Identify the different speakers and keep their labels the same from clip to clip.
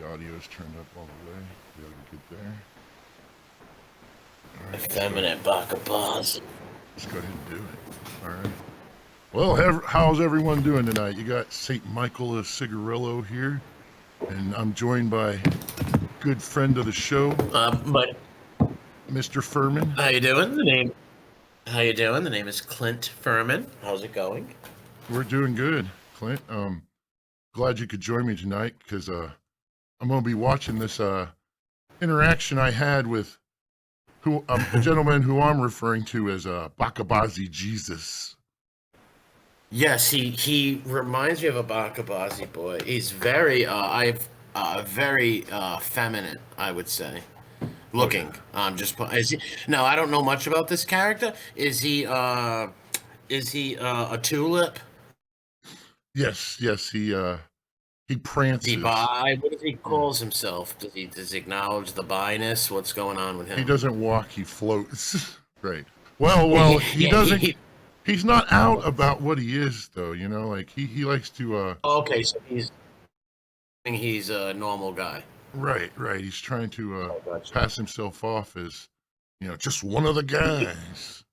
Speaker 1: The audio is turned up all the way. Be able to get there. All right,
Speaker 2: Effeminate Bacha Bazi.
Speaker 1: let's go ahead and do it. All right. Well, how's everyone doing tonight? You got St. Michael of Cigarillo here, and I'm joined by a good friend of the show,
Speaker 2: But
Speaker 1: Mr. Furman.
Speaker 2: how you doing? How you doing? The name is Clint Furman. How's it going?
Speaker 1: We're doing good, Clint. Glad you could join me tonight because I'm going to be watching this interaction I had with a gentleman who I'm referring to as Bacha Bazi Jesus.
Speaker 2: Yes, he reminds me of a Bacha Bazi boy. He's very very feminine, I would say. Looking. No, I don't know much about this character. Is he a tulip?
Speaker 1: Yes, he prances.
Speaker 2: Is he bi? What does he calls himself? Does he acknowledge the bi-ness? What's going on with him?
Speaker 1: He doesn't walk, he floats. Right. Well, he doesn't. He's not out about what he is, though. You know, like he likes to.
Speaker 2: Okay, so he's a normal guy.
Speaker 1: Right. He's trying to pass himself off as, just one of the guys.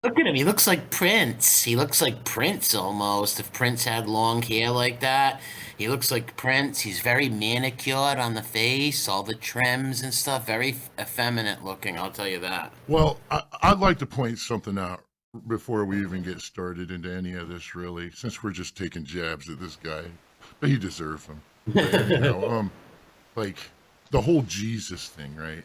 Speaker 2: Look at him. He looks like Prince. He looks like Prince almost. If Prince had long hair like that, he looks like Prince. He's very manicured on the face, all the trims and stuff. Very effeminate looking, I'll tell you that.
Speaker 1: Well, I'd like to point something out before we even get started into any of this, really, since we're just taking jabs at this guy. But he deserves them. But, like the whole Jesus thing, right?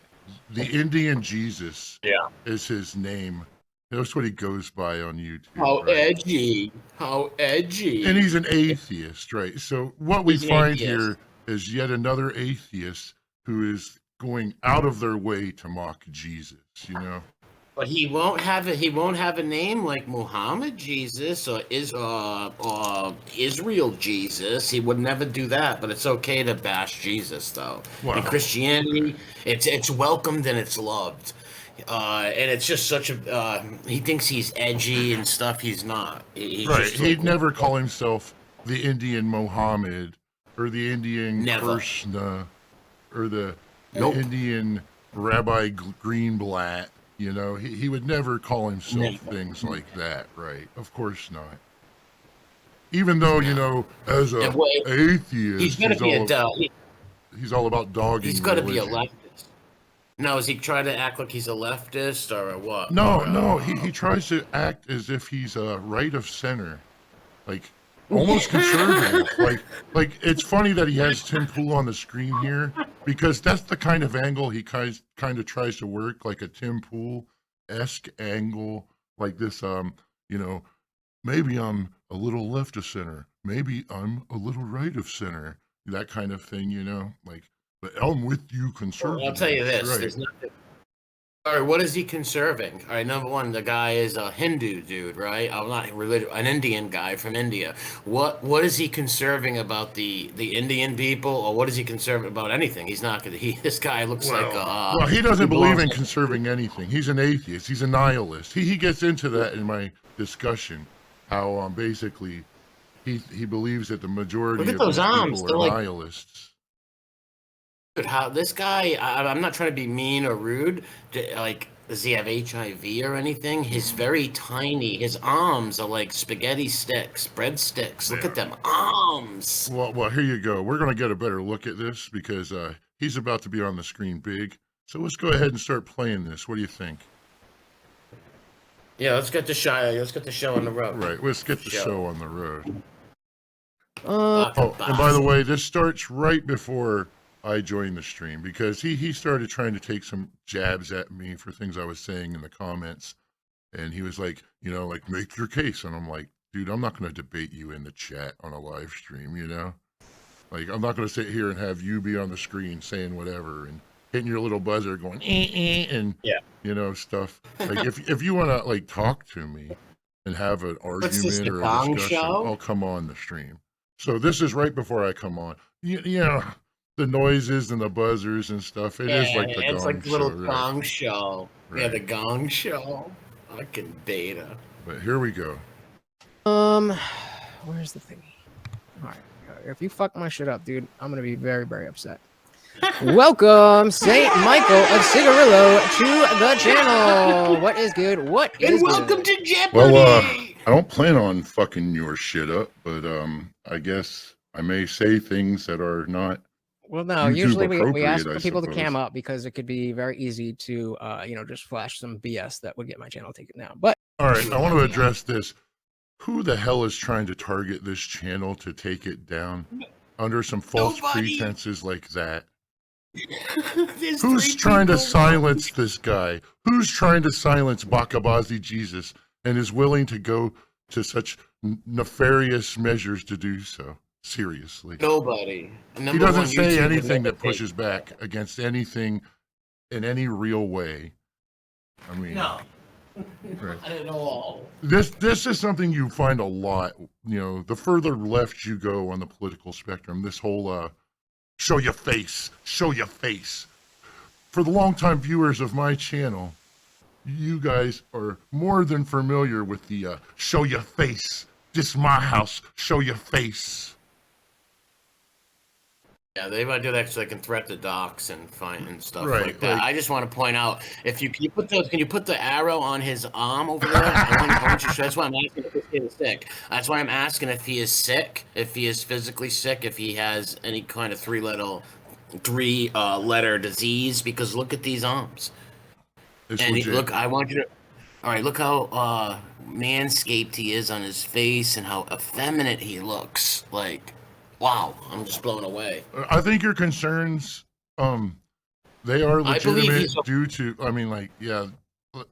Speaker 1: The Indian Jesus is his name. That's what he goes by on YouTube.
Speaker 2: How edgy. How edgy.
Speaker 1: And he's an atheist, right? So what we find here is yet another atheist who is going out of their way to mock Jesus,
Speaker 2: But he won't have a name like Muhammad Jesus or Israel Jesus. He would never do that. But it's okay to bash Jesus, though.
Speaker 1: Wow.
Speaker 2: In Christianity, it's welcomed and it's loved. And it's just such a he thinks he's edgy and stuff. He's not.
Speaker 1: He'd never call himself the Indian Mohammed or the Indian Krishna or the Indian Rabbi Greenblatt. He would never call himself things like that, right? Of course not. Even though, as an atheist, he's all about dogging.
Speaker 2: He's got to be a leftist. No, is he trying to act like he's a leftist or what?
Speaker 1: No, he tries to act as if he's right of center, like almost conservative. like it's funny that he has Tim Pool on the screen here because that's the kind of angle he kind of tries to work, like a Tim Pool-esque angle, like this. Maybe I'm a little left of center, maybe I'm a little right of center, that kind of thing. But I'm with you, conservative.
Speaker 2: Well, I'll tell you this:
Speaker 1: right.
Speaker 2: There's nothing. All right, what is he conserving? All right, number one, the guy is a Hindu dude, right? I'm not religious. An Indian guy from India. What is he conserving about the Indian people, or what is he conserving about anything? He's not gonna. This guy looks like a.
Speaker 1: Well, he doesn't believe in conserving anything. He's an atheist. He's a nihilist. He gets into that in my discussion. How basically he believes that the majority of those people are nihilists.
Speaker 2: Dude, how this guy? I'm not trying to be mean or rude. Does he have HIV or anything? He's very tiny. His arms are like spaghetti sticks, breadsticks. Look at them arms.
Speaker 1: Well, here you go. We're gonna get a better look at this because he's about to be on the screen big. So let's go ahead and start playing this. What do you think?
Speaker 2: Yeah, let's get the show. Let's get the show on the road.
Speaker 1: Right. Let's get the show on the road. And by the way, this starts right before I joined the stream because he started trying to take some jabs at me for things I was saying in the comments. And he was like, make your case. And I'm like, dude, I'm not going to debate you in the chat on a live stream, Like, I'm not going to sit here and have you be on the screen saying whatever and hitting your little buzzer going, and, stuff. Like, if you want to, talk to me and have an argument or a discussion, I'll come on the stream. So this is right before I come on. The noises and the buzzers and stuff. It is like the gong show.
Speaker 2: It's like the little gong
Speaker 1: right?
Speaker 2: show.
Speaker 1: Right.
Speaker 2: Yeah, the gong show. Fucking beta.
Speaker 1: But here we go.
Speaker 3: Where's the thingy? All right. If you fuck my shit up, dude, I'm gonna be very, very upset. Welcome, Saint Michael of Cigarillo, to the channel. What is good? What is
Speaker 2: And welcome
Speaker 3: good?
Speaker 2: to Jeopardy!
Speaker 1: Well, I don't plan on fucking your shit up, but I guess I may say things that are not
Speaker 3: Well, no,
Speaker 1: YouTube
Speaker 3: usually we
Speaker 1: appropriate,
Speaker 3: ask
Speaker 1: I
Speaker 3: for people to
Speaker 1: suppose.
Speaker 3: cam up because it could be very easy to, just flash some BS that would get my channel taken down. But
Speaker 1: All right, I want to address this. Who the hell is trying to target this channel to take it down under some false
Speaker 2: Nobody.
Speaker 1: pretenses like that?
Speaker 2: There's
Speaker 1: Who's
Speaker 2: 3
Speaker 1: trying to
Speaker 2: people.
Speaker 1: silence this guy? Who's trying to silence Bacha Bazi Jesus and is willing to go to such nefarious measures to do so? Seriously.
Speaker 2: Nobody.
Speaker 1: He doesn't say anything that pushes back against anything in any real way. I mean,
Speaker 2: No.
Speaker 1: right.
Speaker 2: I don't know all.
Speaker 1: This is something you find a lot. You know, the further left you go on the political spectrum, this whole show your face, show your face. For the longtime viewers of my channel, you guys are more than familiar with the show your face. This is my house, show your face.
Speaker 2: Yeah, they might do that so they can threat the docs and find and stuff
Speaker 1: Right,
Speaker 2: like that.
Speaker 1: like-
Speaker 2: I just want to point out, if you can you put the arrow on his arm over there? I want you to, that's why I'm asking if this kid is sick. That's why I'm asking if he is sick, if he is physically sick, if he has any kind of three-letter disease. Because look at these arms.
Speaker 1: It's
Speaker 2: And
Speaker 1: legit.
Speaker 2: look, I want you to. All right, look how manscaped he is on his face and how effeminate he looks. Like, wow, I'm just blown away.
Speaker 1: I think your concerns, they are
Speaker 2: I believe
Speaker 1: legitimate
Speaker 2: he's a-
Speaker 1: due to. I mean, like, yeah,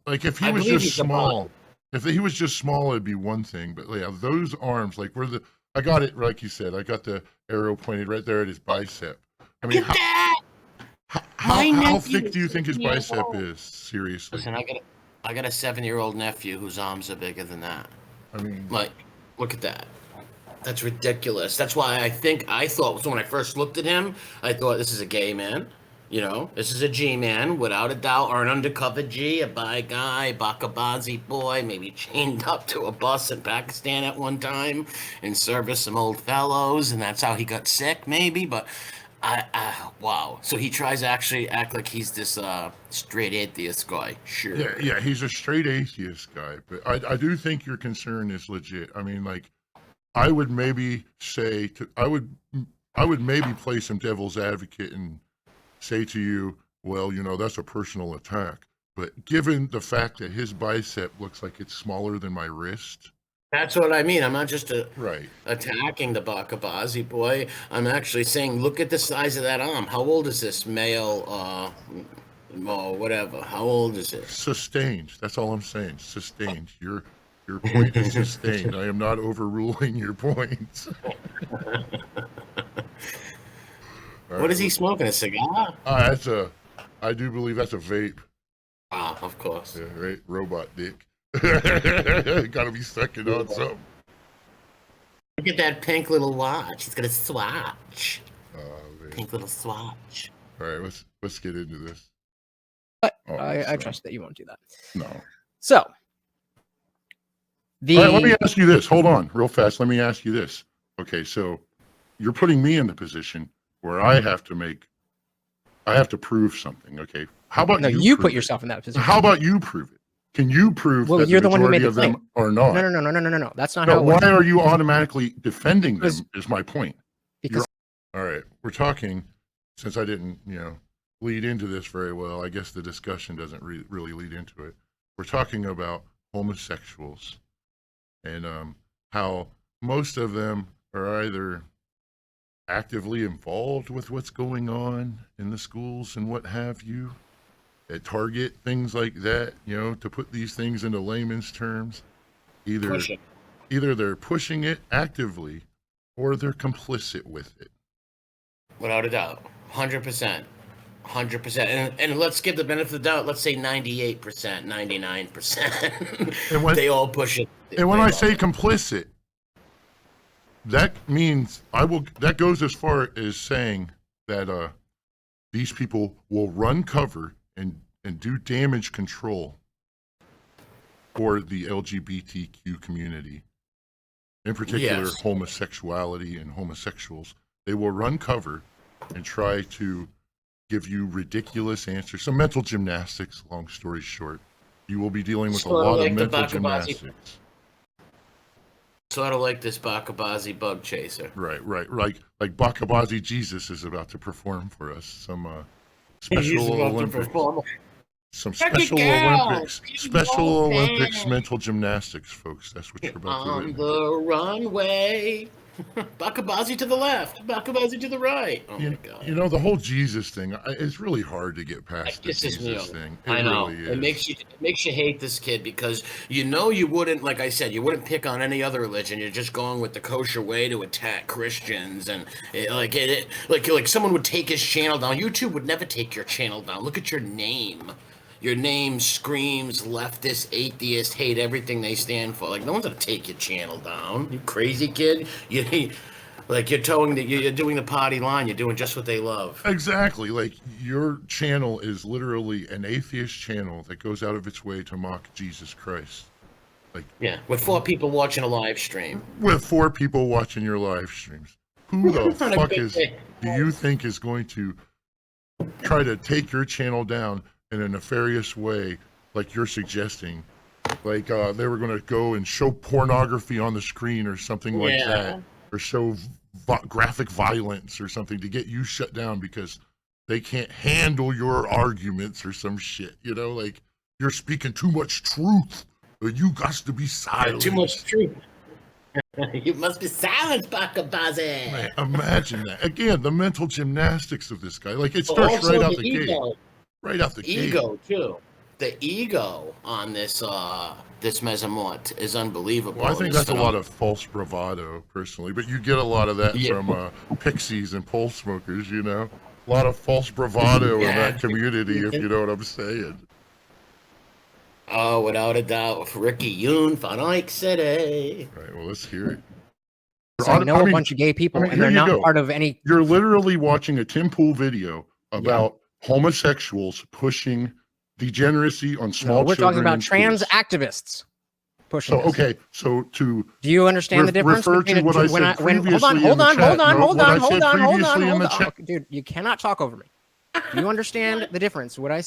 Speaker 1: like if he
Speaker 2: I
Speaker 1: was
Speaker 2: believe
Speaker 1: just
Speaker 2: he's a
Speaker 1: small, if he was just small, it'd be one thing. But yeah, those arms, like, where the I got it, like you said, I got the arrow pointed right there at his bicep. I mean,
Speaker 2: Look at that!
Speaker 1: how
Speaker 2: My nephew
Speaker 1: thick do you
Speaker 2: is
Speaker 1: think his
Speaker 2: 7 years
Speaker 1: bicep
Speaker 2: old.
Speaker 1: is? Seriously,
Speaker 2: Listen, I got a 7-year-old nephew whose arms are bigger than that.
Speaker 1: I mean,
Speaker 2: Like, look at that. That's ridiculous. That's why I thought so when I first looked at him, I thought this is a gay man. You know, this is a G man without a doubt, or an undercover G, a bi guy, Bacha Bazi boy, maybe chained up to a bus in Pakistan at one time and serviced some old fellows, and that's how he got sick, maybe. But wow. So he tries to actually act like he's this straight atheist guy. Sure.
Speaker 1: yeah, he's a straight atheist guy, but I do think your concern is legit. I mean, like, I would maybe say I would maybe play some devil's advocate and say to you, well, you know, that's a personal attack. But given the fact that his bicep looks like it's smaller than my wrist,
Speaker 2: That's what I mean. I'm not just
Speaker 1: right?
Speaker 2: attacking the Bacha Bazi boy. I'm actually saying, look at the size of that arm. How old is this male? Whatever. How old is it?
Speaker 1: Sustained. That's all I'm saying. Sustained. Your point is sustained. I am not overruling your point.
Speaker 2: What is he smoking? A cigar?
Speaker 1: I do believe that's a vape.
Speaker 2: Ah, of course.
Speaker 1: Yeah, right? Robot dick. Gotta be sucking on something.
Speaker 2: Look at that pink little watch. It's got a swatch.
Speaker 1: Man.
Speaker 2: Pink little swatch.
Speaker 1: All right, let's get into this.
Speaker 3: But
Speaker 1: Oh,
Speaker 3: I
Speaker 1: sorry.
Speaker 3: trust that you won't do that.
Speaker 1: No.
Speaker 3: So,
Speaker 1: All right, let me ask you this. Hold on, real fast. Let me ask you this. Okay, so you're putting me in the position where I have to prove something. Okay, how about
Speaker 3: no,
Speaker 1: you?
Speaker 3: you
Speaker 1: prove
Speaker 3: put
Speaker 1: it?
Speaker 3: yourself in that position.
Speaker 1: How about you prove it? Can you prove
Speaker 3: Well,
Speaker 1: that
Speaker 3: you're
Speaker 1: the
Speaker 3: the one who
Speaker 1: majority
Speaker 3: made the
Speaker 1: of them
Speaker 3: claim.
Speaker 1: are not?
Speaker 3: No. That's not
Speaker 1: No,
Speaker 3: how it
Speaker 1: why
Speaker 3: works.
Speaker 1: are you automatically defending them?
Speaker 3: Because-
Speaker 1: Is my point.
Speaker 3: Because
Speaker 1: All right, we're talking. Since I didn't, lead into this very well, I guess the discussion doesn't really lead into it. We're talking about homosexuals and how most of them are either actively involved with what's going on in the schools and what have you, at Target, things like that, to put these things into layman's terms, either they're pushing it actively or they're complicit with it.
Speaker 2: Without a doubt. 100%. 100%. And let's give the benefit of the doubt. Let's say 98%, 99%.
Speaker 1: And when-
Speaker 2: they all push it.
Speaker 1: And when
Speaker 2: They
Speaker 1: I
Speaker 2: all-
Speaker 1: say complicit, that means that goes as far as saying that these people will run cover and do damage control for the LGBTQ community, in particular
Speaker 2: Yes.
Speaker 1: homosexuality and homosexuals. They will run cover and try to give you ridiculous answers, some mental gymnastics. Long story short, you will be dealing with a
Speaker 2: Sort of
Speaker 1: lot
Speaker 2: like
Speaker 1: of
Speaker 2: the
Speaker 1: mental
Speaker 2: Bacha Bazi,
Speaker 1: gymnastics.
Speaker 2: sort of like this Bacha Bazi bug chaser.
Speaker 1: Right. Like Bacha Bazi Jesus is about to perform for us some
Speaker 2: He's
Speaker 1: special
Speaker 2: about to
Speaker 1: Olympics.
Speaker 2: perform.
Speaker 1: Some
Speaker 2: Check it
Speaker 1: special
Speaker 2: out.
Speaker 1: Olympics,
Speaker 2: Keep
Speaker 1: special
Speaker 2: walking.
Speaker 1: Olympics mental gymnastics, folks. That's what you're about to
Speaker 2: On
Speaker 1: witness.
Speaker 2: the runway. Bacha Bazi to the left, Bacha Bazi to the right. Oh my God.
Speaker 1: You know, the whole Jesus thing, it's really hard to get past the
Speaker 2: Pisses me
Speaker 1: Jesus
Speaker 2: off.
Speaker 1: thing. It
Speaker 2: I know.
Speaker 1: really is.
Speaker 2: It makes you hate this kid because you wouldn't, like I said, you wouldn't pick on any other religion. You're just going with the kosher way to attack Christians, and like someone would take his channel down. YouTube would never take your channel down. Look at your name. Your name screams leftist, atheist, hate everything they stand for. Like, no one's gonna take your channel down. You crazy kid. You're towing you're doing the party line. You're doing just what they love.
Speaker 1: Exactly. Like, your channel is literally an atheist channel that goes out of its way to mock Jesus Christ. Like,
Speaker 2: Yeah, with 4 people watching a live stream.
Speaker 1: with 4 people watching your live streams. Who the
Speaker 2: On a
Speaker 1: fuck
Speaker 2: good day.
Speaker 1: do you think is going to try to take your channel down in a nefarious way, like you're suggesting? Like, they were going to go and show pornography on the screen or something like that, or show graphic violence or something to get you shut down because they can't handle your arguments or some shit. You know, like, you're speaking too much truth, or you got to be silent.
Speaker 2: Too much truth. You must be silenced, Bacha Bazi.
Speaker 1: Man, imagine that. Again, the mental gymnastics of this guy. Like, it starts
Speaker 2: Also
Speaker 1: right out
Speaker 2: the
Speaker 1: the gate.
Speaker 2: ego.
Speaker 1: Right out the gate.
Speaker 2: Ego too. The ego on this this Mesamort is unbelievable.
Speaker 1: Well, I think
Speaker 2: This
Speaker 1: that's a
Speaker 2: film.
Speaker 1: lot of false bravado, personally. But you get a lot of that
Speaker 2: Yeah.
Speaker 1: from pixies and pole smokers, you know? A lot of false bravado in that community, if you know what I'm saying.
Speaker 2: Oh, without a doubt, Ricky Yoon, Van Eyck City.
Speaker 1: Right, well, let's hear it.
Speaker 3: So I know a bunch of gay people, and
Speaker 1: here
Speaker 3: they're
Speaker 1: you
Speaker 3: not
Speaker 1: go.
Speaker 3: part of any.
Speaker 1: You're literally watching a Tim Pool video about homosexuals pushing degeneracy on small
Speaker 3: No, we're
Speaker 1: children
Speaker 3: talking about
Speaker 1: in
Speaker 3: trans
Speaker 1: schools.
Speaker 3: activists pushing.
Speaker 1: So,
Speaker 3: this.
Speaker 1: okay, so to
Speaker 3: Do you understand the difference
Speaker 1: refer
Speaker 3: between
Speaker 1: to what I
Speaker 3: when
Speaker 1: said
Speaker 3: when hold
Speaker 1: previously
Speaker 3: on,
Speaker 1: in
Speaker 3: hold
Speaker 1: the
Speaker 3: on,
Speaker 1: chat.
Speaker 3: hold on,
Speaker 1: No,
Speaker 3: hold
Speaker 1: what I
Speaker 3: on, hold
Speaker 1: said
Speaker 3: on, hold on,
Speaker 1: previously in
Speaker 3: hold
Speaker 1: the
Speaker 3: on.
Speaker 1: chat.
Speaker 3: Okay, dude, you cannot talk over me. Do you understand the difference? What I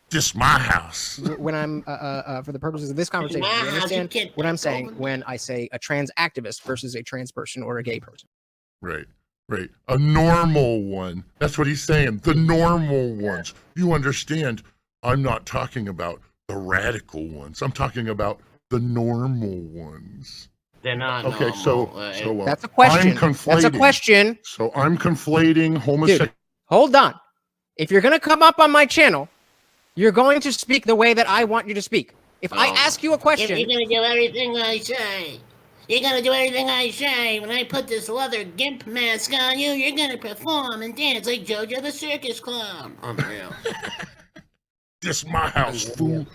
Speaker 1: This my house.
Speaker 3: when I'm for the purposes of this conversation, do you understand what I'm saying when I say a trans activist versus a trans person or a gay person?
Speaker 1: Right. A normal one. That's what he's saying. The normal ones. You understand? I'm not talking about the radical ones. I'm talking about the normal ones.
Speaker 2: They're not
Speaker 1: Okay,
Speaker 2: normal.
Speaker 3: That's a question.
Speaker 1: I'm conflating.
Speaker 3: That's a question.
Speaker 1: So I'm conflating homosexuality.
Speaker 3: Dude, hold on. If you're gonna come up on my channel, you're going to speak the way that I want you to speak. If I ask you a question,
Speaker 2: You're gonna do everything I say. You're gonna do everything I say. When I put this leather gimp mask on you, you're gonna perform and dance like JoJo the Circus Clown. Unreal.
Speaker 1: This my house, fool.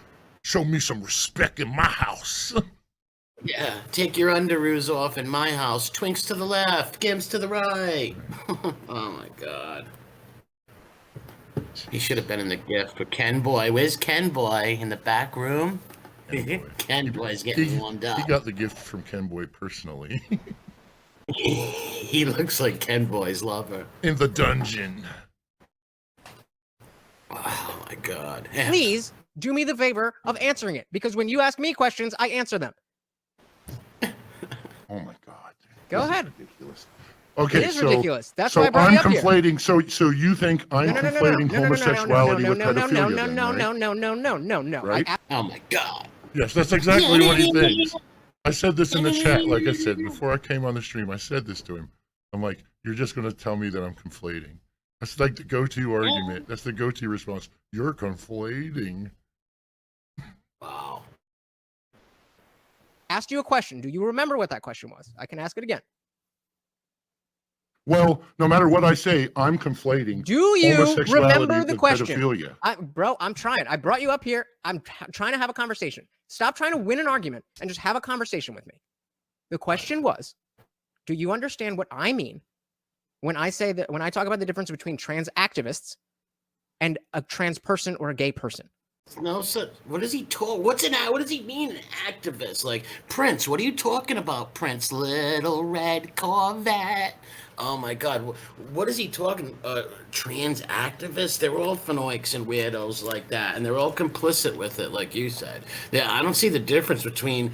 Speaker 1: Show me some respect in my house.
Speaker 2: Yeah, take your underoos off in my house. Twinks to the left, gimps to the right. Oh my God. He should have been in the gift for Ken Boy. Where's Ken Boy? In the back room? Ken Boy's getting warmed up.
Speaker 1: He got the gift from Ken Boy personally.
Speaker 2: He looks like Ken Boy's lover.
Speaker 1: In the dungeon.
Speaker 2: Oh my God.
Speaker 3: please do me the favor of answering it, because when you ask me questions, I answer them.
Speaker 1: Oh my God.
Speaker 3: Go
Speaker 1: This is
Speaker 3: aheed.
Speaker 1: ridiculous. Okay,
Speaker 3: It is
Speaker 1: so,
Speaker 3: ridiculous. That's
Speaker 1: so
Speaker 3: why I brought
Speaker 1: I'm
Speaker 3: you up here.
Speaker 1: conflating. So you think I'm conflating homosexuality with pedophilia?
Speaker 3: No.
Speaker 1: Right?
Speaker 2: Oh my God.
Speaker 1: Yes, that's exactly what he thinks. I said this in the chat. Like I said before I came on the stream, I said this to him. I'm like, you're just going to tell me that I'm conflating. That's like the go-to argument. That's the go-to response. You're conflating.
Speaker 2: Wow.
Speaker 3: Asked you a question. Do you remember what that question was? I can ask it again.
Speaker 1: Well, no matter what I say, I'm conflating.
Speaker 3: Do you
Speaker 1: homosexuality
Speaker 3: remember the
Speaker 1: with
Speaker 3: question?
Speaker 1: pedophilia.
Speaker 3: Bro, I'm trying. I brought you up here. I'm trying to have a conversation. Stop trying to win an argument and just have a conversation with me. The question was, do you understand what I mean when I say that, when I talk about the difference between trans activists and a trans person or a gay person?
Speaker 2: No, so what does he talk? What does he mean, an activist? Like Prince? What are you talking about, Prince? Little red Corvette. Oh my God, what is he talking? Trans activists? They're all fanoics and weirdos like that, and they're all complicit with it, like you said. Yeah, I don't see the difference between.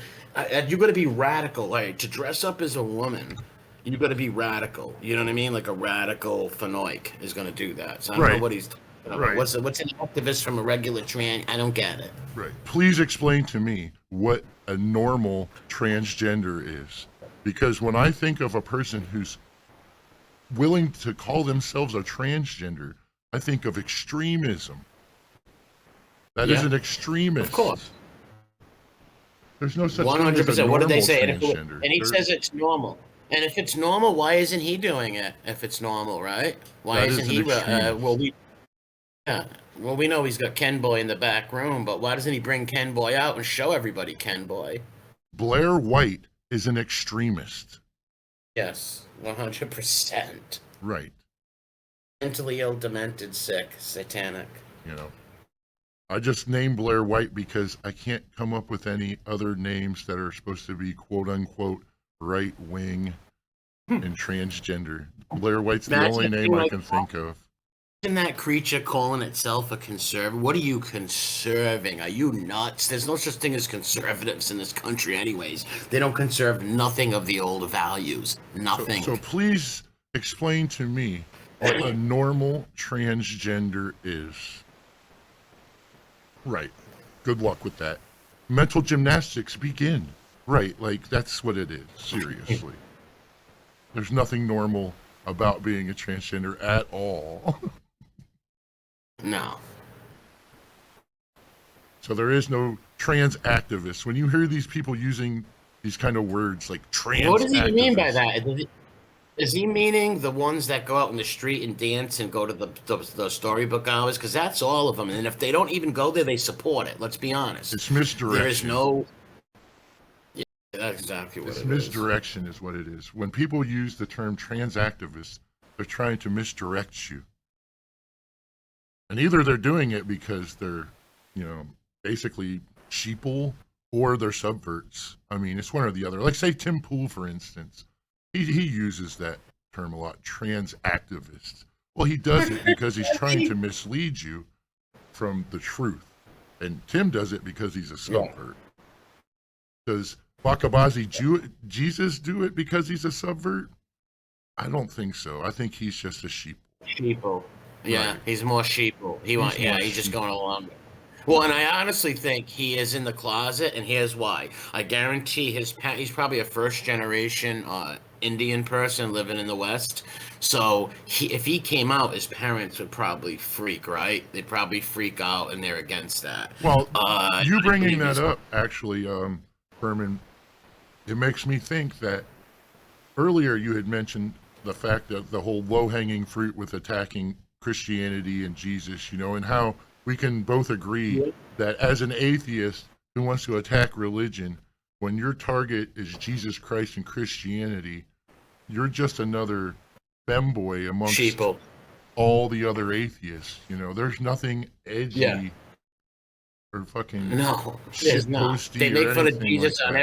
Speaker 2: You got to be radical, like to dress up as a woman. You got to be radical. You know what I mean? Like a radical fanoic is going to do that. So I don't know
Speaker 1: Right.
Speaker 2: what he's.
Speaker 1: Right.
Speaker 2: What's an activist from a regular trans? I don't get it.
Speaker 1: Right. Please explain to me what a normal transgender is. Because when I think of a person who's willing to call themselves a transgender, I think of extremism. That is
Speaker 2: Yeah.
Speaker 1: an extremist.
Speaker 2: Of course.
Speaker 1: There's no such thing as a
Speaker 2: 100%. What did they
Speaker 1: normal
Speaker 2: say?
Speaker 1: transgender.
Speaker 2: And he says it's normal. And if it's normal, why isn't he doing it? If it's normal, right? Why
Speaker 1: That
Speaker 2: isn't
Speaker 1: is
Speaker 2: he?
Speaker 1: an extremist.
Speaker 2: Yeah. Well, we know he's got Ken Boy in the back room, but why doesn't he bring Ken Boy out and show everybody Ken Boy?
Speaker 1: Blair White is an extremist.
Speaker 2: Yes, 100%.
Speaker 1: Right.
Speaker 2: Mentally ill, demented, sick, satanic.
Speaker 1: You know, I just named Blair White because I can't come up with any other names that are supposed to be quote unquote right wing and transgender. Blair White's the
Speaker 2: Imagine
Speaker 1: only
Speaker 2: if
Speaker 1: name
Speaker 2: you
Speaker 1: I
Speaker 2: like
Speaker 1: can think of.
Speaker 2: Imagine that creature calling itself a conservative. What are you conserving? Are you nuts? There's no such thing as conservatives in this country, anyways. They don't conserve nothing of the old values. Nothing.
Speaker 1: So please explain to me what a normal transgender is. Right. Good luck with that. Mental gymnastics begin. Right. Like, that's what it is. Seriously. There's nothing normal about being a transgender at all.
Speaker 2: No.
Speaker 1: So there is no trans activists. When you hear these people using these kind of words like trans
Speaker 2: What does he mean by
Speaker 1: activists,
Speaker 2: that? Is he meaning the ones that go out in the street and dance and go to the storybook hours? Because that's all of them. And if they don't even go there, they support it. Let's be honest.
Speaker 1: it's misdirection.
Speaker 2: There is no. Yeah, that's exactly what
Speaker 1: It's
Speaker 2: it is.
Speaker 1: misdirection is what it is. When people use the term trans activists, they're trying to misdirect you. And either they're doing it because they're, basically sheeple, or they're subverts. I mean, it's one or the other. Like, say, Tim Pool, for instance. He uses that term a lot, trans activist. Well, he does it because he's trying to mislead you from the truth. And Tim does it because he's a subvert. Does Bacha Bazi Jesus do it because he's a subvert? I don't think so. I think he's just a sheep.
Speaker 2: Sheeple. Yeah,
Speaker 1: Right.
Speaker 2: he's more sheeple. He's just going along. Well, and I honestly think he is in the closet, and here's why. I guarantee he's probably a first-generation Indian person living in the West. So if he came out, his parents would probably freak, right? They'd probably freak out, and they're against that.
Speaker 1: Well, you
Speaker 2: I
Speaker 1: bringing
Speaker 2: believe
Speaker 1: that up, actually, Herman, it makes me think that earlier you had mentioned the fact that the whole low-hanging fruit with attacking Christianity and Jesus, and how we can both agree that as an atheist who wants to attack religion, when your target is Jesus Christ and Christianity, you're just another femboy amongst
Speaker 2: Sheeple.
Speaker 1: all the other atheists. There's nothing edgy or fucking
Speaker 2: No, there's not.
Speaker 1: shitposty
Speaker 2: They make
Speaker 1: or
Speaker 2: fun of
Speaker 1: anything
Speaker 2: Jesus
Speaker 1: like
Speaker 2: on
Speaker 1: that.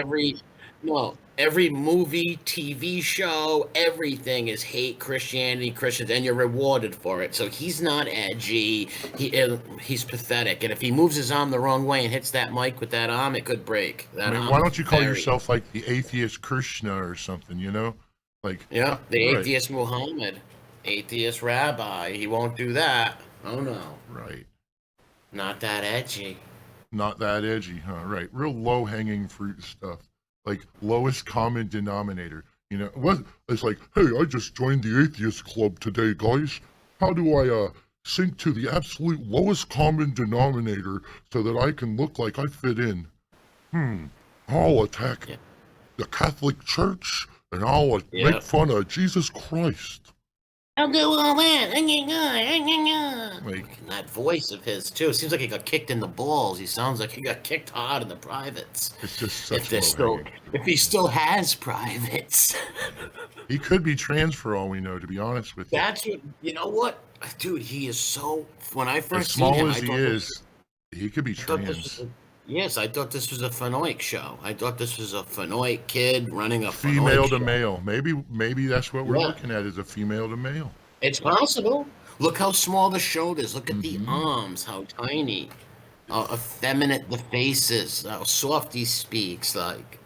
Speaker 2: every movie, TV show, everything is hate Christianity, Christians, and you're rewarded for it. So he's not edgy. He's pathetic. And if he moves his arm the wrong way and hits that mic with that arm, it could break.
Speaker 1: I mean, why don't you call yourself like the atheist Krishna or something, Like,
Speaker 2: Yeah, the
Speaker 1: right.
Speaker 2: atheist Muhammad, atheist rabbi. He won't do that. Oh no,
Speaker 1: Right.
Speaker 2: not that edgy.
Speaker 1: Not that edgy, huh? Right. Real low-hanging fruit stuff. Like lowest common denominator. It's like, hey, I just joined the atheist club today, guys. How do I sink to the absolute lowest common denominator so that I can look like I fit in? I'll attack the Catholic Church and I'll make fun of Jesus Christ.
Speaker 2: I'll do all that.
Speaker 1: Like,
Speaker 2: And that voice of his too. It seems like he got kicked in the balls. He sounds like he got kicked hard in the privates.
Speaker 1: it's just such
Speaker 2: If he still has privates.
Speaker 1: He could be trans for all we know, to be honest with you.
Speaker 2: That's what, you know what? Dude, he is so, when I
Speaker 1: As
Speaker 2: first seen
Speaker 1: small
Speaker 2: him,
Speaker 1: as
Speaker 2: I
Speaker 1: he
Speaker 2: thought,
Speaker 1: is, He could be
Speaker 2: I thought this
Speaker 1: trans.
Speaker 2: was yes, I thought this was a Fenoik show. I thought this was a Fenoik kid running a
Speaker 1: Female
Speaker 2: Fenoik
Speaker 1: to
Speaker 2: show.
Speaker 1: male. Maybe that's what we're
Speaker 2: Yeah.
Speaker 1: looking at, is a female to male.
Speaker 2: It's possible. Look how small the shoulders. Look at the
Speaker 1: Mhm.
Speaker 2: arms, how tiny. How effeminate the faces. How soft he speaks, like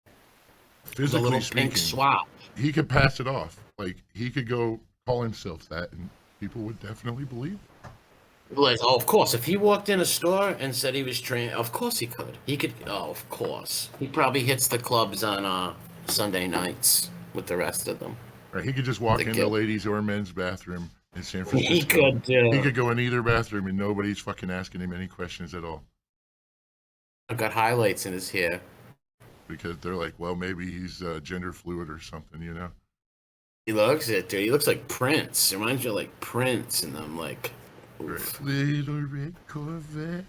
Speaker 2: the
Speaker 1: Physically
Speaker 2: little pink
Speaker 1: speaking,
Speaker 2: swap.
Speaker 1: he could pass it off. Like, he could go call himself that, and people would definitely believe it.
Speaker 2: Like, oh, of course. If he walked in a store and said he was trans, of course he could. He could. Oh, of course. He probably hits the clubs on Sunday nights with the rest of them.
Speaker 1: Right? He could just walk
Speaker 2: The
Speaker 1: in
Speaker 2: kid.
Speaker 1: the ladies' or men's bathroom in San Francisco.
Speaker 2: He could.
Speaker 1: He could go in either bathroom, and nobody's fucking asking him any questions at all,
Speaker 2: I've got highlights in his hair.
Speaker 1: because they're like, well, maybe he's gender fluid or something, you know?
Speaker 2: He looks it, dude. He looks like Prince. Reminds you of like Prince, and I'm like, oof.
Speaker 1: Right. Little red Corvette.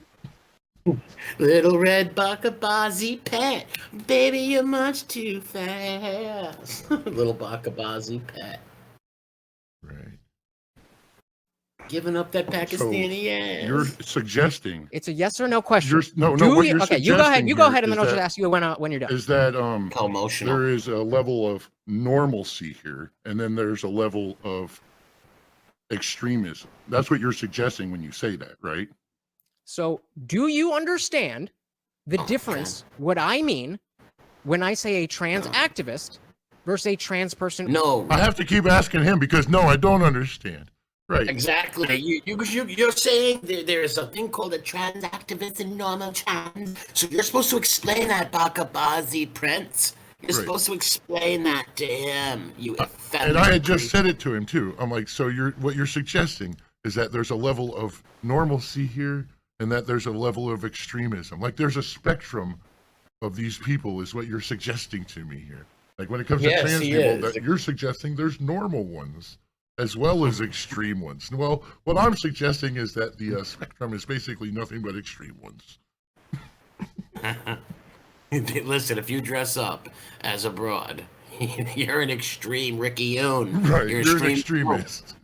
Speaker 2: Little red Bacha Bazi pet, baby, you're much too fast. Little Bacha Bazi pet,
Speaker 1: Right.
Speaker 2: giving up that Pakistani ass.
Speaker 1: You're suggesting.
Speaker 3: It's a yes or no question.
Speaker 1: What you're
Speaker 3: Okay, you go ahead.
Speaker 1: suggesting
Speaker 3: You go
Speaker 1: here
Speaker 3: ahead, and then
Speaker 1: is
Speaker 3: I'll just
Speaker 1: that-
Speaker 3: ask you when you're done.
Speaker 1: Is that
Speaker 2: How emotional.
Speaker 1: there is a level of normalcy here, and then there's a level of extremism. That's what you're suggesting when you say that, right?
Speaker 3: So, do you understand the
Speaker 2: Oh,
Speaker 3: difference? What I mean when I say a trans activist versus a trans person?
Speaker 2: No,
Speaker 1: I have to keep asking him, because no, I don't understand. Right.
Speaker 2: exactly. You're saying there is a thing called a trans activist and normal trans. So you're supposed to explain that, Bacha Bazi Prince. You're
Speaker 1: Right.
Speaker 2: supposed to explain that to him. You
Speaker 1: And
Speaker 2: effeminate
Speaker 1: I had just
Speaker 2: creature.
Speaker 1: said it to him too. I'm like, so what you're suggesting is that there's a level of normalcy here, and that there's a level of extremism. Like, there's a spectrum of these people, is what you're suggesting to me here. Like, when it comes to
Speaker 2: Yes,
Speaker 1: trans
Speaker 2: he
Speaker 1: people,
Speaker 2: is.
Speaker 1: that you're suggesting there's normal ones as well as extreme ones. Well, what I'm suggesting is that the spectrum is basically nothing but extreme ones.
Speaker 2: Listen, if you dress up as a broad, you're an extreme Ricky Yoon.
Speaker 1: Right.
Speaker 2: You're
Speaker 1: You're an extremist.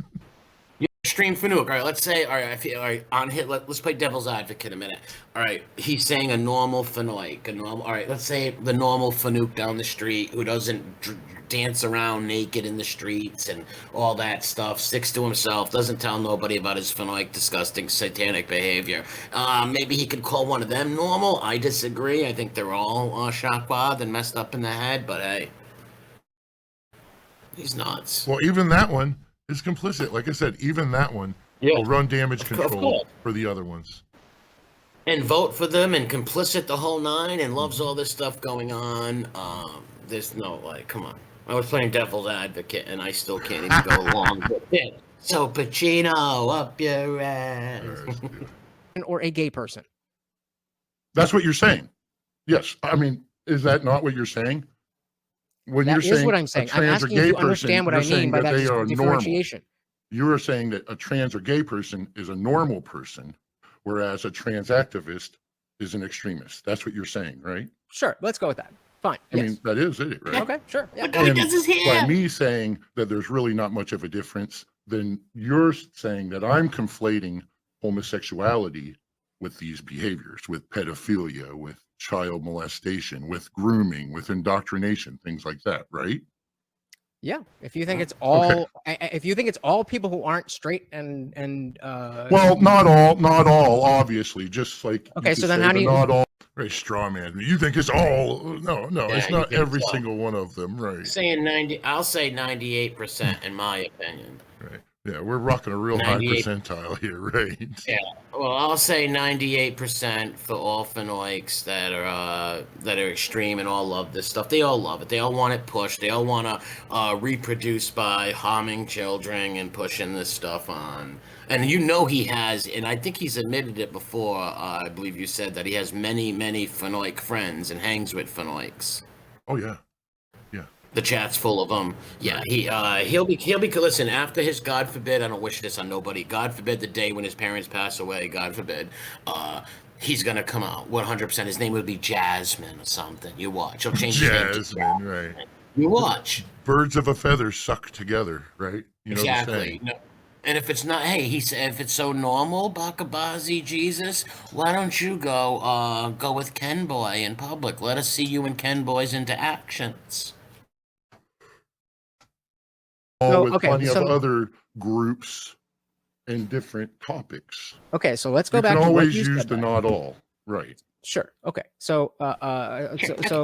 Speaker 2: Extreme Fanook. All right, let's say, all right, all right, on hit. Let's play devil's advocate a minute. All right, he's saying a normal Fanoik, a normal. All right, let's say the normal Fanook down the street who doesn't dance around naked in the streets and all that stuff, sticks to himself, doesn't tell nobody about his Fanoik disgusting satanic behavior. Maybe he could call one of them normal. I disagree. I think they're all shakwad and messed up in the head. But hey, he's nuts.
Speaker 1: Well, even that one is complicit. Like I said, even that one will run damage control
Speaker 2: course.
Speaker 1: for the other ones.
Speaker 2: And vote for them and complicit the whole nine and loves all this stuff going on. There's no, like, come on. I was playing devil's advocate and I still can't even go along with it. So Pacino, up your ass.
Speaker 3: Or a gay person?
Speaker 1: That's what you're saying. Yes. I mean, is that not what you're saying? When
Speaker 3: That
Speaker 1: you're
Speaker 3: is
Speaker 1: saying
Speaker 3: what I'm
Speaker 1: a
Speaker 3: saying. I'm
Speaker 1: trans or
Speaker 3: asking you
Speaker 1: gay
Speaker 3: to
Speaker 1: person,
Speaker 3: understand what I
Speaker 1: you're
Speaker 3: mean
Speaker 1: saying
Speaker 3: by
Speaker 1: that
Speaker 3: that
Speaker 1: they are normal.
Speaker 3: differentiation.
Speaker 1: You are saying that a trans or gay person is a normal person, whereas a trans activist is an extremist. That's what you're saying, right?
Speaker 3: Sure, let's go with that. Fine.
Speaker 1: I
Speaker 3: Yes.
Speaker 1: mean, that is it, right?
Speaker 3: Okay, sure. Yeah.
Speaker 2: Look how he
Speaker 1: And
Speaker 2: does his
Speaker 1: by
Speaker 2: hair.
Speaker 1: me saying that there's really not much of a difference, then you're saying that I'm conflating homosexuality with these behaviors, with pedophilia, with child molestation, with grooming, with indoctrination, things like that, right?
Speaker 3: Yeah. If you think it's all, if you think it's all people who aren't straight and
Speaker 1: Well, not all, obviously. Just like you
Speaker 3: Okay,
Speaker 1: could
Speaker 3: so then
Speaker 1: say
Speaker 3: how do
Speaker 1: that
Speaker 3: you-
Speaker 1: not all? Very straw man. You think it's all? No,
Speaker 2: Yeah,
Speaker 1: it's
Speaker 2: you
Speaker 1: not
Speaker 2: think
Speaker 1: every
Speaker 2: it's all.
Speaker 1: single one of them, right?
Speaker 2: Saying 90, I'll say 98% in my opinion.
Speaker 1: Right. Yeah, we're rocking a real high
Speaker 2: 98.
Speaker 1: percentile here, right?
Speaker 2: Yeah, well, I'll say 98% for all Fanoiks that are extreme and all love this stuff. They all love it. They all want it pushed. They all want to reproduce by harming children and pushing this stuff on. And you know he has, and I think he's admitted it before. I believe you said that he has many, many Fanoik friends and hangs with Fanoiks.
Speaker 1: Oh yeah.
Speaker 2: The chat's full of them. Yeah, he'll be. Listen, after his, God forbid, I don't wish this on nobody. God forbid the day when his parents pass away. God forbid. He's gonna come out 100%. His name would be Jasmine or something. You watch. He'll change his name to
Speaker 1: Jasmine, right?
Speaker 2: You watch.
Speaker 1: Birds of a feather suck together, right? You know
Speaker 2: Exactly.
Speaker 1: the saying.
Speaker 2: No, And if it's not, hey, he said, if it's so normal, Bacha Bazi Jesus, why don't you go with Ken Boy in public? Let us see you and Ken Boy's interactions.
Speaker 1: All with
Speaker 3: okay,
Speaker 1: plenty of
Speaker 3: so-
Speaker 1: other groups and different topics.
Speaker 3: Okay, so let's go
Speaker 1: You
Speaker 3: back
Speaker 1: can
Speaker 3: to what
Speaker 1: always
Speaker 3: you
Speaker 1: use
Speaker 3: said
Speaker 1: the
Speaker 3: there.
Speaker 1: not all. Right.
Speaker 3: Sure. Okay. So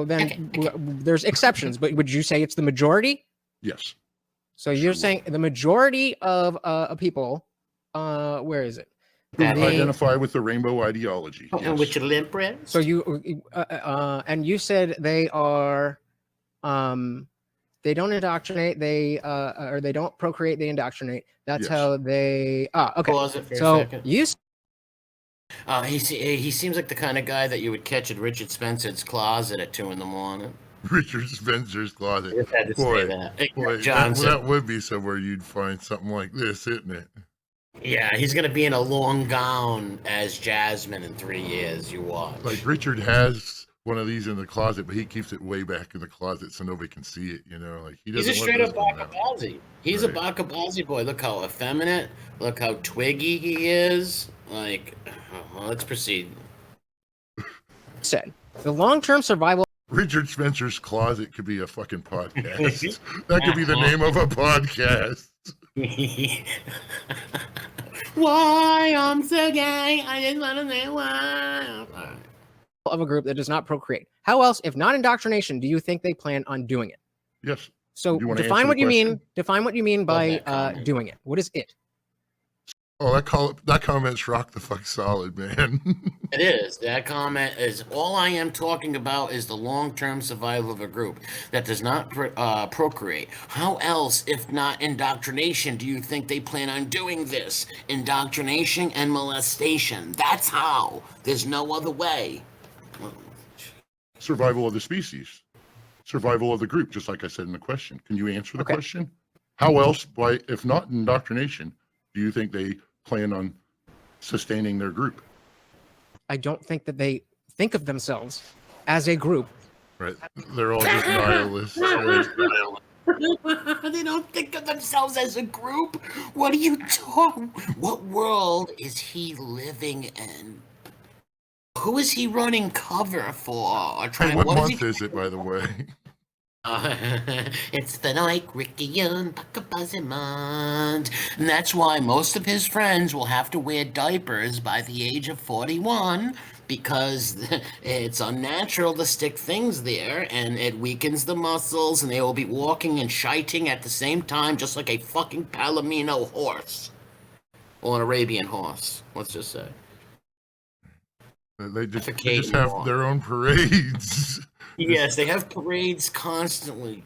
Speaker 3: then there's exceptions, but would you say it's the majority?
Speaker 1: Yes.
Speaker 3: So you're saying the majority of people, where is it?
Speaker 1: Who
Speaker 2: That
Speaker 3: They-
Speaker 1: identify with the rainbow ideology.
Speaker 2: And
Speaker 1: Yes.
Speaker 2: with your limp wrist?
Speaker 3: So you and you said they are they don't indoctrinate, they or they don't procreate, they indoctrinate. That's
Speaker 1: Yes.
Speaker 3: how they okay.
Speaker 2: Pause it for a
Speaker 3: So
Speaker 2: second.
Speaker 3: you
Speaker 2: He seems like the kind of guy that you would catch at Richard Spencer's closet at 2 a.m.
Speaker 1: Richard Spencer's closet.
Speaker 2: I just had to
Speaker 1: Boy,
Speaker 2: say that. Hey,
Speaker 1: Boy,
Speaker 2: John said,
Speaker 1: that would be somewhere you'd find something like this, isn't it?
Speaker 2: yeah, he's gonna be in a long gown as Jasmine in 3 years. You watch.
Speaker 1: Like Richard has one of these in the closet, but he keeps it way back in the closet so nobody can see it. You know, like he
Speaker 2: He's
Speaker 1: doesn't.
Speaker 2: a
Speaker 1: want
Speaker 2: straight
Speaker 1: this
Speaker 2: up
Speaker 1: one
Speaker 2: Bacha
Speaker 1: out.
Speaker 2: Bazi. He's
Speaker 1: Right.
Speaker 2: a Bacha Bazi boy. Look how effeminate. Look how twiggy he is. Like, well, let's proceed.
Speaker 3: said the long-term survival
Speaker 1: Richard Spencer's closet could be a fucking podcast. That could be the name of a podcast.
Speaker 2: Why I'm so gay? I just want to say why. All right.
Speaker 3: of a group that does not procreate. How else, if not indoctrination, do you think they plan on doing it?
Speaker 1: Yes.
Speaker 3: So
Speaker 1: Do you wanna
Speaker 3: define
Speaker 1: answer
Speaker 3: what
Speaker 1: the
Speaker 3: you mean.
Speaker 1: question?
Speaker 3: Define what you mean by
Speaker 2: that comment.
Speaker 3: doing it. What is it?
Speaker 1: Oh, that comment's rock the fuck solid, man.
Speaker 2: It is. That comment is all I am talking about is the long-term survival of a group that does not procreate. How else, if not indoctrination, do you think they plan on doing this? Indoctrination and molestation. That's how. There's no other way.
Speaker 1: Survival of the species. Survival of the group, just like I said in the question. Can you answer the
Speaker 3: Okay.
Speaker 1: question? How else, if not indoctrination, do you think they plan on sustaining their group?
Speaker 3: I don't think that they think of themselves as a group.
Speaker 1: Right? They're all just nihilists. Right?
Speaker 2: They don't think of themselves as a group. What are you talking? What world is he living in? Who is he running cover for? Or
Speaker 1: Hey,
Speaker 2: trying?
Speaker 1: what
Speaker 2: What is
Speaker 1: month is it, by the way?
Speaker 2: It's the Nike Ricky and Bacha Bazi month. And that's why most of his friends will have to wear diapers by the age of 41 because it's unnatural to stick things there and it weakens the muscles and they will be walking and shiting at the same time just like a fucking Palomino horse. Or an Arabian horse, let's just say.
Speaker 1: They just
Speaker 2: Defecating
Speaker 1: have
Speaker 2: on.
Speaker 1: their own parades.
Speaker 2: Yes, they have parades constantly.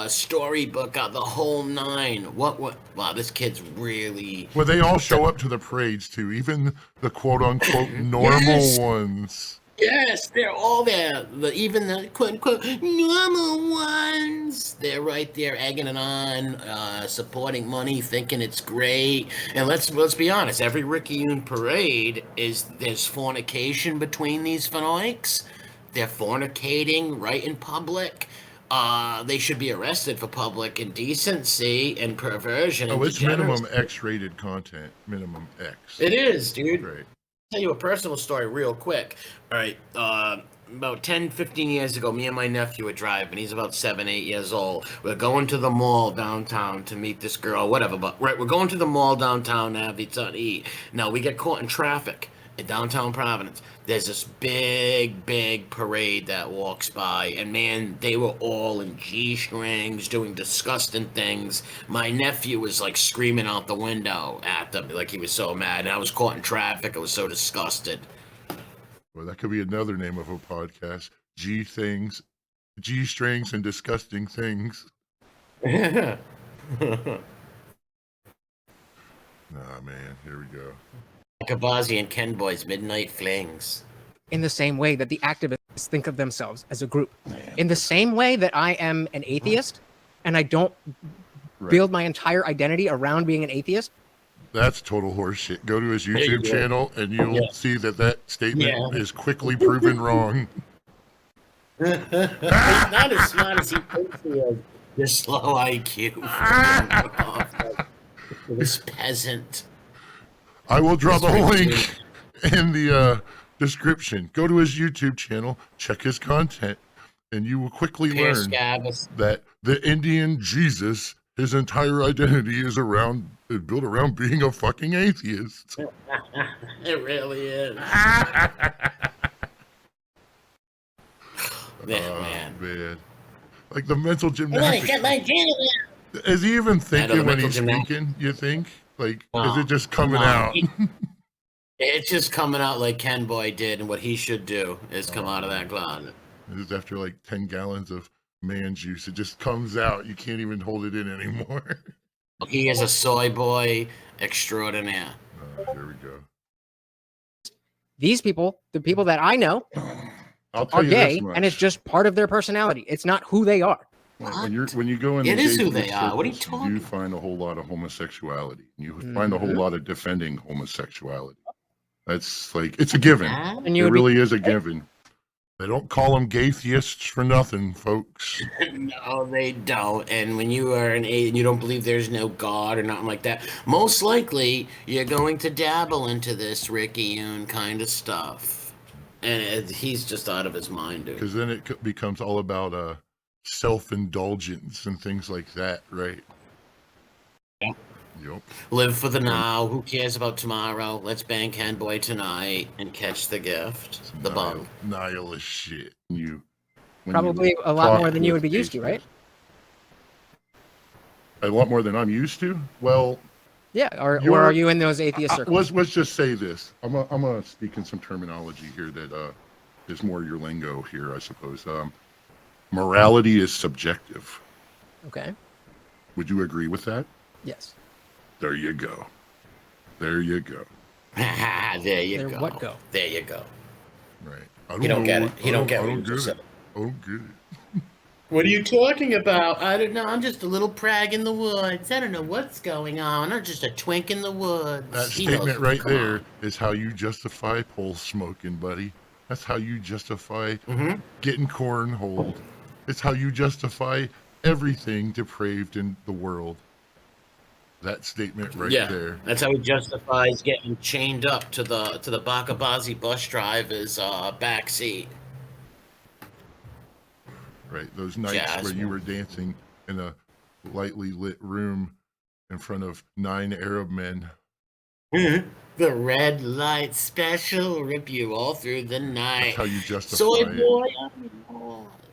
Speaker 2: Storybook out the whole nine. What? Wow, this kid's really.
Speaker 1: Well, they all show up to the parades too, even the quote unquote normal
Speaker 2: Yes.
Speaker 1: ones.
Speaker 2: Yes, they're all there. Even the quote unquote normal ones. They're right there, egging it on, supporting money, thinking it's great. And let's be honest. Every Rickyun parade there's fornication between these fanatics. They're fornicating right in public. They should be arrested for public indecency and perversion.
Speaker 1: Oh,
Speaker 2: and
Speaker 1: it's minimum
Speaker 2: degeneracy.
Speaker 1: X-rated content. Minimum X.
Speaker 2: It is, dude.
Speaker 1: Right.
Speaker 2: Tell you a personal story real quick. All right. About 10, 15 years ago, me and my nephew were driving. He's about 7, 8 years old. We're going to the mall downtown to meet this girl, whatever. But right, we're going to the mall downtown to have something to eat. Now, we get caught in traffic in downtown Providence. There's this big parade that walks by, and man, they were all in G-strings doing disgusting things. My nephew was like screaming out the window at them like he was so mad, and I was caught in traffic. I was so disgusted.
Speaker 1: Well, that could be another name of a podcast. G-strings and disgusting things.
Speaker 2: Yeah.
Speaker 1: Nah, man. Here we go.
Speaker 2: Kabazi and Ken Boy's Midnight Flings.
Speaker 3: In the same way that the activists think of themselves as a group. In the same way that I am an atheist and I don't
Speaker 1: Right.
Speaker 3: build my entire identity around being an atheist.
Speaker 1: That's total horseshit. Go to his
Speaker 2: you
Speaker 1: YouTube
Speaker 2: go.
Speaker 1: channel and you'll
Speaker 2: Yeah.
Speaker 1: see that statement
Speaker 2: Yeah.
Speaker 1: is quickly proven wrong.
Speaker 2: He's not as smart as he thinks he is. You're slow IQ. This peasant.
Speaker 1: I will drop a
Speaker 2: That's right,
Speaker 1: link in the description. Go to his YouTube channel, check his content, and you will quickly
Speaker 2: Pierce
Speaker 1: learn
Speaker 2: Gavis.
Speaker 1: that the Indian Jesus, his entire identity is built around being a fucking atheist.
Speaker 2: It really is. Man.
Speaker 1: Like the mental
Speaker 2: I want to
Speaker 1: gymnastics.
Speaker 2: get my genius.
Speaker 1: Is he even thinking when
Speaker 2: mental
Speaker 1: he's
Speaker 2: gymnastics.
Speaker 1: speaking, you think? Like,
Speaker 2: No,
Speaker 1: is it just coming
Speaker 2: no,
Speaker 1: out?
Speaker 2: It's just coming out like Ken Boy did, and what he should do is come out of that closet.
Speaker 1: It's after like 10 gallons of man juice. It just comes out. You can't even hold it in anymore.
Speaker 2: He is a soy boy extraordinaire.
Speaker 1: There we go.
Speaker 3: These people, the people that I know,
Speaker 1: I'll tell
Speaker 3: are
Speaker 1: you
Speaker 3: gay,
Speaker 1: this much.
Speaker 3: and it's just part of their personality. It's not who they are.
Speaker 1: When you go in
Speaker 2: It
Speaker 1: these
Speaker 2: is who
Speaker 1: atheist
Speaker 2: they are. What are you
Speaker 1: circles,
Speaker 2: talking
Speaker 1: you find a whole lot of homosexuality. You find a whole lot of defending homosexuality. That's like, it's a given.
Speaker 3: And you
Speaker 1: It
Speaker 3: would
Speaker 1: really is a given. They don't call them gay-theists for nothing, folks.
Speaker 2: No, they don't. And when you are an atheist and you don't believe there's no God or nothing like that, most likely you're going to dabble into this Rickyune kind of stuff. And he's just out of his mind, dude.
Speaker 1: Because then it becomes all about self-indulgence and things like that, right?
Speaker 2: Yeah.
Speaker 1: Yep.
Speaker 2: Live for the now. Who cares about tomorrow? Let's bang Ken Boy tonight and catch the gift. The bug.
Speaker 1: Nihilist shit.
Speaker 3: probably a lot more than you would be used to, right?
Speaker 1: A lot more than I'm used to? Well,
Speaker 3: yeah. Or are you in those atheist circles?
Speaker 1: Let's just say this. I'm gonna speak in some terminology here that is more your lingo here, I suppose. Morality is subjective.
Speaker 3: Okay.
Speaker 1: Would you agree with that?
Speaker 3: Yes.
Speaker 1: There you go. There you go.
Speaker 2: There you go.
Speaker 3: What go?
Speaker 2: There you go.
Speaker 1: Right.
Speaker 2: You don't get it. You don't get what you just said.
Speaker 1: I don't get it.
Speaker 2: What are you talking about? I don't know. I'm just a little prag in the woods. I don't know what's going on. I'm just a twink in the woods.
Speaker 1: That statement right there is how you justify pole smoking, buddy. That's how you justify getting cornholed. It's how you justify everything depraved in the world. That statement right there.
Speaker 2: That's how he justifies getting chained up to the Bacha Bazi bus driver's back seat.
Speaker 1: Right, those nights where you were dancing in a lightly lit room in front of 9 Arab men.
Speaker 2: The red light special rip you all through the night.
Speaker 1: That's how you justify
Speaker 2: soy
Speaker 1: it.
Speaker 2: boy.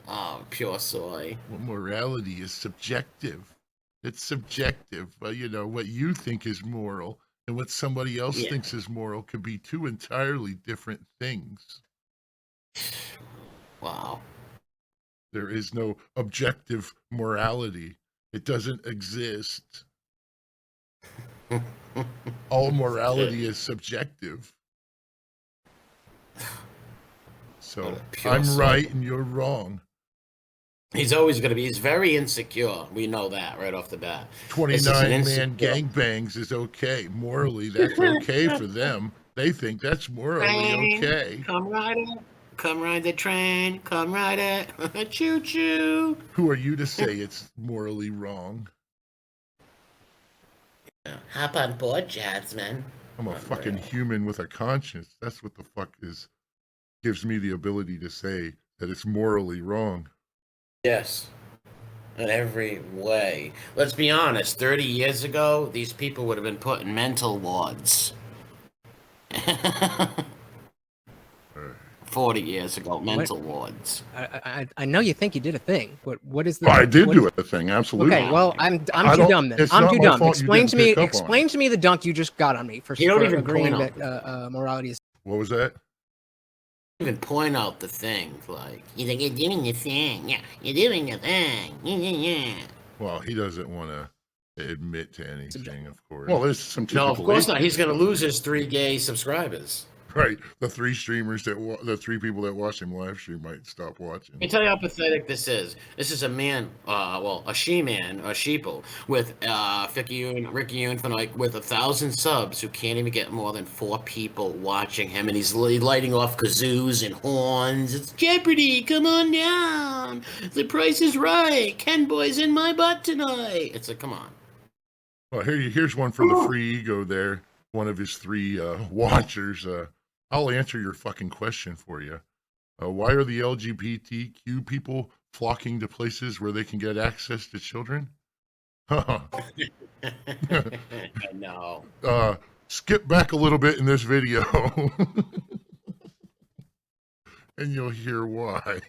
Speaker 2: Oh, pure soy.
Speaker 1: Well, morality is subjective. It's subjective. Well, you know, what you think is moral and what somebody else thinks is moral could be two entirely different things.
Speaker 2: Wow.
Speaker 1: There is no objective morality. It doesn't exist. All morality is subjective. So I'm right and you're wrong.
Speaker 2: He's always going to be. He's very insecure. We know that right off the bat.
Speaker 1: 29-man gangbangs is okay. Morally, that's okay for them. They think that's morally okay.
Speaker 2: Come ride it. Come ride the train. Come ride it. Choo-choo.
Speaker 1: Who are you to say it's morally wrong?
Speaker 2: Hop on board, Jasmine.
Speaker 1: I'm a fucking human with a conscience. That's what the fuck gives me the ability to say that it's morally wrong.
Speaker 2: Yes. In every way. Let's be honest, 30 years ago, these people would have been put in mental wards. 40 years ago, mental wards.
Speaker 3: I know you think you did a thing, but what is the...
Speaker 1: I did do a thing, absolutely.
Speaker 3: Okay, well, I'm too dumb then. I'm too dumb. Explain to me the dunk you just got on me for agreeing that morality is...
Speaker 1: What was that?
Speaker 2: Even point out the thing, like, you think you're doing the thing. Yeah, you're doing the thing. Yeah.
Speaker 1: Well, he doesn't want to admit to anything, of course. Well, there's some
Speaker 2: No, of course not. He's going to lose his 3 gay subscribers.
Speaker 1: Right. The 3 streamers the 3 people that watch him live stream might stop watching.
Speaker 2: Let me tell you how pathetic this is. This is a man, a she-man, a sheeple, with Rickyune with 1,000 subs who can't even get more than 4 people watching him, and he's lighting off kazoos and horns. It's Jeopardy, come on down. The price is right. Ken Boy's in my butt tonight. It's like, come on.
Speaker 1: Well, here's one for the free ego there. One of his 3 watchers. I'll answer your fucking question for you. Why are the LGBTQ people flocking to places where they can get access to children?
Speaker 2: No.
Speaker 1: Skip back a little bit in this video, and you'll hear why.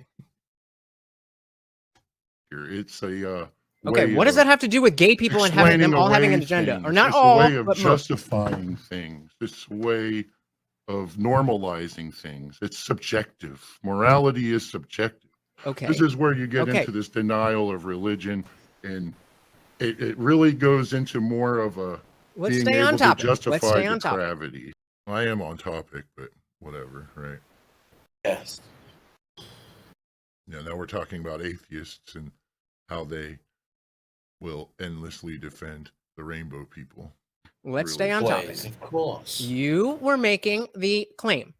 Speaker 1: Here, it's a
Speaker 3: Okay, what does that have to do with gay people and having them all having an agenda? Or not
Speaker 1: it's
Speaker 3: all,
Speaker 1: a way of
Speaker 3: but most.
Speaker 1: justifying things. It's a way of normalizing things. It's subjective. Morality is subjective.
Speaker 3: Okay.
Speaker 1: This is where you get into this denial of religion, and it really goes into more of a
Speaker 3: Let's
Speaker 1: being
Speaker 3: stay
Speaker 1: able
Speaker 3: on topic.
Speaker 1: to justify
Speaker 3: Let's stay on topic.
Speaker 1: depravity. I am on topic, but whatever, right?
Speaker 2: Yes.
Speaker 1: Yeah, now we're talking about atheists and how they will endlessly defend the rainbow people.
Speaker 3: Let's
Speaker 1: Really?
Speaker 3: stay on topic.
Speaker 2: Of course.
Speaker 3: You were making the claim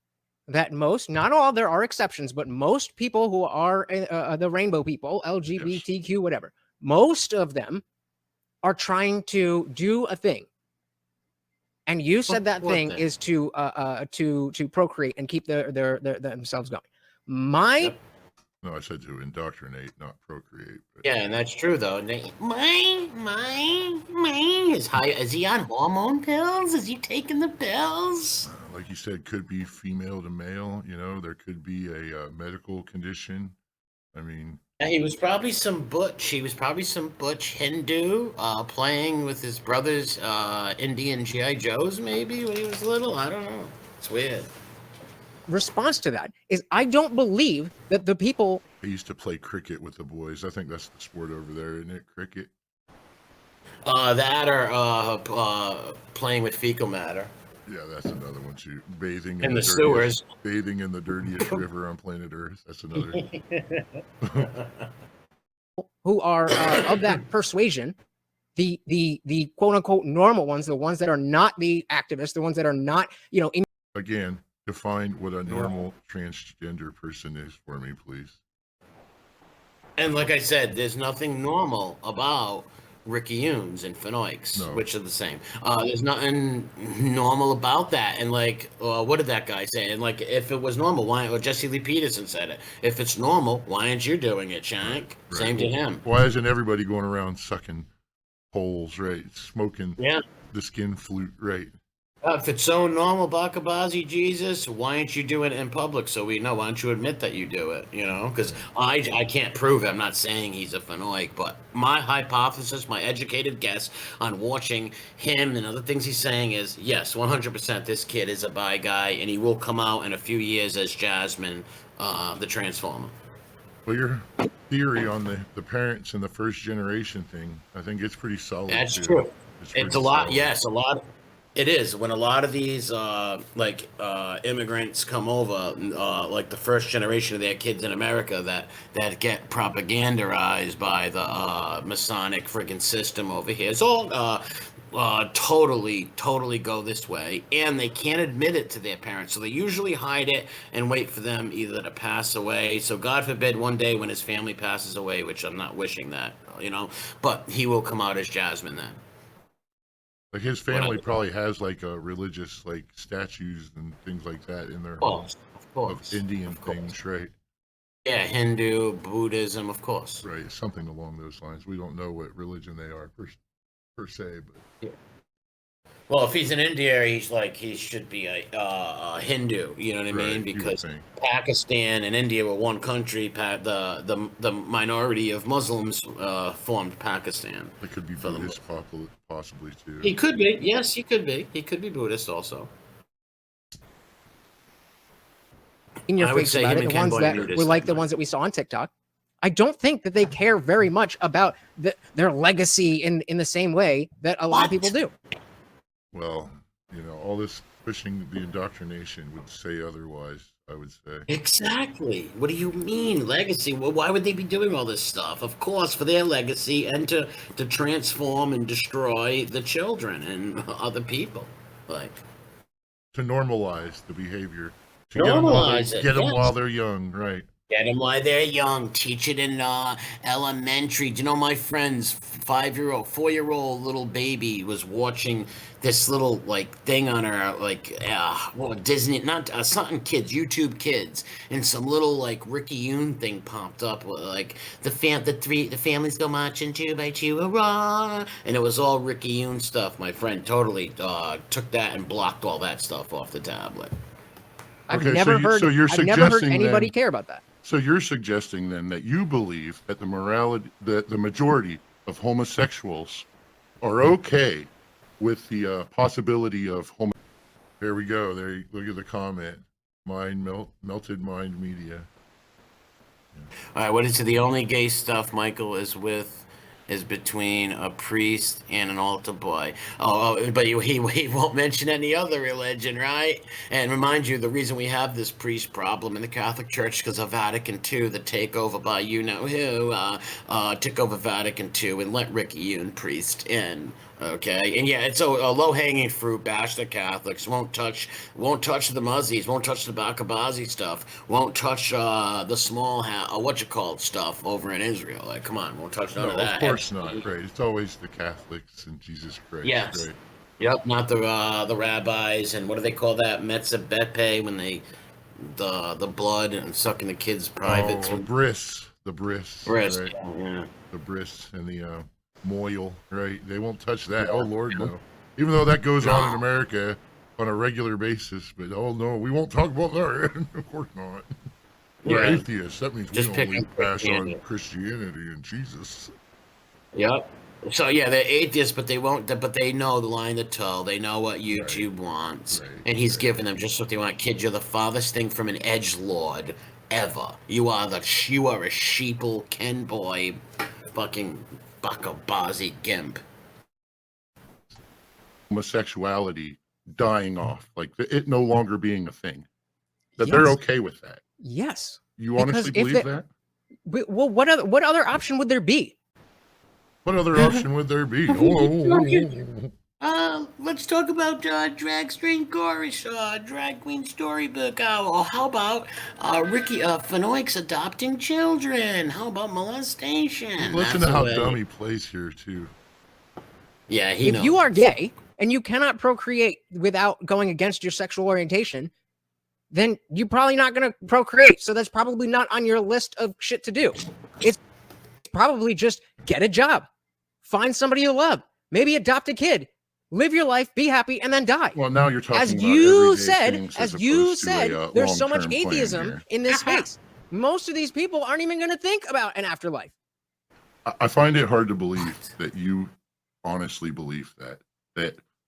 Speaker 3: that most, not all, there are exceptions, but most people who are the rainbow people, LGBTQ, whatever, most of them are trying to do a thing. And you said that thing is to procreate and keep themselves going.
Speaker 1: No, I said to indoctrinate, not procreate. But...
Speaker 2: Yeah, and that's true though. Is he on hormone pills? Is he taking the pills?
Speaker 1: Like you said, could be female to male. You know, there could be a medical condition. I mean,
Speaker 2: yeah, he was probably some butch. He was probably some butch Hindu playing with his brother's Indian GI Joes, maybe when he was little. I don't know. It's weird.
Speaker 3: Response to that is I don't believe that the people.
Speaker 1: I used to play cricket with the boys. I think that's the sport over there, isn't it? Cricket.
Speaker 2: That or playing with fecal matter.
Speaker 1: Yeah, that's another one too. Bathing
Speaker 2: in the sewers.
Speaker 1: Bathing in the dirtiest river on planet Earth. That's another.
Speaker 3: Who are of that persuasion, the quote unquote normal ones, the ones that are not the activists, the ones that are not,
Speaker 1: Again, define what a normal transgender person is for me, please.
Speaker 2: And like I said, there's nothing normal about Ricky Yoons and Fenoiks, which are the same. There's nothing normal about that. And like, what did that guy say? And like, if it was normal, why? Or Jesse Lee Peterson said it. If it's normal, why aren't you doing it, Shank? Right. Same to him.
Speaker 1: Why isn't everybody going around sucking holes, right? Smoking the skin flute, right?
Speaker 2: If it's so normal, Bacha Bazi Jesus, why aren't you doing it in public so we know? Why don't you admit that you do it? You know, because I can't prove it. I'm not saying he's a Fenoik, but my hypothesis, my educated guess on watching him and other things he's saying is, yes, 100% this kid is a bi guy, and he will come out in a few years as Jasmine, the Transformer.
Speaker 1: Well, your theory on the parents and the first generation thing, I think it's pretty solid.
Speaker 2: That's true. It's a lot.
Speaker 1: Solid.
Speaker 2: Yes, a lot. It is. When a lot of these immigrants come over, like the first generation of their kids in America that get propagandized by the Masonic friggin' system over here. It's all totally go this way, and they can't admit it to their parents, so they usually hide it and wait for them either to pass away. So God forbid one day when his family passes away, which I'm not wishing that, but he will come out as Jasmine then.
Speaker 1: Like his family probably has like a religious like statues and things like that in their home of Indian things, right?
Speaker 2: Yeah, Hindu, Buddhism, of course.
Speaker 1: Right, something along those lines. We don't know what religion they are per se, but
Speaker 2: yeah. Well, if he's in India, he should be a Hindu. You know what I mean? Because Pakistan and India were one country. The minority of Muslims formed Pakistan.
Speaker 1: It could be Buddhist, possibly too.
Speaker 2: He could be. Yes, he could be. He could be Buddhist also.
Speaker 3: In your face about it, the ones that were like the ones that we saw on TikTok. I don't think that they care very much about their legacy in the same way that a lot of people do.
Speaker 1: Well, all this pushing the indoctrination would say otherwise, I would say.
Speaker 2: Exactly. What do you mean, legacy? Well, why would they be doing all this stuff? Of course, for their legacy and to transform and destroy the children and other people.
Speaker 1: To normalize the behavior. To
Speaker 2: normalize
Speaker 1: get them while they're young, right?
Speaker 2: Get them while they're young. Teach it in elementary. Do you know my friend's 5-year-old, 4-year-old little baby was watching this little like thing on her well, Disney, not something kids, YouTube Kids, and some little like Ricky Yoon thing popped up with like the families go marching 2 by 2, hurrah, and it was all Ricky Yoon stuff. My friend totally took that and blocked all that stuff off the tablet.
Speaker 3: I've
Speaker 1: Okay,
Speaker 3: never heard.
Speaker 1: so you're
Speaker 3: I've never heard
Speaker 1: suggesting
Speaker 3: anybody
Speaker 1: then,
Speaker 3: care about that.
Speaker 1: so you're suggesting then that you believe that the majority of homosexuals are okay with the possibility of homo. There we go. Look at the comment. Melted mind media.
Speaker 2: All right, what is it? The only gay stuff Michael is between a priest and an altar boy. But he won't mention any other religion, right? And remind you, the reason we have this priest problem in the Catholic Church because of Vatican II, the takeover by you know who, took over Vatican II and let Ricky Yoon priest in. Okay, and yeah, it's a low-hanging fruit. Bash the Catholics. Won't touch the Muzzies. Won't touch the Bacha Bazi stuff. Won't touch the small stuff over in Israel. Like, come on, won't touch none
Speaker 1: No,
Speaker 2: of that.
Speaker 1: of course not. Right. It's always the Catholics and Jesus Christ.
Speaker 2: Yes.
Speaker 1: Right.
Speaker 2: Yep, not the rabbis and what do they call that? Pepe when they the blood and sucking the kids' privates.
Speaker 1: Oh, the bris.
Speaker 2: Breast,
Speaker 1: Right.
Speaker 2: yeah.
Speaker 1: The bris and the moil. Right. They won't touch that. Oh Lord, no. Even though that goes on in America on a regular basis, but oh no, we won't talk about that. Of course not. We're atheists. That means
Speaker 2: Just
Speaker 1: we only
Speaker 2: picking
Speaker 1: pass on
Speaker 2: Christianity.
Speaker 1: Christianity and Jesus.
Speaker 2: Yep. So yeah, they're atheists, but they won't. But they know the line to toe. They know what YouTube wants, and he's giving them just what they want. Kid, you're the farthest thing from an edgelord ever. You are a sheeple Ken boy, fucking Bacha Bazi gimp.
Speaker 1: Homosexuality dying off, like it no longer being a thing. That they're okay with that.
Speaker 3: Yes.
Speaker 1: You honestly believe that?
Speaker 3: Well, what other option would there be?
Speaker 1: What other option would there be?
Speaker 2: Let's talk about drag string chorus, drag queen storybook. Or how about Ricky Fenoyk's adopting children? How about molestation?
Speaker 1: Listen to how dumb he plays here too.
Speaker 2: Yeah,
Speaker 3: if you are gay and you cannot procreate without going against your sexual orientation, then you're probably not going to procreate. So that's probably not on your list of shit to do. It's probably just get a job, find somebody you love, maybe adopt a kid, live your life, be happy, and then die.
Speaker 1: Well, now you're talking
Speaker 3: as
Speaker 1: about
Speaker 3: you
Speaker 1: everyday
Speaker 3: said,
Speaker 1: things
Speaker 3: as
Speaker 1: as
Speaker 3: you
Speaker 1: opposed to
Speaker 3: said,
Speaker 1: a
Speaker 3: there's so much
Speaker 1: long-term plan
Speaker 3: atheism
Speaker 1: here.
Speaker 3: in this space. Most of these people aren't even going to think about an afterlife.
Speaker 1: I find it hard to believe that you honestly believe that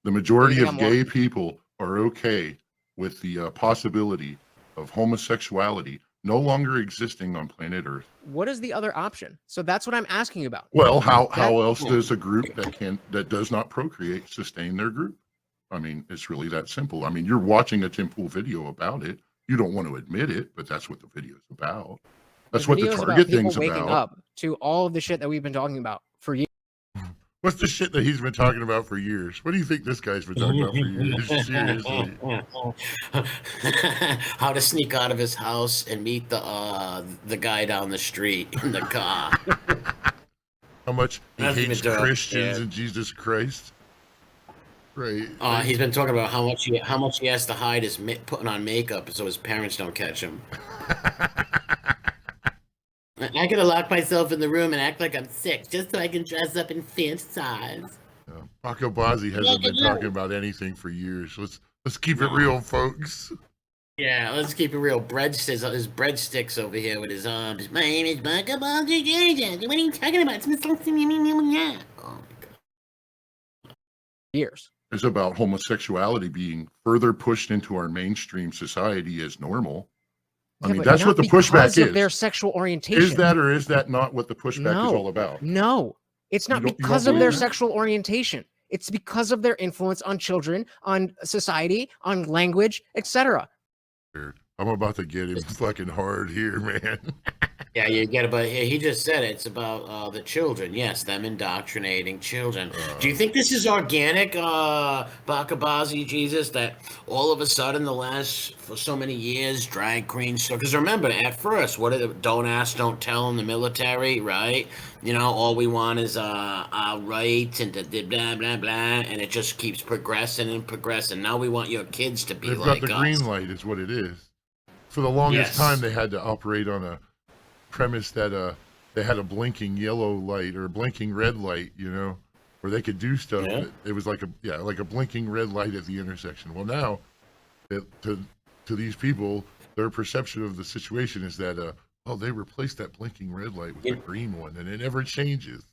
Speaker 1: the majority of gay people are okay with the possibility of homosexuality no longer existing on planet Earth.
Speaker 3: What is the other option? So that's what I'm asking about.
Speaker 1: Well, how else does a group that does not procreate sustain their group? I mean, it's really that simple. I mean, you're watching a Tim Pool video about it. You don't want to admit it, but that's what the video is about. That's what the Target thing's
Speaker 3: waking
Speaker 1: about.
Speaker 3: up to all of the shit that we've been talking about for years.
Speaker 1: What's the shit that he's been talking about for years? What do you think this guy's been talking about for years? Seriously.
Speaker 2: How to sneak out of his house and meet the guy down the street in the car.
Speaker 1: How much he
Speaker 2: That's
Speaker 1: hates
Speaker 2: even dope,
Speaker 1: Christians
Speaker 2: yeah.
Speaker 1: and Jesus Christ. Right.
Speaker 2: He's been talking about how much he has to hide his putting on makeup so his parents don't catch him. I gotta lock myself in the room and act like I'm sick just so I can dress up and fantasize.
Speaker 1: Bacha Bazi hasn't been talking about anything for years. Let's keep it real, folks.
Speaker 2: Yeah, let's keep it real. His breadsticks over here with his arms. My name is Bacha Bazi Jesus. What are you talking about? Oh my god.
Speaker 3: Years.
Speaker 1: It's about homosexuality being further pushed into our mainstream society as normal. I mean, that's what the pushback is.
Speaker 3: Their sexual orientation.
Speaker 1: Is that or is that not what the pushback is all about?
Speaker 3: No, it's not because of their sexual orientation. It's because of their influence on children, on society, on language, etc.
Speaker 1: I'm about to get him fucking hard here, man.
Speaker 2: Yeah, you get it, but he just said it's about the children. Yes, them indoctrinating children. Do you think this is organic, Bacha Bazi Jesus, that all of a sudden the last for so many years drag queens? So, because remember, at first, what did it, don't ask, don't tell in the military, right? You know, all we want is our rights and blah blah blah, and it just keeps progressing and progressing. Now we want your kids to be
Speaker 1: They've got the
Speaker 2: like us.
Speaker 1: green light, is what it is. For the longest time,
Speaker 2: Yes.
Speaker 1: they had to operate on a premise that they had a blinking yellow light or a blinking red light, you know, where they could do stuff.
Speaker 2: Yeah.
Speaker 1: It was like a blinking red light at the intersection. Well, now, to these people, their perception of the situation is that they replaced that blinking red light with the green one, and it never changes.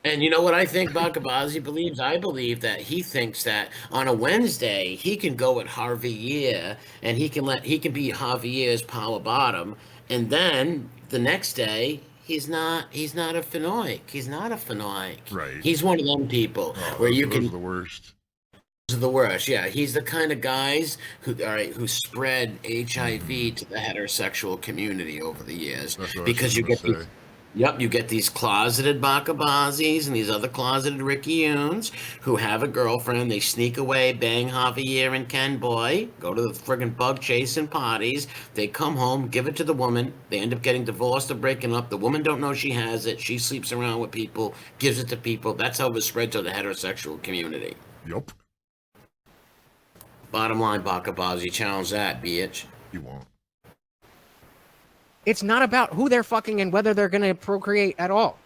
Speaker 2: And you know what I think Bakabazi believes? I believe that he thinks that on a Wednesday he can go at Javier and he can be Javier's power bottom, and then the next day he's not a Fenoic. He's not a Fenoic.
Speaker 1: Right.
Speaker 2: He's one of them people where
Speaker 1: those,
Speaker 2: you
Speaker 1: those
Speaker 2: can
Speaker 1: are the worst.
Speaker 2: those are the worst. Yeah, he's the kind of guys who spread HIV to the heterosexual community over the years.
Speaker 1: That's what
Speaker 2: Because
Speaker 1: I
Speaker 2: you
Speaker 1: was
Speaker 2: get
Speaker 1: gonna
Speaker 2: these
Speaker 1: say.
Speaker 2: Yep, you get these closeted Bakabazis and these other closeted Rickyunes who have a girlfriend. They sneak away, bang Javier and Ken Boy, go to the friggin' bug chasing parties. They come home, give it to the woman. They end up getting divorced or breaking up. The woman don't know she has it. She sleeps around with people, gives it to people. That's how it was spread to the heterosexual community.
Speaker 1: Yup.
Speaker 2: Bottom line, Bakabazi, challenge that, bitch.
Speaker 1: You won't.
Speaker 3: It's not about who they're fucking and whether they're going to procreate at all.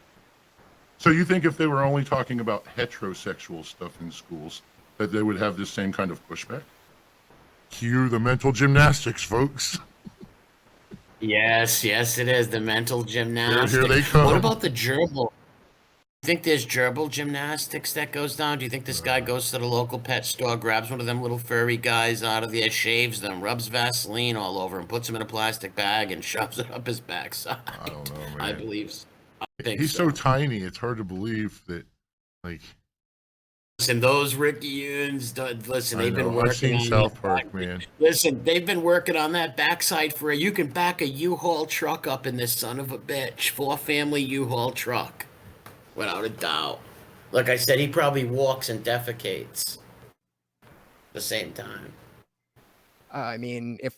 Speaker 1: So you think if they were only talking about heterosexual stuff in schools, that they would have this same kind of pushback? Cue the mental gymnastics, folks.
Speaker 2: Yes, it is. The mental gymnastics.
Speaker 1: Here they come.
Speaker 2: What about the gerbil? You think there's gerbil gymnastics that goes down? Do you think this guy goes to the local pet store, grabs one of them little furry guys out of there, shaves them, rubs Vaseline all over him, puts them in a plastic bag, and shoves it up his backside?
Speaker 1: I don't know, man.
Speaker 2: I believe so. I think
Speaker 1: He's
Speaker 2: so.
Speaker 1: so tiny, it's hard to believe that, like...
Speaker 2: Listen, those Rickyunes, listen, they've been working
Speaker 1: I've seen
Speaker 2: on
Speaker 1: South
Speaker 2: that
Speaker 1: Park,
Speaker 2: back-
Speaker 1: man.
Speaker 2: Listen, they've been working on that backside for you can back a U-Haul truck up in this son of a bitch, 4-family U-Haul truck, without a doubt. Like I said, he probably walks and defecates at the same time.
Speaker 3: I mean, if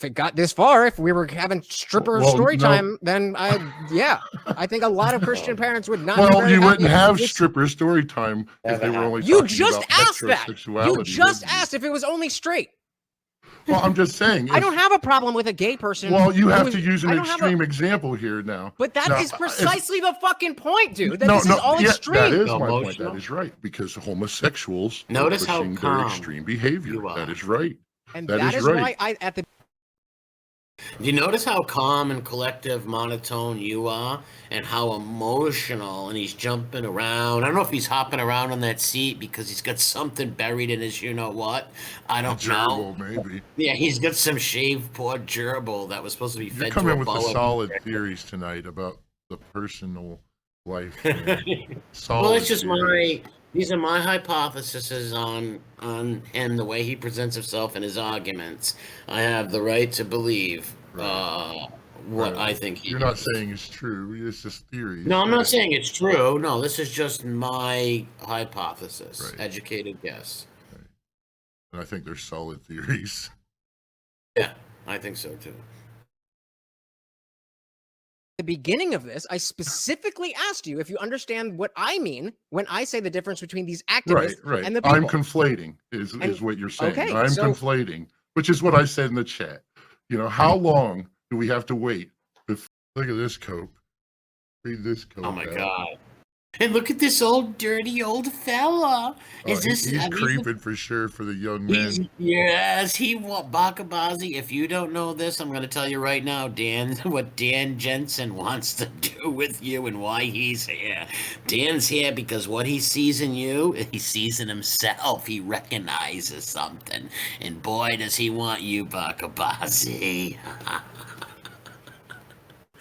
Speaker 3: it got this far, if we were having stripper
Speaker 1: Well,
Speaker 3: story
Speaker 1: no.
Speaker 3: time, then I think a lot of Christian parents would not. be
Speaker 1: Well,
Speaker 3: very
Speaker 1: you
Speaker 3: happy
Speaker 1: wouldn't have
Speaker 3: this-
Speaker 1: stripper story time if they were only
Speaker 3: You
Speaker 1: talking
Speaker 3: just
Speaker 1: about
Speaker 3: asked that.
Speaker 1: heterosexuality.
Speaker 3: You just
Speaker 1: wouldn't you?
Speaker 3: asked if it was only straight.
Speaker 1: Well, I'm just saying.
Speaker 3: I don't have a problem with a gay person.
Speaker 1: Well, you have
Speaker 3: who
Speaker 1: to
Speaker 3: is-
Speaker 1: use an
Speaker 3: I don't have a-
Speaker 1: extreme example here now.
Speaker 3: But that is
Speaker 1: Now,
Speaker 3: precisely the fucking point, dude. That
Speaker 1: no,
Speaker 3: this is all
Speaker 1: yeah,
Speaker 3: extreme.
Speaker 1: that is my point.
Speaker 2: Emotional.
Speaker 1: That is right. Because homosexuals are
Speaker 2: Notice how
Speaker 1: pushing their
Speaker 2: calm
Speaker 1: extreme behavior.
Speaker 2: you are.
Speaker 1: That is right.
Speaker 3: And
Speaker 1: that
Speaker 3: that
Speaker 1: is
Speaker 3: is
Speaker 1: right.
Speaker 3: why at the
Speaker 2: You notice how calm and collective, monotone you are, and how emotional, and he's jumping around. I don't know if he's hopping around on that seat because he's got something buried in his you-know-what. I don't know.
Speaker 1: Gerbil, maybe.
Speaker 2: Yeah, he's got some shaved poor gerbil that was supposed to be
Speaker 1: You're
Speaker 2: fed to
Speaker 1: coming
Speaker 2: a
Speaker 1: with the
Speaker 2: boa.
Speaker 1: solid theories tonight about the personal life. Man. Solid
Speaker 2: Well, it's just
Speaker 1: theories.
Speaker 2: these are my hypotheses on him, the way he presents himself in his arguments. I have the right to believe what I think he
Speaker 1: You're not
Speaker 2: is.
Speaker 1: saying it's true. It's just theories.
Speaker 2: No, I'm not saying it's true. No, this is just my hypothesis.
Speaker 1: Right.
Speaker 2: Educated guess.
Speaker 1: And I think they're solid theories.
Speaker 2: Yeah, I think so too.
Speaker 3: beginning of this, I specifically asked you if you understand what I mean when I say the difference between these activists
Speaker 1: Right.
Speaker 3: and the people.
Speaker 1: I'm conflating is
Speaker 3: And-
Speaker 1: what you're saying.
Speaker 3: okay,
Speaker 1: I'm
Speaker 3: so-
Speaker 1: conflating, which is what I said in the chat. You know, how long do we have to wait? Look at this cope. Read this cope.
Speaker 2: Oh my
Speaker 1: out.
Speaker 2: god. And look at this old dirty old fella. Is
Speaker 1: Oh,
Speaker 2: this
Speaker 1: he's creeping for sure for the young men.
Speaker 2: Yes, he want Bacha Bazi. If you don't know this, I'm going to tell you right now, Dan, what Dan Jensen wants to do with you and why he's here. Dan's here because what he sees in you, he sees in himself. He recognizes something. And boy, does he want you, Bacha Bazi.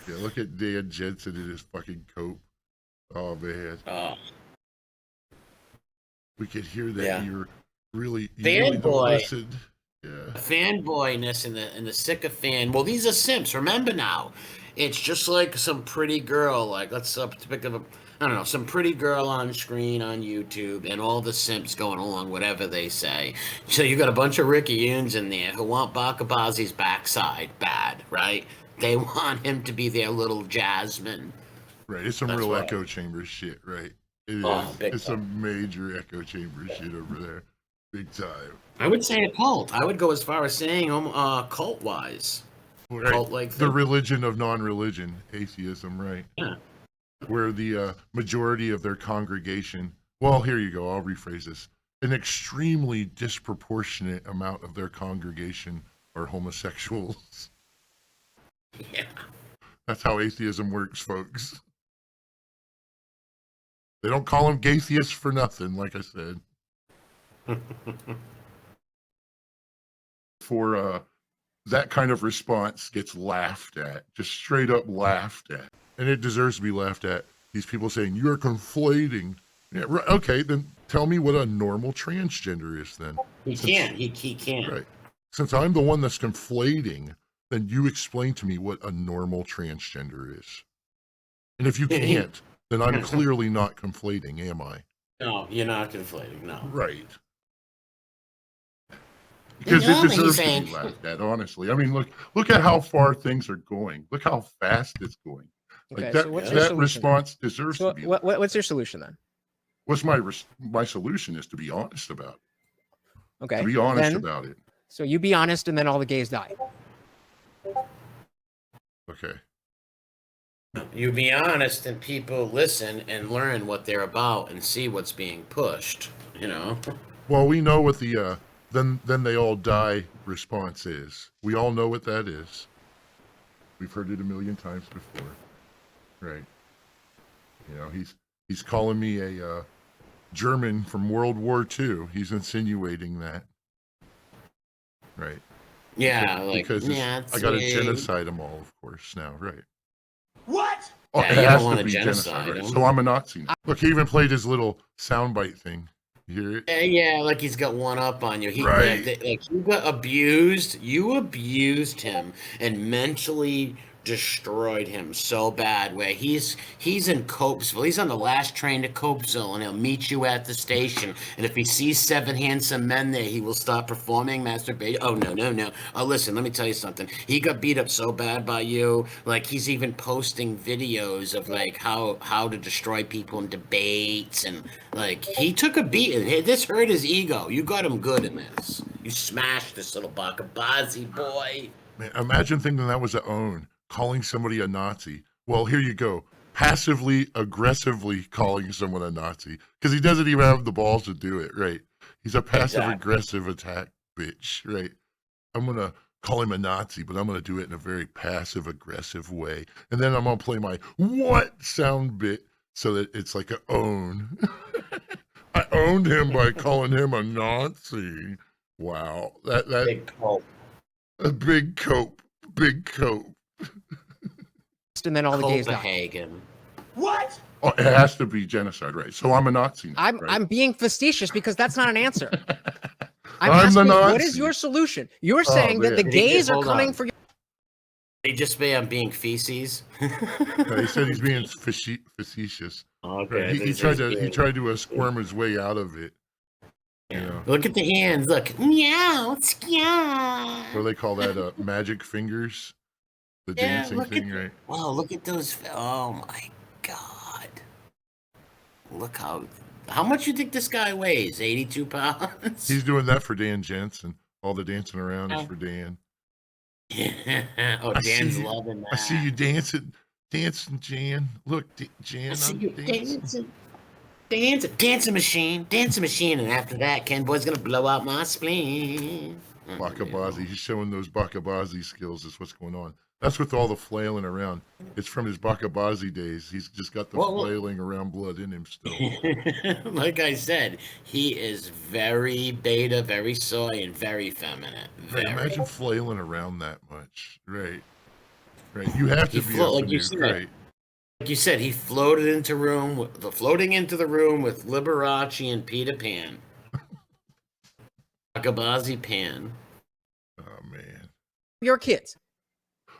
Speaker 1: Yeah, look at Dan Jensen in his fucking coat. Oh man,
Speaker 2: Oh.
Speaker 1: we could hear that
Speaker 2: Yeah.
Speaker 1: you really don't
Speaker 2: Fanboy.
Speaker 1: listen. Yeah.
Speaker 2: Fanboyness and the sycophant. Well, these are simps. Remember now, It's just like some pretty girl, like let's pick up, I don't know, some pretty girl on screen on YouTube, and all the simps going along, whatever they say. So you got a bunch of Rickians in there who want Bacha Bazi's backside bad, right? They want him to be their little Jasmine.
Speaker 1: Right. It's some
Speaker 2: That's
Speaker 1: real
Speaker 2: right.
Speaker 1: echo chamber shit, right? It
Speaker 2: Oh,
Speaker 1: is.
Speaker 2: big
Speaker 1: It's
Speaker 2: time.
Speaker 1: some major echo chamber shit over there. Big time.
Speaker 2: I would say a cult. I would go as far as saying cult wise.
Speaker 1: Right.
Speaker 2: Cult like
Speaker 1: The religion of non-religion, atheism, right?
Speaker 2: Yeah.
Speaker 1: Where the majority of their congregation, well, here you go, I'll rephrase this. An extremely disproportionate amount of their congregation are homosexuals.
Speaker 2: Yeah.
Speaker 1: That's how atheism works, folks. They don't call them gaytheists for nothing, like I said. For that kind of response gets laughed at, just straight up laughed at. And it deserves to be laughed at. These people saying, you're conflating. Yeah, right, okay, then tell me what a normal transgender is then.
Speaker 2: He can't. He can't.
Speaker 1: Right. Since I'm the one that's conflating, then you explain to me what a normal transgender is. And if you can't, then I'm clearly not conflating, am I?
Speaker 2: No, you're not conflating. No.
Speaker 1: Right. Because
Speaker 2: No,
Speaker 1: it deserves
Speaker 2: he's
Speaker 1: to
Speaker 2: saying-
Speaker 1: be laughed at, honestly. I mean, look at how far things are going. Look how fast it's going. Like
Speaker 3: Okay,
Speaker 1: that,
Speaker 3: so what's your
Speaker 1: that
Speaker 3: solution?
Speaker 1: response deserves
Speaker 3: So
Speaker 1: to be.
Speaker 3: what's your solution then?
Speaker 1: What's my solution is to be honest about it.
Speaker 3: Okay.
Speaker 1: To be honest
Speaker 3: then,
Speaker 1: about it.
Speaker 3: So you be honest, and then all the gays die.
Speaker 1: Okay.
Speaker 2: You be honest, and people listen and learn what they're about and see what's being pushed. You know.
Speaker 1: Well, we know what the then they all die response is. We all know what that is. We've heard it a million times before. Right. You know, he's calling me a German from World War II. He's insinuating that. Right.
Speaker 2: Yeah,
Speaker 1: Because I got to
Speaker 2: Nazi.
Speaker 1: genocide them all, of course, now, right?
Speaker 4: What?
Speaker 1: Oh,
Speaker 2: Yeah,
Speaker 1: it
Speaker 2: you
Speaker 1: has
Speaker 2: don't
Speaker 1: to
Speaker 2: wanna
Speaker 1: be
Speaker 2: genocide
Speaker 1: right?
Speaker 2: them.
Speaker 1: So I'm a Nazi now. Look, he even played his little soundbite thing. You hear it?
Speaker 2: Yeah, like he's got one up on you. He
Speaker 1: Right.
Speaker 2: like you got abused. You abused him and mentally destroyed him so bad. Where he's in Copesville. He's on the last train to Copesville, and he'll meet you at the station. And if he sees 7 handsome men there, he will stop performing masturbation. Oh no. Oh, listen, let me tell you something. He got beat up so bad by you. Like he's even posting videos of like how to destroy people in debates, and like he took a beating. This hurt his ego. You got him good in this. You smashed this little Bacha Bazi boy.
Speaker 1: Man, imagine thinking that was a own, calling somebody a Nazi. Well, here you go. Passively, aggressively calling someone a Nazi. Because he doesn't even have the balls to do it, right? He's a passive-aggressive attack bitch, right? I'm going to call him a Nazi, but I'm going to do it in a very passive-aggressive way. And then I'm going to play my what sound bit so that it's like an own. I owned him by calling him a Nazi. Wow. That
Speaker 2: Big cope.
Speaker 1: a big cope. Big cope.
Speaker 3: And then all the gays die.
Speaker 2: Copenhagen.
Speaker 4: What?
Speaker 1: Oh, it has to be genocide, right? So I'm a Nazi now,
Speaker 3: I'm
Speaker 1: right?
Speaker 3: I'm being facetious because that's not an answer.
Speaker 1: I'm
Speaker 3: asking,
Speaker 1: the
Speaker 3: what is
Speaker 1: Nazi.
Speaker 3: your solution? You're saying that the
Speaker 1: man.
Speaker 3: gays are
Speaker 2: Hold
Speaker 3: coming
Speaker 2: on.
Speaker 3: for you.
Speaker 2: They just say I'm being feces.
Speaker 1: No, he said he's being facetious.
Speaker 2: Okay.
Speaker 1: Right? He tried to squirm his way out of it. You know,
Speaker 2: Look at the hands. Look. Meow. Meow.
Speaker 1: what do they call that? Magic fingers, the
Speaker 2: Yeah,
Speaker 1: dancing
Speaker 2: look
Speaker 1: thing,
Speaker 2: at,
Speaker 1: right?
Speaker 2: Wow, look at those. Oh my God. Look how much you think this guy weighs? 82 pounds?
Speaker 1: He's doing that for Dan Jensen. All the dancing around is for Dan.
Speaker 2: Oh,
Speaker 1: I
Speaker 2: Dan's
Speaker 1: see-
Speaker 2: loving that.
Speaker 1: I see you dancing, Jan. Look, Jan,
Speaker 2: I see
Speaker 1: I'm
Speaker 2: you
Speaker 1: dancing.
Speaker 2: dancing machine, and after that, Ken Boy's gonna blow out my spleen.
Speaker 1: Bacha Bazi. He's showing those Bacha Bazi skills. Is what's going on. That's with all the flailing around. It's from his Bacha Bazi days. He's just got the
Speaker 2: Well-
Speaker 1: flailing around blood in him still.
Speaker 2: Like I said, he is very beta, very soy, and very feminine.
Speaker 1: Right,
Speaker 2: Very.
Speaker 1: imagine flailing around that much. Right. Right. You have to
Speaker 2: He
Speaker 1: be
Speaker 2: flo-
Speaker 1: a
Speaker 2: like you
Speaker 1: Fanuc,
Speaker 2: said.
Speaker 1: right?
Speaker 2: Like you said, he floating into the room with Liberace and Peter Pan. Bacha Bazi Pan.
Speaker 1: Oh man.
Speaker 3: Your kids.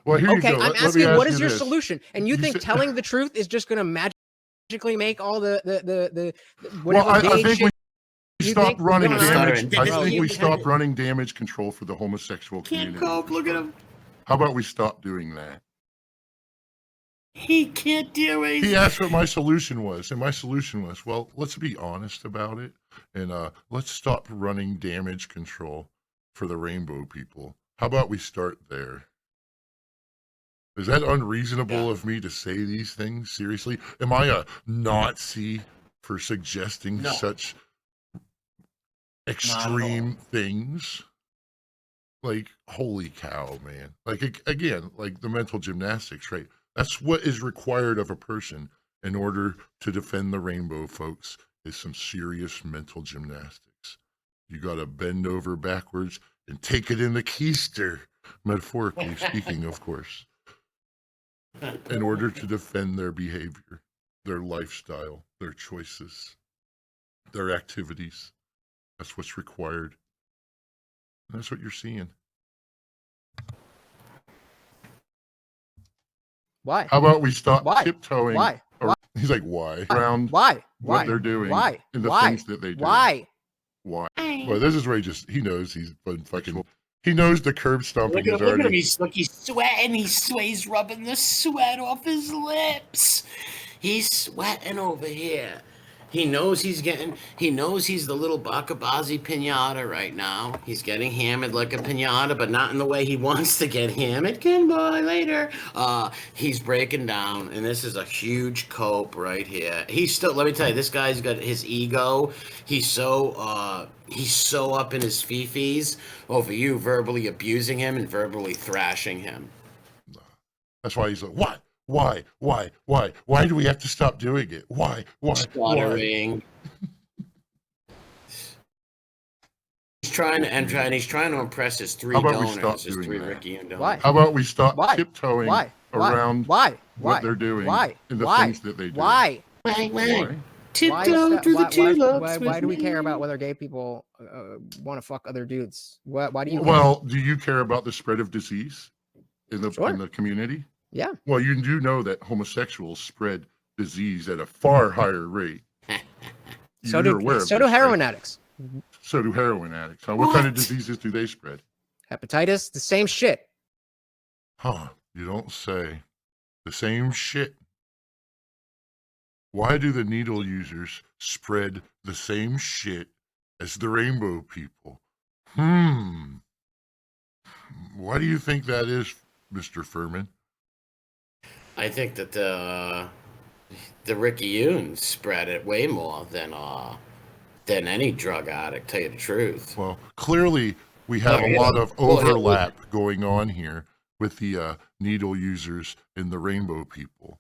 Speaker 1: Well, here
Speaker 3: Okay,
Speaker 1: you go.
Speaker 3: I'm
Speaker 1: Let me
Speaker 3: asking,
Speaker 1: ask
Speaker 3: what
Speaker 1: you
Speaker 3: is your
Speaker 1: this.
Speaker 3: solution? And you
Speaker 1: You
Speaker 3: think
Speaker 1: said-
Speaker 3: telling the truth is just going to magically make all the
Speaker 1: Well,
Speaker 3: whatever
Speaker 1: I
Speaker 3: vague
Speaker 1: think
Speaker 3: shit?
Speaker 1: we
Speaker 3: You
Speaker 1: stop
Speaker 3: think-
Speaker 1: running
Speaker 3: no,
Speaker 1: damage.
Speaker 2: no,
Speaker 1: I
Speaker 2: no.
Speaker 1: think
Speaker 2: Bro,
Speaker 1: we
Speaker 2: you-
Speaker 1: stop running damage control for the homosexual
Speaker 2: Can't
Speaker 1: community.
Speaker 2: cope. Look at him.
Speaker 1: How about we stop doing that?
Speaker 2: He can't do it.
Speaker 1: He asked what my solution was, and my solution was, well, let's be honest about it, and let's stop running damage control for the rainbow people. How about we start there? Is that unreasonable of me to say these things? Seriously? Am I a Nazi for suggesting
Speaker 2: No.
Speaker 1: such extreme things? Like, holy cow, man. Like, again, like the mental gymnastics, right? That's what is required of a person in order to defend the rainbow, folks, is some serious mental gymnastics. You got to bend over backwards and take it in the keister, metaphorically speaking, of course, in order to defend their behavior, their lifestyle, their choices, their activities. That's what's required. And that's what you're seeing.
Speaker 3: Why?
Speaker 1: How about we stop
Speaker 3: Why?
Speaker 1: tiptoeing?
Speaker 3: Why?
Speaker 1: Around, he's like, why? Around
Speaker 3: Why?
Speaker 1: what
Speaker 3: Why?
Speaker 1: they're doing
Speaker 3: Why?
Speaker 1: and the
Speaker 3: Why?
Speaker 1: things that they do.
Speaker 3: Why?
Speaker 1: Why? Well, this is where he knows he's been fucking. He knows the curb stomping
Speaker 2: Look
Speaker 1: is
Speaker 2: at him.
Speaker 1: already.
Speaker 2: He's sweating. He's rubbing the sweat off his lips. He's sweating over here. He knows he's the little Bacha Bazi pinata right now. He's getting hammered like a pinata, but not in the way he wants to get hammered. Can boy later. He's breaking down, and this is a huge cope right here. He's still, let me tell you, this guy's got his ego. He's so up in his fifis over you verbally abusing him and verbally thrashing him.
Speaker 1: That's why he's like, what? Why do we have to stop doing it? Why?
Speaker 2: Stuttering. He's trying to impress his three
Speaker 1: How about we
Speaker 2: donors,
Speaker 1: stop
Speaker 2: his
Speaker 1: doing
Speaker 2: three
Speaker 1: that?
Speaker 2: Ricky and donors.
Speaker 3: Why?
Speaker 1: How about we stop
Speaker 3: Why?
Speaker 1: tiptoeing
Speaker 3: Why?
Speaker 1: around
Speaker 3: Why?
Speaker 1: what they're doing
Speaker 3: Why?
Speaker 1: and the
Speaker 3: Why?
Speaker 1: things that they do?
Speaker 3: Why?
Speaker 2: Why?
Speaker 1: Why?
Speaker 2: Tiptoe through the tulips.
Speaker 3: Why do we care about whether gay people want to fuck other dudes? Why do you?
Speaker 1: Well, do you care about the spread of disease in the
Speaker 3: Sure.
Speaker 1: in the community?
Speaker 3: Yeah.
Speaker 1: Well, you do know that homosexuals spread disease at a far higher rate.
Speaker 3: So
Speaker 1: You're aware
Speaker 3: do
Speaker 1: of
Speaker 3: so
Speaker 1: this,
Speaker 3: do heroin
Speaker 1: right?
Speaker 3: addicts.
Speaker 1: So do heroin addicts. Huh? What kind of
Speaker 2: What?
Speaker 1: diseases do they spread?
Speaker 3: Hepatitis, the same shit.
Speaker 1: Huh? You don't say. The same shit. Why do the needle users spread the same shit as the rainbow people? Why do you think that is, Mr. Furman?
Speaker 2: I think that the Ricky Yoons spread it way more than any drug addict. Tell you the truth.
Speaker 1: Well, clearly we have a lot of overlap going on here with the needle users and the rainbow people.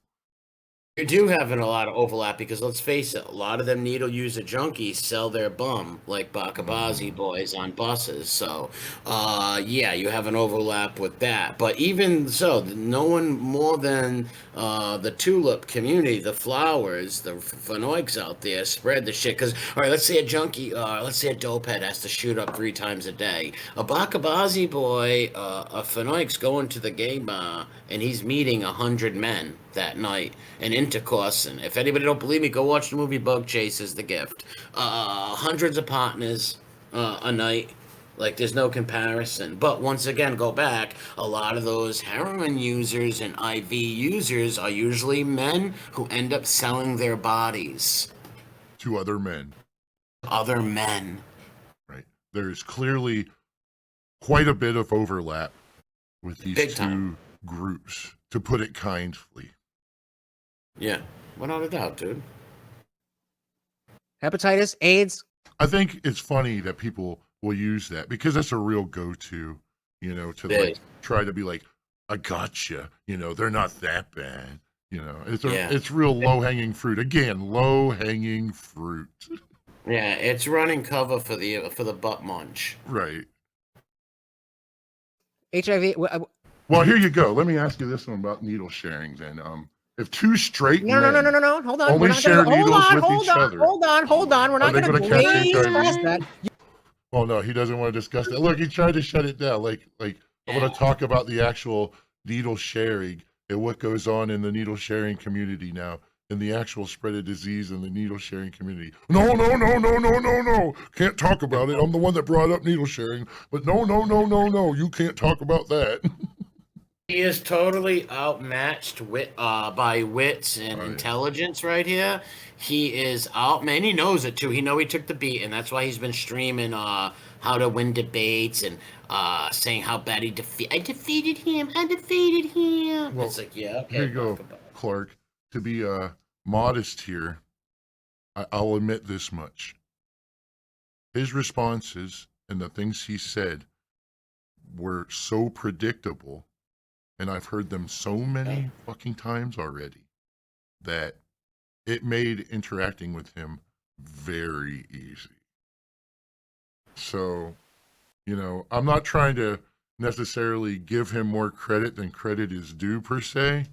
Speaker 2: You do have a lot of overlap because let's face it, a lot of them needle user junkies sell their bum like Bacha Bazi boys on buses. So, yeah, you have an overlap with that. But even so, no one more than the tulip community, the flowers, the phenoics out there spread the shit. Because, all right, let's say a junkie, let's say a dopehead has to shoot up 3 times a day. A Bacha Bazi boy, a phenoic's going to the gay bar and he's meeting 100 men that night and intercourse. And if anybody don't believe me, go watch the movie Bug Chasers, The Gift. Hundreds of partners a night. Like, there's no comparison. But once again, go back, a lot of those heroin users and IV users are usually men who end up selling their bodies.
Speaker 1: To other men.
Speaker 2: Other men.
Speaker 1: Right. There's clearly quite a bit of overlap with these
Speaker 2: Big
Speaker 1: two
Speaker 2: time.
Speaker 1: groups, to put it kindly.
Speaker 2: Yeah, without a doubt, dude.
Speaker 3: Hepatitis, AIDS.
Speaker 1: I think it's funny that people will use that because that's a real go-to, to
Speaker 2: Yeah.
Speaker 1: like try to be like, I gotcha, they're not that bad. It's real low-hanging fruit. Again, low-hanging fruit.
Speaker 2: Yeah, it's running cover for the butt munch.
Speaker 1: Right.
Speaker 3: HIV.
Speaker 1: Well, here you go. Let me ask you this one about needle sharing then. If two straight
Speaker 3: No.
Speaker 1: men
Speaker 3: Hold on.
Speaker 1: only
Speaker 3: We're not
Speaker 1: share
Speaker 3: gonna,
Speaker 1: needles
Speaker 3: hold
Speaker 1: with
Speaker 3: on,
Speaker 1: each other,
Speaker 3: Hold on. We're not
Speaker 1: they
Speaker 3: going to
Speaker 1: gonna catch
Speaker 3: glaze
Speaker 1: HIV?
Speaker 3: past that.
Speaker 1: well, no, he doesn't want to discuss that. Look, he tried to shut it down. Like I want to talk about the actual needle sharing and what goes on in the needle sharing community now, and the actual spread of disease in the needle sharing community. No, no, no, no, no, no, no. Can't talk about it. I'm the one that brought up needle sharing, but no, no, no, no, no. You can't talk about that.
Speaker 2: He is totally outmatched by wits and
Speaker 1: Oh, yeah.
Speaker 2: intelligence right here. He is out, man. He knows it too. He took the beat, and that's why he's been streaming how to win debates and saying how bad I defeated him.
Speaker 1: Well,
Speaker 2: It's like, yeah, okay.
Speaker 1: here you go,
Speaker 2: talk about it.
Speaker 1: Clark. To be modest here, I'll admit this much. His responses and the things he said were so predictable, and I've heard them so many fucking times already, that it made interacting with him very easy. So, I'm not trying to necessarily give him more credit than credit is due per se,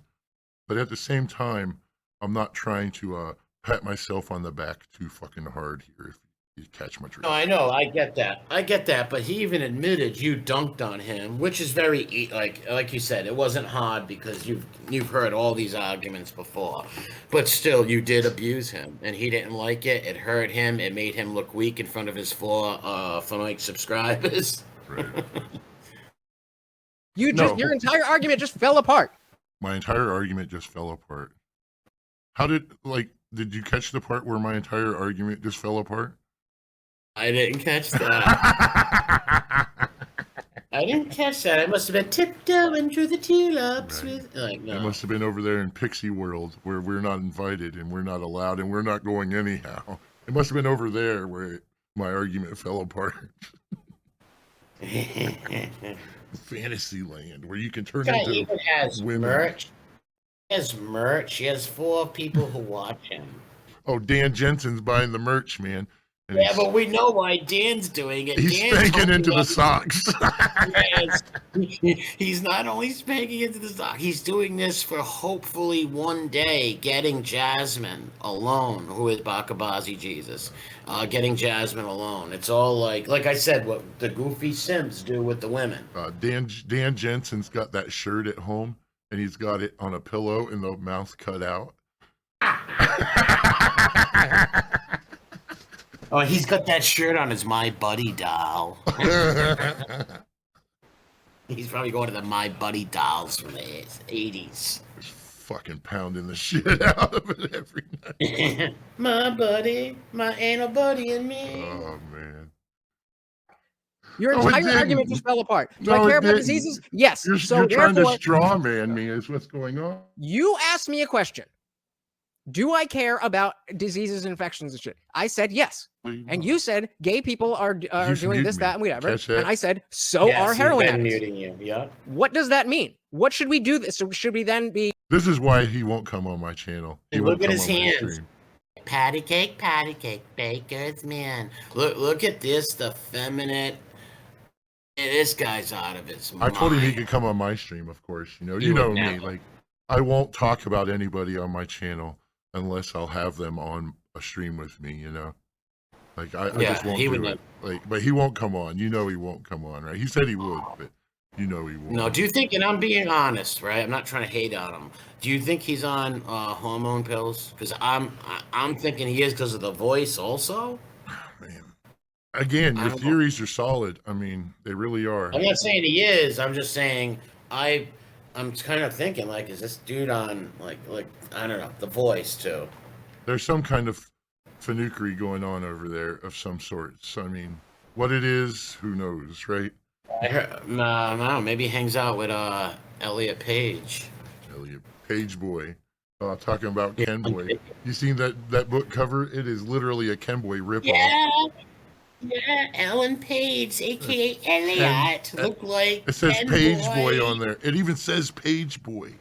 Speaker 1: but at the same time, I'm not trying to pat myself on the back too fucking hard here, if you catch my drift.
Speaker 2: No, I know, I get that, but he even admitted you dunked on him, which is very like you said, it wasn't hard because you've heard all these arguments before, but still, you did abuse him, and he didn't like it. It hurt him. It made him look weak in front of his 4 subscribers.
Speaker 1: Right.
Speaker 3: Your entire argument just fell apart.
Speaker 1: My entire argument just fell apart. How did you catch the part where my entire argument just fell apart?
Speaker 2: I didn't catch that. I must have been tiptoeing through the tulips.
Speaker 1: Right.
Speaker 2: No.
Speaker 1: It must have been over there in Pixie World where we're not invited and we're not allowed and we're not going anyhow. It must have been over there where my argument fell apart. Fantasy land where you can turn
Speaker 2: Guy
Speaker 1: into
Speaker 2: even has
Speaker 1: women.
Speaker 2: merch. He has merch. He has 4 people who watch him.
Speaker 1: Oh, Dan Jensen's buying the merch, man. And
Speaker 2: Yeah, but we know why Dan's doing it.
Speaker 1: he's
Speaker 2: Dan's
Speaker 1: spanking into the
Speaker 2: hoping
Speaker 1: socks.
Speaker 2: Yes. He's not only spanking into the sock, he's doing this for hopefully one day getting Jasmine alone, who is Bacha Bazi Jesus. Getting Jasmine alone. It's all like I said, what the goofy simps do with the women.
Speaker 1: Dan Jensen's got that shirt at home, and he's got it on a pillow and the mouth cut out.
Speaker 2: Oh, he's got that shirt on his My Buddy doll. He's probably going to the My Buddy dolls from the 80s.
Speaker 1: Fucking pounding the shit out of it every night.
Speaker 2: My buddy, my anal buddy and me.
Speaker 1: Oh, man.
Speaker 3: Your
Speaker 1: No, it
Speaker 3: entire
Speaker 1: didn't.
Speaker 3: argument just fell apart. Do
Speaker 1: No,
Speaker 3: I care
Speaker 1: it
Speaker 3: about
Speaker 1: didn't.
Speaker 3: diseases? Yes.
Speaker 1: You're
Speaker 3: So
Speaker 1: trying to
Speaker 3: therefore,
Speaker 1: straw man me is what's going on.
Speaker 3: you asked me a question. Do I care about diseases, infections, and shit? I said yes. And you said gay people are doing
Speaker 1: mute
Speaker 3: this,
Speaker 1: me.
Speaker 3: that, and whatever.
Speaker 1: Catch that?
Speaker 3: And I said, so are heroin addicts.
Speaker 2: Muting you. Yeah.
Speaker 3: What does that mean? What should we do? So should we then be?
Speaker 1: This is why he won't come on my channel. He
Speaker 2: Look
Speaker 1: won't
Speaker 2: at
Speaker 1: come
Speaker 2: his
Speaker 1: on my
Speaker 2: hands.
Speaker 1: stream.
Speaker 2: Patty cake, baker's man. Look at this, the feminine. This guy's out of his mind.
Speaker 1: I told him he could come on my stream, of course. You
Speaker 2: You
Speaker 1: know
Speaker 2: would
Speaker 1: me.
Speaker 2: never.
Speaker 1: Like, I won't talk about anybody on my channel unless I'll have them on a stream with me. Like I
Speaker 2: Yeah,
Speaker 1: just won't
Speaker 2: he
Speaker 1: do
Speaker 2: would
Speaker 1: it. Like, but he won't come on. He won't come on, right? He said he would, but he won't.
Speaker 2: No, do you think, and I'm being honest, right? I'm not trying to hate on him. Do you think he's on hormone pills? Because I'm thinking he is because of the voice also.
Speaker 1: Man. Again,
Speaker 2: I
Speaker 1: your
Speaker 2: don't know.
Speaker 1: theories are solid. I mean, they really are.
Speaker 2: I'm not saying he is. I'm just saying I'm kind of thinking like, is this dude on like I don't know, the voice too?
Speaker 1: There's some kind of finukery going on over there of some sort. So, I mean, what it is, who knows, right?
Speaker 2: I heard, no, maybe he hangs out with Elliot Page.
Speaker 1: Elliot Page Boy. Talking about Ken Boy. You seen that book cover? It is literally a Ken Boy ripoff.
Speaker 2: Yeah, Ellen Page, a.k.a. Elliot. Look like
Speaker 1: It says
Speaker 2: Ken
Speaker 1: Page Boy on there. It even says Page Boy.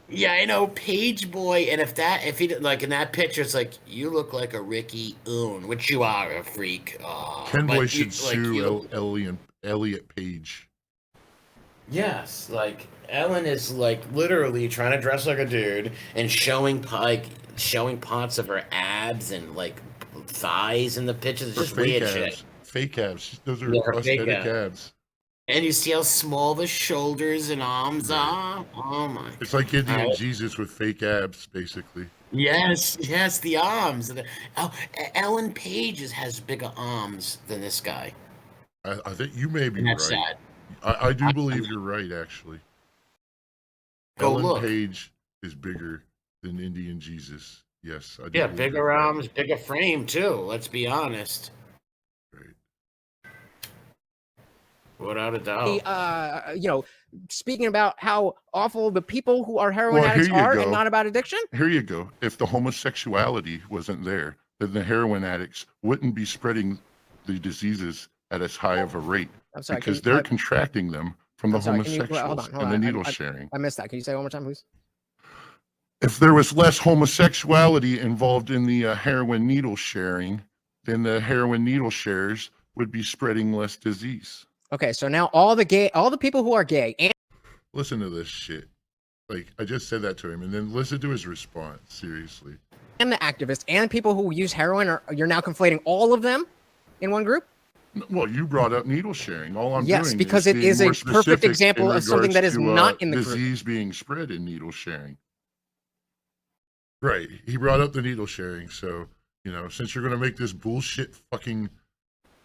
Speaker 2: Yeah, I know, Page Boy, and if he like in that picture, it's like you look like a Ricky Oon, which you are a freak.
Speaker 1: Ken
Speaker 2: but
Speaker 1: Boy
Speaker 2: you-
Speaker 1: should sue
Speaker 2: you-
Speaker 1: Elliot Page.
Speaker 2: Yes, like Ellen is like literally trying to dress like a dude and showing parts of her abs and like thighs in the pictures. It's
Speaker 1: Or
Speaker 2: just
Speaker 1: fake
Speaker 2: weird
Speaker 1: abs.
Speaker 2: shit.
Speaker 1: Fake abs. Those are
Speaker 2: Yeah, her fake
Speaker 1: prosthetic
Speaker 2: abs.
Speaker 1: abs.
Speaker 2: And you see how small the shoulders and arms
Speaker 1: Right.
Speaker 2: are? Oh my
Speaker 1: It's like
Speaker 2: God.
Speaker 1: Indian Jesus with fake abs, basically.
Speaker 2: Yes, yes, the arms. Oh, Ellen Page has bigger arms than this guy.
Speaker 1: I think you may be
Speaker 2: And that's
Speaker 1: right.
Speaker 2: sad.
Speaker 1: I do
Speaker 2: I
Speaker 1: believe
Speaker 2: mean,
Speaker 1: you're right, actually.
Speaker 2: go
Speaker 1: Ellen
Speaker 2: look.
Speaker 1: Page is bigger than Indian Jesus. Yes, I do
Speaker 2: Yeah,
Speaker 1: believe
Speaker 2: bigger
Speaker 1: that.
Speaker 2: arms, bigger frame too. Let's be honest.
Speaker 1: Right.
Speaker 2: Without a doubt.
Speaker 3: Speaking about how awful the people who are heroin
Speaker 1: Well, here
Speaker 3: addicts
Speaker 1: you
Speaker 3: are and
Speaker 1: go.
Speaker 3: not about addiction.
Speaker 1: Here you go. If the homosexuality wasn't there, then the heroin addicts wouldn't be spreading the diseases at as high of a rate
Speaker 3: I'm sorry.
Speaker 1: because they're contracting them from the
Speaker 3: I'm sorry. Can you hold
Speaker 1: homosexuals
Speaker 3: on? Hold
Speaker 1: and the
Speaker 3: on.
Speaker 1: needle sharing.
Speaker 3: I missed that. Can you say it one more time, please?
Speaker 1: If there was less homosexuality involved in the heroin needle sharing, then the heroin needle sharers would be spreading less disease.
Speaker 3: Okay, so now all the people who are gay and
Speaker 1: Listen to this shit. Like, I just said that to him, and then listen to his response. Seriously.
Speaker 3: the activists and people who use heroin you're now conflating all of them in one group?
Speaker 1: Well, you brought up needle sharing. All I'm
Speaker 3: Yes,
Speaker 1: doing
Speaker 3: because
Speaker 1: is
Speaker 3: it
Speaker 1: being
Speaker 3: is a
Speaker 1: more
Speaker 3: perfect
Speaker 1: specific
Speaker 3: example
Speaker 1: in
Speaker 3: of something that is
Speaker 1: regards
Speaker 3: not
Speaker 1: to,
Speaker 3: in the group.
Speaker 1: disease being spread in needle sharing. Right. He brought up the needle sharing. So, since you're going to make this bullshit fucking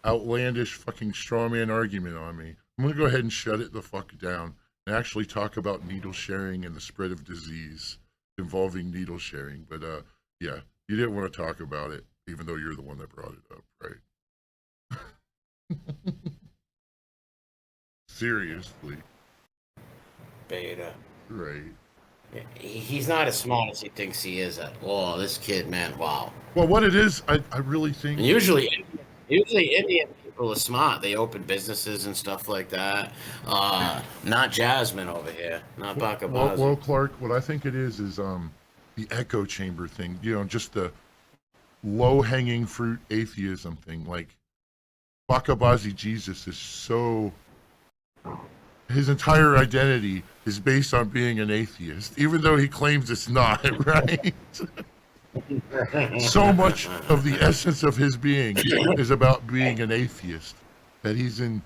Speaker 1: outlandish fucking straw man argument on me, I'm going to go ahead and shut it the fuck down and actually talk about needle sharing and the spread of disease involving needle sharing. But, yeah, you didn't want to talk about it, even though you're the one that brought it up, right? Seriously.
Speaker 2: Beta.
Speaker 1: Right.
Speaker 2: He's not as smart as he thinks he is at all. This kid, man, wow.
Speaker 1: Well, what it is, I really think.
Speaker 2: And usually Indian people are smart. They open businesses and stuff like that. Not Jasmine over here. Not Bacha Bazi.
Speaker 1: Well, Clark, what I think it is the echo chamber thing. Just the low-hanging fruit atheism thing. Like, Bacha Bazi Jesus is so. His entire identity is based on being an atheist, even though he claims it's not, right? So much of the essence of his being is about being an atheist, that he's in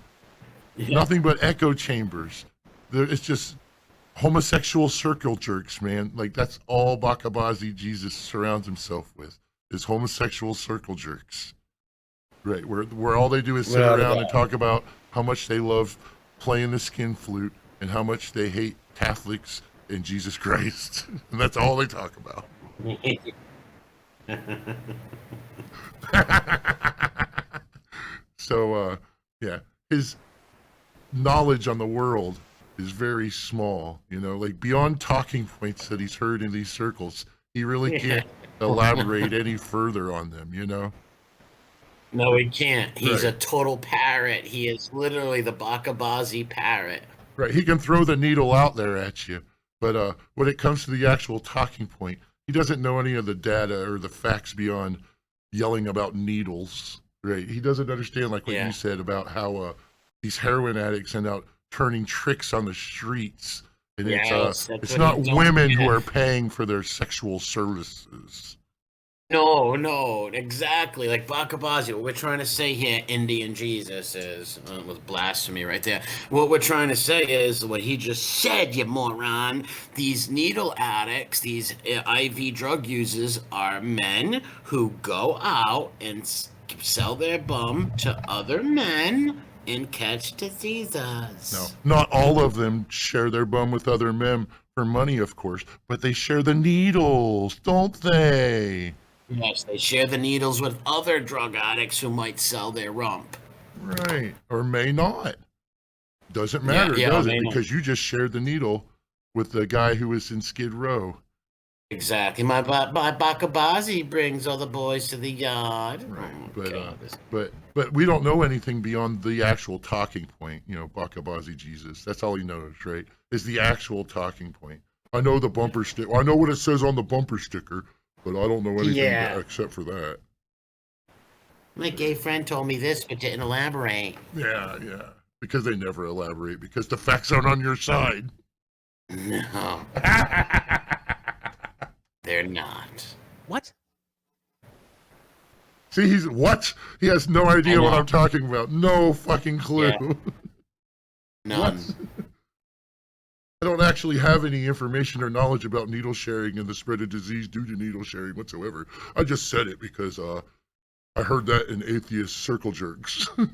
Speaker 1: nothing but echo chambers. It's just homosexual circle jerks, man. Like, that's all Bacha Bazi Jesus surrounds himself with, is homosexual circle jerks. Right, where all they do is sit around and talk about how much they love playing the skin flute and how much they hate Catholics and Jesus Christ. And that's all they talk about. So, yeah, his knowledge on the world is very small, like beyond talking points that he's heard in these circles. He really can't elaborate any further on them,
Speaker 2: No, he can't. He's
Speaker 1: Right.
Speaker 2: a total parrot. He is literally the Bacha Bazi parrot.
Speaker 1: Right, he can throw the needle out there at you, but when it comes to the actual talking point, he doesn't know any of the data or the facts beyond yelling about needles. Right, he doesn't understand, like what you said about how these heroin addicts end out turning tricks on the streets, and it's not women who are paying for their sexual services.
Speaker 2: No, exactly. Like Bacha Bazi, what we're trying to say here, Indian Jesus is, was blasphemy right there. What we're trying to say is what he just said, you moron. These needle addicts, these IV drug users are men who go out and sell their bum to other men and catch diseases.
Speaker 1: No, not all of them share their bum with other men for money, of course, but they share the needles, don't they?
Speaker 2: Yes, they share the needles with other drug addicts who might sell their rump.
Speaker 1: Right, or may not. Doesn't matter, does it? Because you just shared the needle with the guy who was in Skid Row.
Speaker 2: Exactly. My Bacha Bazi brings all the boys to the yard.
Speaker 1: Right, but we don't know anything beyond the actual talking point. Bacha Bazi Jesus. That's all he knows, right? Is the actual talking point. I know the bumper sticker. I know what it says on the bumper sticker, but I don't know anything except for that.
Speaker 2: My gay friend told me this, but didn't elaborate.
Speaker 1: Yeah. Because they never elaborate, because the facts aren't on your side.
Speaker 2: No. They're not.
Speaker 3: What?
Speaker 1: See, he has no idea what I'm talking about. No fucking clue.
Speaker 2: Yeah. None.
Speaker 1: What? I don't actually have any information or knowledge about needle sharing and the spread of disease due to needle sharing whatsoever. I just said it because I heard that in atheist circle jerks when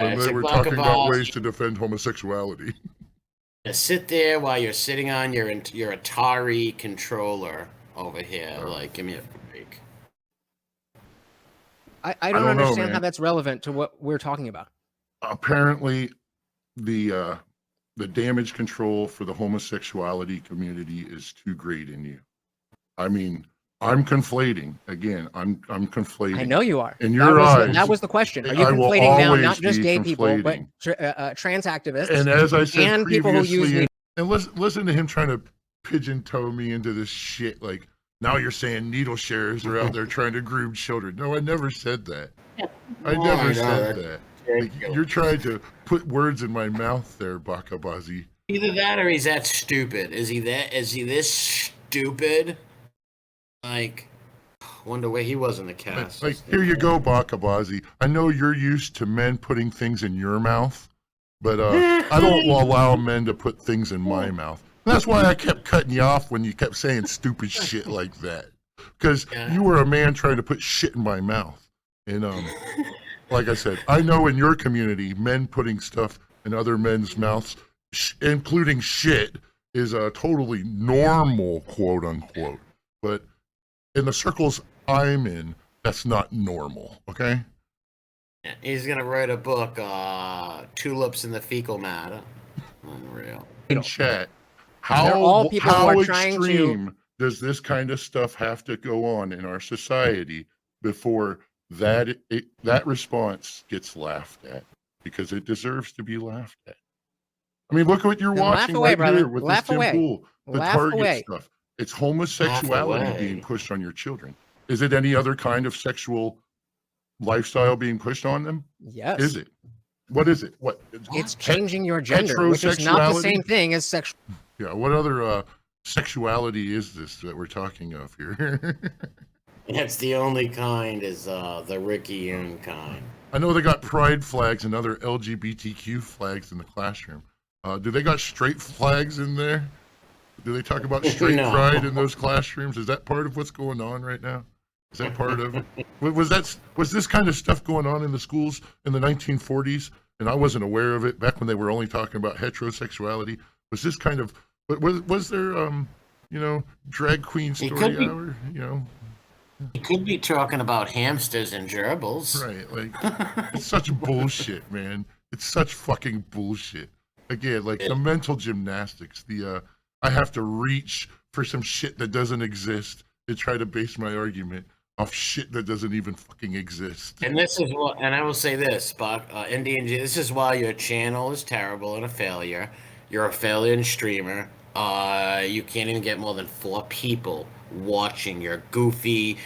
Speaker 2: It's
Speaker 1: they
Speaker 2: a
Speaker 1: were
Speaker 2: Bacha
Speaker 1: talking about
Speaker 2: Bazi.
Speaker 1: ways to defend homosexuality.
Speaker 2: You sit there while you're sitting on your Atari controller over here.
Speaker 1: Oh.
Speaker 2: Like, give me a break.
Speaker 3: I
Speaker 1: don't
Speaker 3: don't
Speaker 1: know,
Speaker 3: understand how
Speaker 1: man.
Speaker 3: that's relevant to what we're talking about.
Speaker 1: Apparently, the damage control for the homosexuality community is too great in you. I mean, I'm conflating again. I'm conflating.
Speaker 3: I know you are.
Speaker 1: In your eyes,
Speaker 3: that was the question. Are you
Speaker 1: I will
Speaker 3: conflating now
Speaker 1: always
Speaker 3: not just
Speaker 1: be
Speaker 3: gay people, but
Speaker 1: conflating.
Speaker 3: trans activists
Speaker 1: And as I said
Speaker 3: and people who use
Speaker 1: previously,
Speaker 3: needle?
Speaker 1: and listen to him trying to pigeon-toe me into this shit. Like, now you're saying needle sharers are out there trying to groom children. No, I never said that. I never said that. Like, you're trying to put words in my mouth there, Bacha Bazi.
Speaker 2: Either that or he's that stupid. Is he this stupid? Like, wonder where he was in the cast.
Speaker 1: Like, here you go, Bacha Bazi. I know you're used to men putting things in your mouth, but I don't allow men to put things in my mouth. That's why I kept cutting you off when you kept saying stupid shit like that. Because you were a man trying to put shit in my mouth. And like I said, I know in your community, men putting stuff in other men's mouths, including shit, is totally normal, quote unquote. But in the circles I'm in, that's not normal, okay?
Speaker 2: He's gonna write a book, Tulips in the Fecal Matter. Unreal.
Speaker 1: In chat,
Speaker 3: They're all people who
Speaker 1: how
Speaker 3: are trying to-
Speaker 1: extreme does this kind of stuff have to go on in our society before that response gets laughed at? Because it deserves to be laughed at. I mean, look at what you're
Speaker 3: Then laugh
Speaker 1: watching
Speaker 3: away,
Speaker 1: right
Speaker 3: brother.
Speaker 1: here with
Speaker 3: Laugh
Speaker 1: this Tim
Speaker 3: away.
Speaker 1: Pool, the
Speaker 3: Laugh
Speaker 1: Target
Speaker 3: away.
Speaker 1: stuff. It's homosexuality
Speaker 2: Laugh away.
Speaker 1: being pushed on your children. Is it any other kind of sexual lifestyle being pushed on them?
Speaker 3: Yes.
Speaker 1: Is it? What is it? What?
Speaker 3: It's changing your gender, which is not the same
Speaker 1: Heterosexuality?
Speaker 3: thing as sexual.
Speaker 1: Yeah. What other sexuality is this that we're talking of here?
Speaker 2: That's the only kind is the Ricky Yoon kind.
Speaker 1: I know they got pride flags and other LGBTQ flags in the classroom. Do they got straight flags in there? Do they talk about straight
Speaker 2: No.
Speaker 1: pride in those classrooms? Is that part of what's going on right now? Is that part of it? Was this kind of stuff going on in the schools in the 1940s? And I wasn't aware of it back when they were only talking about heterosexuality. Was this kind of was there drag queen story hour?
Speaker 2: You could be talking about hamsters and gerbils.
Speaker 1: Right, like it's such bullshit, man. It's such fucking bullshit. Again, like the mental gymnastics, I have to reach for some shit that doesn't exist to try to base my argument off shit that doesn't even fucking exist.
Speaker 2: And this is what, and I will say this, Buck, Indian G, this is why your channel is terrible and a failure. You're a failure and streamer. You can't even get more than 4 people watching your goofy,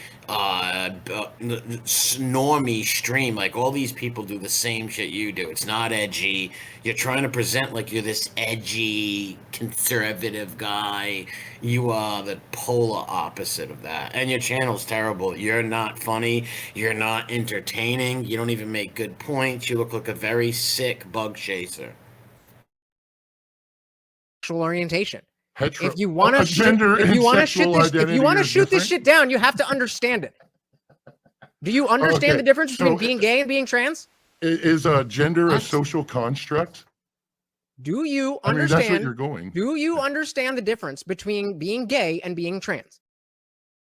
Speaker 2: normie stream. Like, all these people do the same shit you do. It's not edgy. You're trying to present like you're this edgy, conservative guy. You are the polar opposite of that. And your channel's terrible. You're not funny. You're not entertaining. You don't even make good points. You look like a very sick bug chaser.
Speaker 3: Sexual orientation.
Speaker 1: Hetero-
Speaker 3: If you want to
Speaker 1: gender and sexual identity are
Speaker 3: shoot this
Speaker 1: different?
Speaker 3: shit down, you have to understand it. Do you understand
Speaker 1: Okay,
Speaker 3: the difference between
Speaker 1: so-
Speaker 3: being gay and being trans?
Speaker 1: Is gender a social construct?
Speaker 3: Do you
Speaker 1: I mean, that's what
Speaker 3: understand?
Speaker 1: you're going.
Speaker 3: Do you understand the difference between being gay and being trans?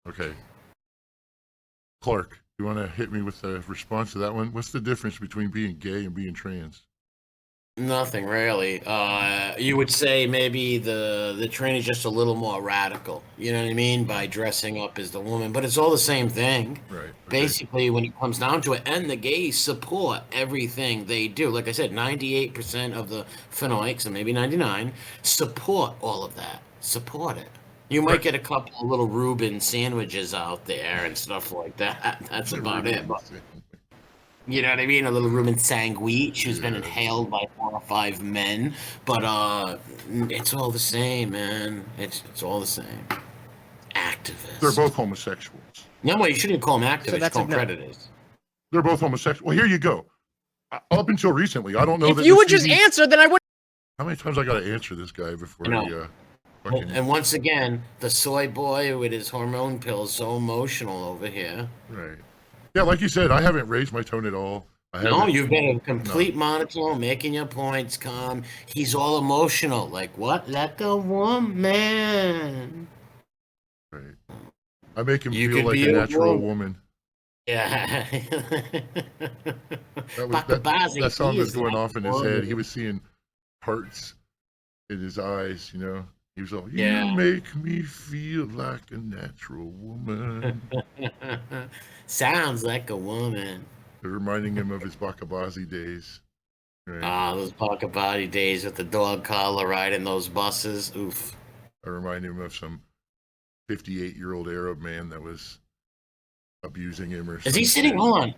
Speaker 1: Okay. Clark, you want to hit me with a response to that one? What's the difference between being gay and being trans?
Speaker 2: Nothing really. You would say maybe the train is just a little more radical. You know what I mean? By dressing up as the woman, but it's all the same thing.
Speaker 1: Right. Okay.
Speaker 2: Basically, when it comes down to it, and the gays support everything they do. Like I said, 98% of the Fenoics, and maybe 99, support all of that. Support it. You might
Speaker 1: Right.
Speaker 2: get a couple of little Reuben sandwiches out there and stuff like that. That's about it. But, you know what I mean? A little Reuben sandwich who's been inhaled by 4 or 5 men. But it's all the same, man. It's all the same. Activists.
Speaker 1: They're both homosexuals.
Speaker 2: No, well, you shouldn't call them activists.
Speaker 3: that's
Speaker 2: Call
Speaker 3: a
Speaker 2: them
Speaker 3: no.
Speaker 2: predators.
Speaker 1: They're both homosexual. Well, here you go. Up until recently, I don't know.
Speaker 3: If
Speaker 1: that
Speaker 3: you
Speaker 1: the
Speaker 3: would just
Speaker 1: CD
Speaker 3: answer, then I would.
Speaker 1: How many times I got to answer this guy before
Speaker 2: I
Speaker 1: he
Speaker 2: know.
Speaker 1: fucking
Speaker 2: And once again, the soy boy with his hormone pills so emotional over here.
Speaker 1: right? Yeah, like you said, I haven't raised my tone at all. I
Speaker 2: No,
Speaker 1: haven't.
Speaker 2: you've been a complete monotone, making your points calm. He's all emotional. Like, what? Like a woman.
Speaker 1: Right. I make him
Speaker 2: You
Speaker 1: feel
Speaker 2: could
Speaker 1: like
Speaker 2: be
Speaker 1: a
Speaker 2: a
Speaker 1: natural
Speaker 2: woman.
Speaker 1: woman.
Speaker 2: Yeah.
Speaker 1: That was
Speaker 2: Bacha Bazi
Speaker 1: that song was
Speaker 2: Jesus,
Speaker 1: going
Speaker 2: like
Speaker 1: off in
Speaker 2: a
Speaker 1: his head. He
Speaker 2: woman.
Speaker 1: was seeing hearts in his eyes. You know, he was all, "You
Speaker 2: Yeah.
Speaker 1: make me feel like a natural woman."
Speaker 2: Sounds like a woman.
Speaker 1: Reminding him of his Bacha Bazi days. Right.
Speaker 2: Ah, those pocket body days with the dog collar riding those buses. Oof.
Speaker 1: I remind him of some 58-year-old Arab man that was abusing him or something.
Speaker 2: Is he sitting on?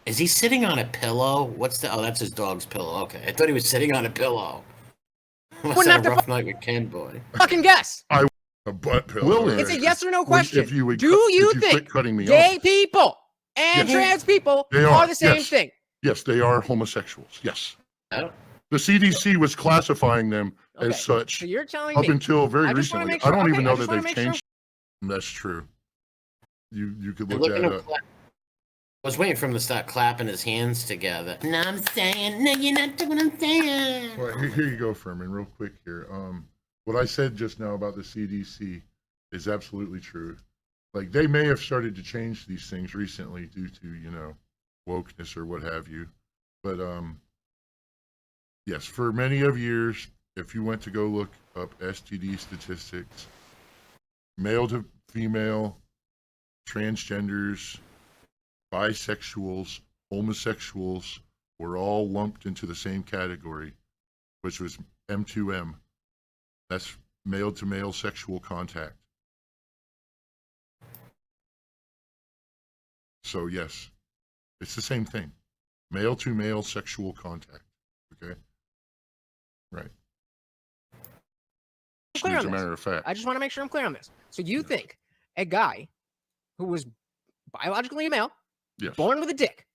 Speaker 2: Is he sitting on a pillow? What's the? Oh, that's his dog's pillow. Okay, I thought he was sitting on a pillow. Must
Speaker 3: Wouldn't
Speaker 2: have
Speaker 3: have
Speaker 2: a
Speaker 3: to
Speaker 2: rough night with Ken Boy.
Speaker 3: Fucking guess.
Speaker 1: A butt pillow.
Speaker 5: Will
Speaker 1: all
Speaker 3: It's a
Speaker 1: right.
Speaker 3: yes or no
Speaker 1: If
Speaker 3: question.
Speaker 1: you would
Speaker 3: Do
Speaker 1: cut-
Speaker 3: you
Speaker 1: if quit
Speaker 3: think
Speaker 1: cutting me
Speaker 3: gay
Speaker 1: off.
Speaker 3: people and
Speaker 1: Yes.
Speaker 3: trans people
Speaker 1: They
Speaker 3: are
Speaker 1: are,
Speaker 3: the same
Speaker 1: yes.
Speaker 3: thing?
Speaker 1: Yes, they are homosexuals. Yes.
Speaker 2: Oh.
Speaker 1: The CDC was classifying them
Speaker 3: Okay,
Speaker 1: as such
Speaker 3: So you're telling
Speaker 1: up
Speaker 3: me.
Speaker 1: until very
Speaker 3: I just wanna
Speaker 1: recently.
Speaker 3: make sure-
Speaker 1: I don't
Speaker 3: okay,
Speaker 1: even
Speaker 3: I
Speaker 1: know
Speaker 3: just
Speaker 1: that
Speaker 3: wanna
Speaker 1: they've
Speaker 3: make sure-
Speaker 1: changed. That's true. You could
Speaker 2: I'm
Speaker 1: look
Speaker 2: looking
Speaker 1: that
Speaker 2: at
Speaker 1: up.
Speaker 2: I was waiting for him to start clapping his hands together. No, I'm saying, no, you're not doing what I'm saying.
Speaker 1: Well, here you go, Furman, real quick here. What I said just now about the CDC is absolutely true. Like, they may have started to change these things recently due to, wokeness or what have you. But, yes, for many of years, if you went to go look up STD statistics, male to female, transgenders, bisexuals, homosexuals were all lumped into the same category, which was M2M. That's male to male sexual contact. So yes, it's the same thing. Male to male sexual contact. Okay? Right.
Speaker 3: Clear
Speaker 1: As
Speaker 3: on
Speaker 1: a
Speaker 3: this.
Speaker 1: matter of fact.
Speaker 3: I just want to make sure I'm clear on this. So you think a guy who was biologically a male,
Speaker 1: Yes.
Speaker 3: born with a dick,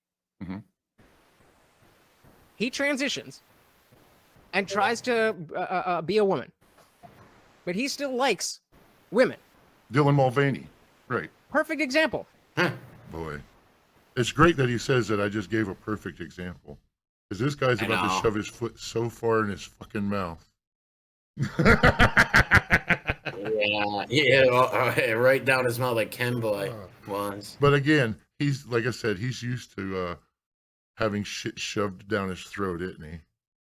Speaker 1: Mhm.
Speaker 3: he transitions and tries to be a woman, but he still likes women.
Speaker 1: Dylan Mulvaney. Right.
Speaker 3: Perfect example.
Speaker 1: Boy. It's great that he says that I just gave a perfect example. Because this guy's
Speaker 2: I
Speaker 1: about
Speaker 2: know.
Speaker 1: to shove his foot so far in his fucking mouth.
Speaker 2: Yeah, right down his mouth like Ken Boy was.
Speaker 1: But again, he's, like I said, he's used to having shit shoved down his throat, isn't he?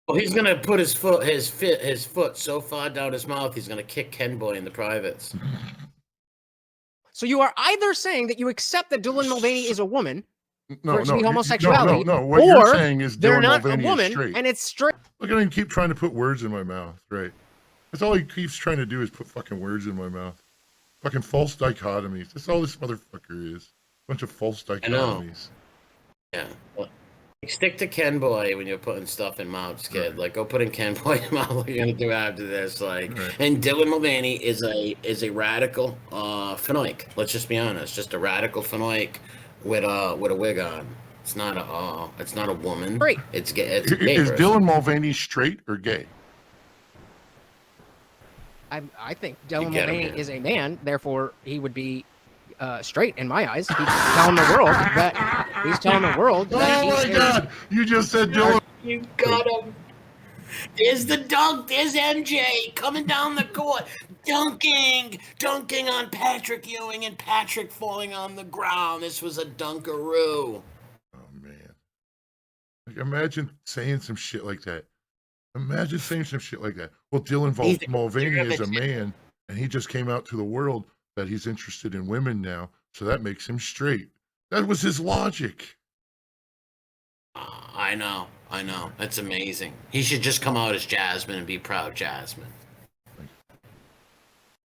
Speaker 2: Well, he's gonna put his foot so far down his mouth, he's gonna kick Ken Boy in the privates.
Speaker 3: So you are either saying that you accept that Dylan Mulvaney is a woman
Speaker 1: No,
Speaker 3: for it to be
Speaker 1: no,
Speaker 3: homosexuality,
Speaker 1: no. What you're
Speaker 3: or
Speaker 1: saying is
Speaker 3: they're
Speaker 1: Dylan
Speaker 3: not
Speaker 1: Mulvaney
Speaker 3: a woman
Speaker 1: is straight.
Speaker 3: and it's straight.
Speaker 1: Look at him keep trying to put words in my mouth, right? That's all he keeps trying to do is put fucking words in my mouth. Fucking false dichotomies. That's all this motherfucker is. Bunch of false dichotomies.
Speaker 2: Yeah. Well, stick to Ken Boy when you're putting stuff in mouths, kid.
Speaker 1: Right.
Speaker 2: Like, go put in Ken Boy in mouth. What are you gonna do after this? Like,
Speaker 1: Right.
Speaker 2: and Dylan Mulvaney is a radical fanoik. Let's just be honest, just a radical fanoik with a wig on. It's not a woman.
Speaker 3: Straight.
Speaker 2: It's gay. It's a gay
Speaker 1: Is
Speaker 2: person.
Speaker 1: Dylan Mulvaney straight or gay?
Speaker 3: I think Dylan
Speaker 2: get him,
Speaker 3: Mulvaney
Speaker 2: man.
Speaker 3: is a man, therefore he would be straight in my eyes. He's telling the world that
Speaker 1: Oh my
Speaker 3: he is-
Speaker 1: God! You just said Dylan.
Speaker 2: You got him. There's the dunk. There's MJ coming down the court, dunking on Patrick Ewing, and Patrick falling on the ground. This was a dunkaroo.
Speaker 1: Oh man! Like, imagine saying some shit like that. Imagine saying some shit like that. Well, Dylan Mulvaney is a man, and he just came out to the world that he's interested in women now, so that makes him straight. That was his logic.
Speaker 2: I know. That's amazing. He should just come out as Jasmine and be proud Jasmine.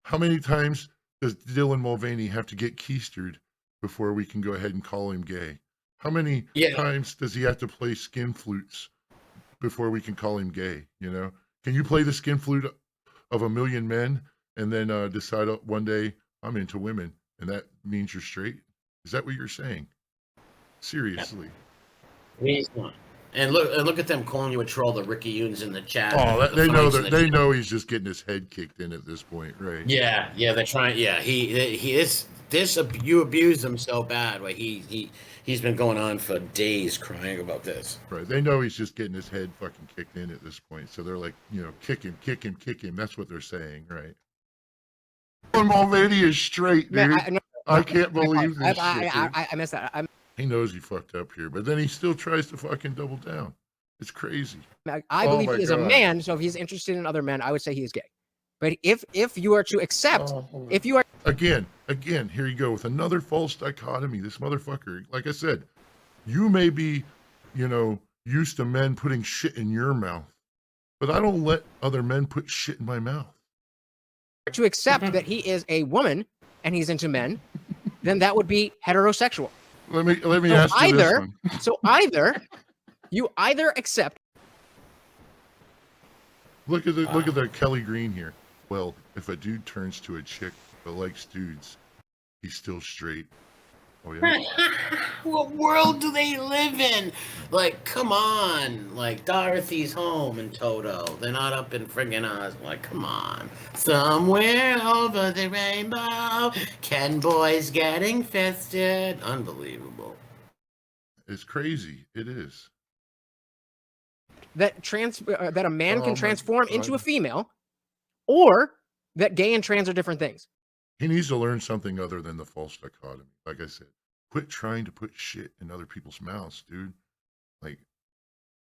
Speaker 1: How many times does Dylan Mulvaney have to get keistered before we can go ahead and call him gay? How many times does he have to play skin flutes before we can call him gay? Can you play the skin flute of a million men and then decide one day I'm into women and that means you're straight? Is that what you're saying? Seriously.
Speaker 2: He's not. And look at them calling you a troll. The Ricky Yoons in the chat.
Speaker 1: Oh,
Speaker 2: the
Speaker 1: they know
Speaker 2: fights in
Speaker 1: that
Speaker 2: the
Speaker 1: they
Speaker 2: chat.
Speaker 1: know he's just getting his head kicked in at this point, right?
Speaker 2: Yeah, they're trying. Yeah, he is. You abused him so bad. Like he's been going on for days crying about this.
Speaker 1: Right. They know he's just getting his head fucking kicked in at this point. So they're like, kick him, kick him, kick him. That's what they're saying, right? Mulvaney is straight, dude.
Speaker 3: Man,
Speaker 1: I can't believe this shit,
Speaker 3: I missed that.
Speaker 1: He knows he fucked up here, but then he still tries to fucking double down. It's crazy.
Speaker 3: I
Speaker 1: Oh
Speaker 3: believe
Speaker 1: my
Speaker 3: he is a
Speaker 1: God.
Speaker 3: man, so if he's interested in other men, I would say he is gay. But if you are to accept, if you are
Speaker 1: Again, here you go with another false dichotomy. This motherfucker, like I said, you may be, used to men putting shit in your mouth, but I don't let other men put shit in my mouth.
Speaker 3: to accept that he is a woman and he's into men, then that would be heterosexual.
Speaker 1: Let me
Speaker 3: So
Speaker 1: ask you this one.
Speaker 3: So you either accept.
Speaker 1: Look at the Kelly Green here. Well, if a dude turns to a chick but likes dudes, he's still straight. Oh yeah.
Speaker 2: What world do they live in? Like, come on. Like, Dorothy's home and Toto. They're not up in friggin' Oz. Like, come on. Somewhere over the rainbow, Ken boys getting fisted. Unbelievable.
Speaker 1: It's crazy. It is.
Speaker 3: That a man
Speaker 1: Oh
Speaker 3: can
Speaker 1: my
Speaker 3: transform
Speaker 1: God.
Speaker 3: into a female, or that gay and trans are different things.
Speaker 1: He needs to learn something other than the false dichotomy. Like I said, quit trying to put shit in other people's mouths, dude. Like,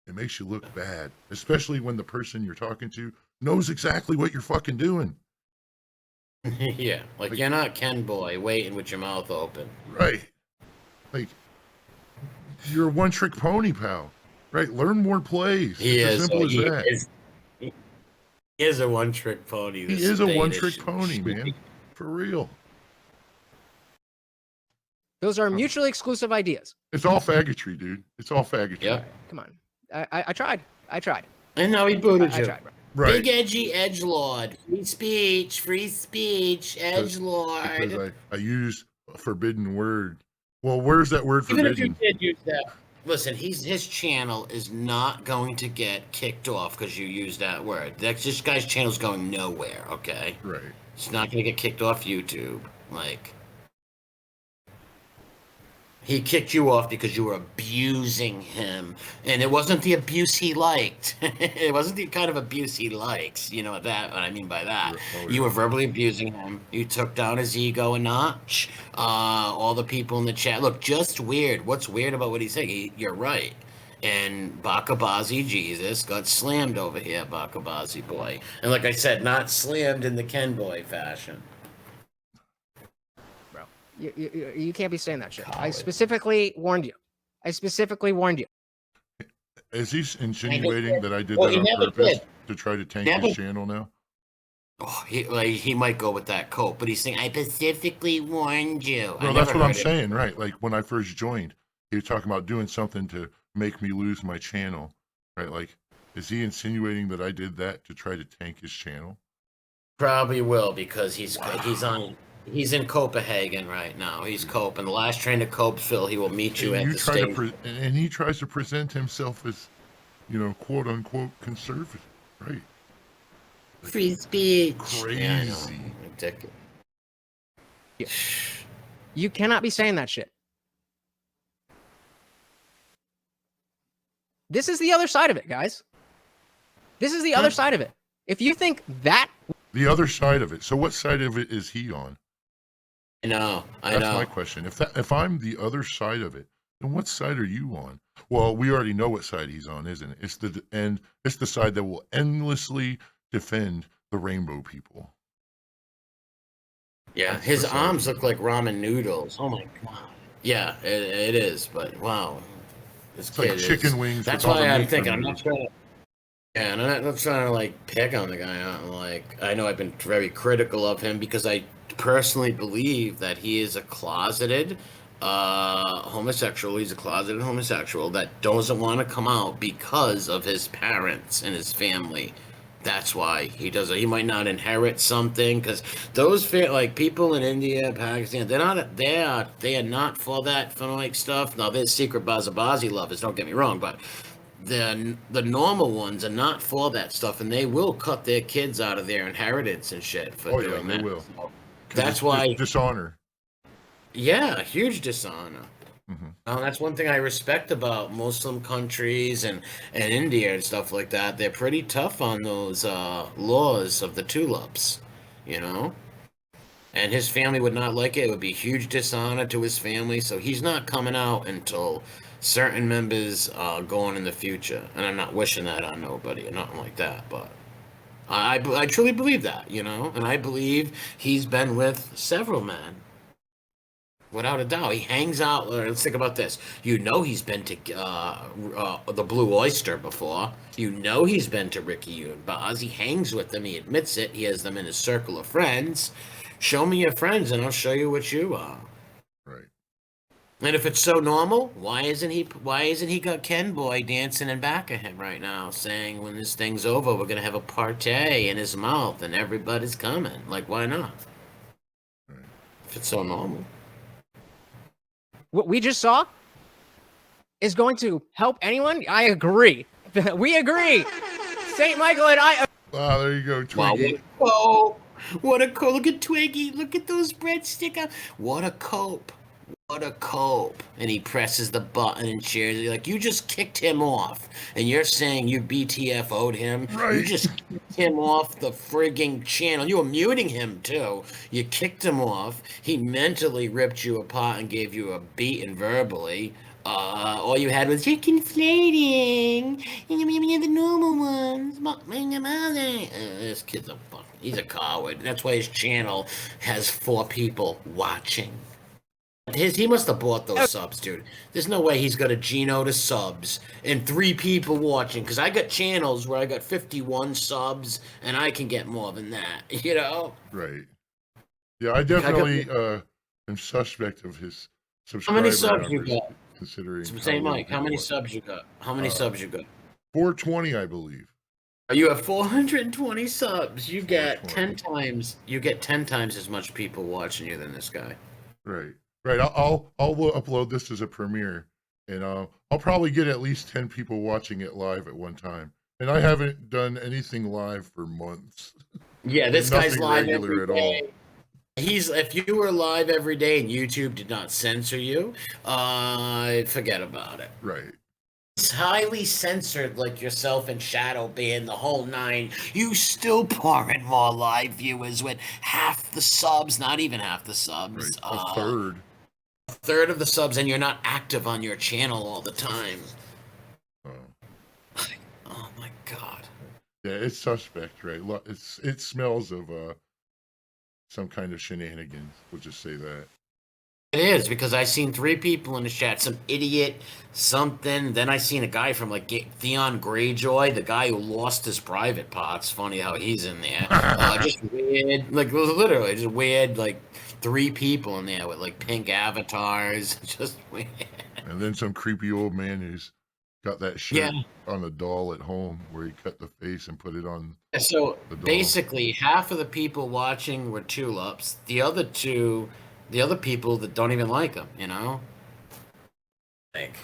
Speaker 1: it makes you look bad, especially when the person you're talking to knows exactly what you're fucking doing.
Speaker 2: Yeah, like you're not Ken boy waiting with your mouth open.
Speaker 1: Right. Like, you're a one-trick pony, pal. Right? Learn more plays. It's as simple as that.
Speaker 2: He is a one-trick pony.
Speaker 1: He is a one-trick pony, man. For real.
Speaker 3: Those are mutually exclusive ideas.
Speaker 1: It's all faggotry, dude. It's all faggotry.
Speaker 2: Yep.
Speaker 3: Come on. I tried.
Speaker 2: And now he booted
Speaker 3: I
Speaker 2: you.
Speaker 3: tried. Bro.
Speaker 1: Right.
Speaker 2: Big edgy edgelord. Free speech, edgelord.
Speaker 1: Because I use a forbidden word. Well, where's that word
Speaker 2: Even if you
Speaker 1: forbidden?
Speaker 2: did use that. Listen, his channel is not going to get kicked off because you use that word. This guy's channel's going nowhere, okay?
Speaker 1: Right.
Speaker 2: It's not going to get kicked off YouTube. Like, he kicked you off because you were abusing him. And it wasn't the abuse he liked. It wasn't the kind of abuse he likes. You know what I mean by that.
Speaker 1: Oh,
Speaker 2: You were verbally abusing him. You took down his ego a notch. All the people in the chat. Look, just weird. What's weird about what he's saying? You're right. And Bacha Bazi Jesus got slammed over here, Bacha Bazi boy. And like I said, not slammed in the Ken boy fashion.
Speaker 3: You can't be saying that shit. I specifically warned you.
Speaker 1: Is he insinuating that I did
Speaker 2: Well,
Speaker 1: that
Speaker 2: he
Speaker 1: on
Speaker 2: never
Speaker 1: purpose
Speaker 2: did.
Speaker 1: to try to tank
Speaker 2: Never-
Speaker 1: his channel now?
Speaker 2: Oh, he might go with that coat, but he's saying, I specifically warned you.
Speaker 1: Well, that's what I'm saying, right? Like when I first joined, he was talking about doing something to make me lose my channel, right? Like, is he insinuating that I did that to try to tank his channel?
Speaker 2: Probably will, because he's in Copenhagen right now. He's Cope, and the last train to Copesville, he will meet you at the station.
Speaker 1: And he tries to present himself as, quote unquote conservative, right?
Speaker 2: Free speech.
Speaker 1: Crazy.
Speaker 2: Yeah, I know. Ridiculous.
Speaker 3: You cannot be saying that shit. This is the other side of it, guys. This is the other side of it. If you think that
Speaker 1: The other side of it. So what side of it is he on?
Speaker 2: I know.
Speaker 1: That's my question. If I'm the other side of it, then what side are you on? Well, we already know what side he's on, isn't it? It's the side that will endlessly defend the rainbow people.
Speaker 2: Yeah,
Speaker 1: That's
Speaker 2: his
Speaker 1: the side.
Speaker 2: arms look like ramen noodles. Oh my god. Yeah, it is, but wow. This
Speaker 1: It's like
Speaker 2: kid
Speaker 1: chicken
Speaker 2: is,
Speaker 1: wings.
Speaker 2: That's
Speaker 1: with all
Speaker 2: why
Speaker 1: the
Speaker 2: I'm
Speaker 1: meat
Speaker 2: thinking, I'm
Speaker 1: underneath.
Speaker 2: not trying to. Yeah, and I'm not trying to like pick on the guy. I know I've been very critical of him because I personally believe that he is a closeted homosexual. He's a closeted homosexual that doesn't want to come out because of his parents and his family. That's why he does it. He might not inherit something because those people in India, Pakistan, they are not for that like stuff. Now there's secret Bacha Bazi lovers. Don't get me wrong, but the normal ones are not for that stuff, and they will cut their kids out of their inheritance and shit for doing
Speaker 1: they
Speaker 2: that.
Speaker 1: will.
Speaker 2: So
Speaker 1: 'Cause
Speaker 2: that's
Speaker 1: it's
Speaker 2: why,
Speaker 1: dishonor.
Speaker 2: yeah, huge dishonor.
Speaker 1: Mm-hmm.
Speaker 2: That's one thing I respect about Muslim countries and India and stuff like that. They're pretty tough on those laws of the tulips, you know? And his family would not like it. It would be huge dishonor to his family. So he's not coming out until certain members go on in the future. And I'm not wishing that on nobody or nothing like that. But I truly believe that, you know? And I believe he's been with several men. Without a doubt, he hangs out. Let's think about this. You know he's been to the Blue Oyster before. You know he's been to Ricky and Baz. He hangs with them. He admits it. He has them in his circle of friends. Show me your friends, and I'll show you what you are.
Speaker 1: Right.
Speaker 2: And if it's so normal, why isn't he got Ken Boy dancing in back of him right now, saying when this thing's over, we're gonna have a party in his mouth and everybody's coming? Like, why not?
Speaker 1: Right.
Speaker 2: If it's so normal.
Speaker 3: What we just saw is going to help anyone. I agree. We agree. St. Michael and I.
Speaker 1: Wow, there you go, Twiggy.
Speaker 2: Wow, what a cope. Look at Twiggy. Look at those breadsticks. What a cope. What a cope. And he presses the button and cheers. Like, you just kicked him off. And you're saying you BTFO'd him.
Speaker 1: Right.
Speaker 2: You just kicked him off the frigging channel. You were muting him, too. You kicked him off. He mentally ripped you apart and gave you a beating verbally. All you had was, you're conflating. You're the normal ones. This kid's he's a coward. That's why his channel has 4 people watching. He must have bought those subs, dude. There's no way he's got a Geno to subs and 3 people watching. Because I got channels where I got 51 subs, and I can get more than that, you know?
Speaker 1: Right. Yeah, I definitely am suspect of his
Speaker 2: How
Speaker 1: subscriber
Speaker 2: many subs you
Speaker 1: numbers,
Speaker 2: got?
Speaker 1: considering.
Speaker 2: Say, Mike, how many subs you got? How many subs you got?
Speaker 1: 420, I believe.
Speaker 2: You have 420 subs. You get 10
Speaker 1: 420.
Speaker 2: times. You get 10 times as much people watching you than this guy.
Speaker 1: Right. Right. I'll upload this as a premiere, and I'll probably get at least 10 people watching it live at one time. And I haven't done anything live for months.
Speaker 2: Yeah, this guy's
Speaker 1: Nothing
Speaker 2: live
Speaker 1: regular
Speaker 2: every
Speaker 1: at all.
Speaker 2: day. If you were live every day and YouTube did not censor you, forget about it.
Speaker 1: Right.
Speaker 2: It's highly censored, like yourself and Shadow being the whole 9. You still pouring more live viewers with half the subs, not even half the subs.
Speaker 1: Right. A third.
Speaker 2: A third of the subs, and you're not active on your channel all the time.
Speaker 1: Oh.
Speaker 2: Oh my god.
Speaker 1: Yeah, it's suspect, right? It smells of some kind of shenanigans. We'll just say that.
Speaker 2: It is, because I seen 3 people in the chat, some idiot, something. Then I seen a guy from like Theon Greyjoy, the guy who lost his private parts. Funny how he's in there. Just weird, like literally, just weird, like 3 people in there with like pink avatars. Just weird.
Speaker 1: And then some creepy old man who's got that shirt on a doll at home where he cut the face and put it on.
Speaker 2: So
Speaker 1: the doll.
Speaker 2: basically, half of the people watching were tulips. The other people that don't even like him, you know. Like,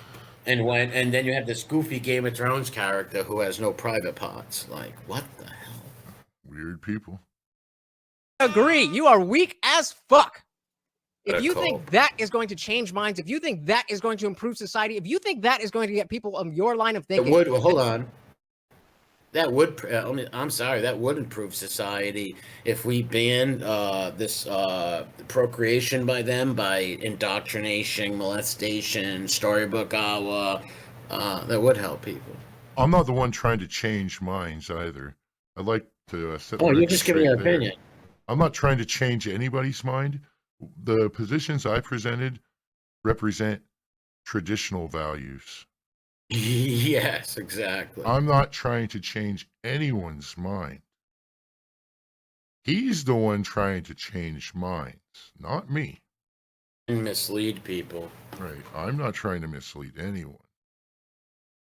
Speaker 2: and then you have this goofy Game of Thrones character who has no private parts. Like, what the hell?
Speaker 1: Weird people.
Speaker 3: Agree. You are weak as fuck. If you
Speaker 2: Cool.
Speaker 3: think that is going to change minds, if you think that is going to improve society, if you think that is going to get people of your line of thinking,
Speaker 2: Hold on. That would. I'm sorry. That would improve society if we banned this procreation by them, by indoctrination, molestation, storybook hour. That would help people.
Speaker 1: I'm not the one trying to change minds either. I'd like to set.
Speaker 2: Oh,
Speaker 1: the
Speaker 2: you're
Speaker 1: record
Speaker 2: just giving your
Speaker 1: straight there.
Speaker 2: opinion.
Speaker 1: I'm not trying to change anybody's mind. The positions I presented represent traditional values.
Speaker 2: Yes, exactly.
Speaker 1: I'm not trying to change anyone's mind. He's the one trying to change minds, not me.
Speaker 2: And mislead people.
Speaker 1: Right. I'm not trying to mislead anyone.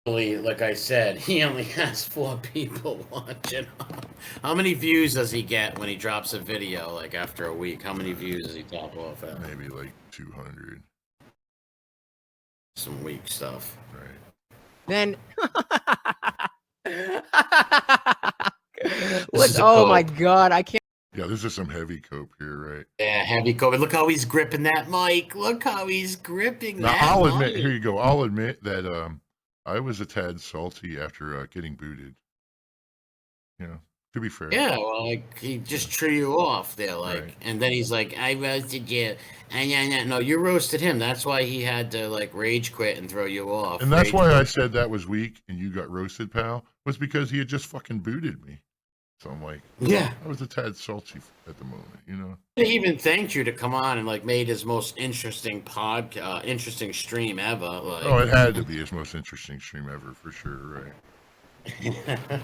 Speaker 2: Like I said, he only has 4 people watching. How many views does he get when he drops a video, like after a week? How many views does he top off at?
Speaker 1: Maybe like 200.
Speaker 2: Some weak stuff.
Speaker 1: Right.
Speaker 3: then
Speaker 2: is a
Speaker 3: oh my
Speaker 2: cope.
Speaker 3: god, I can't.
Speaker 1: Yeah, this is some heavy cope here, right?
Speaker 2: Yeah, heavy COVID. Look how he's gripping that mic. Look how he's gripping
Speaker 1: Now,
Speaker 2: that
Speaker 1: I'll admit,
Speaker 2: mic.
Speaker 1: here you go. I'll admit that I was a tad salty after getting booted. You know, to be fair.
Speaker 2: Yeah, well, like he just threw you off there, like,
Speaker 1: Right.
Speaker 2: and then he's like, "I roasted you," and no, you roasted him. That's why he had to like rage quit and throw you off.
Speaker 1: And that's
Speaker 2: Rage
Speaker 1: why I
Speaker 2: quit.
Speaker 1: said that was weak and you got roasted, pal, was because he had just fucking booted me. So I'm like,
Speaker 2: Yeah,
Speaker 1: I was a tad salty at the moment, you know?
Speaker 2: he even thanked you to come on and like made his most interesting interesting stream ever. Like,
Speaker 1: Oh, it had to be his most interesting stream ever, for sure, right?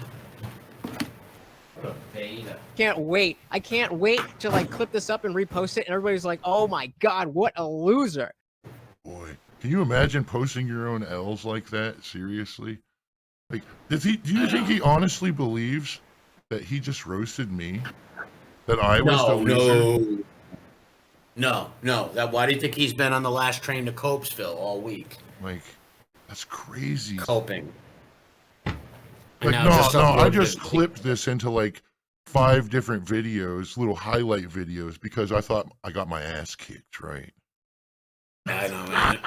Speaker 3: Can't wait. I can't wait to like clip this up and repost it, and everybody's like, "Oh my god, what a loser!"
Speaker 1: Boy, can you imagine posting your own L's like that? Seriously? Like, do you think he honestly believes that he just roasted me? That I was the loser?
Speaker 2: No. Why do you think he's been on the last train to Copesville all week?
Speaker 1: Like, that's crazy.
Speaker 2: Coping.
Speaker 1: Like, I just clipped this into like 5 different videos, little highlight videos, because I thought I got my ass kicked, right?
Speaker 2: I know, man.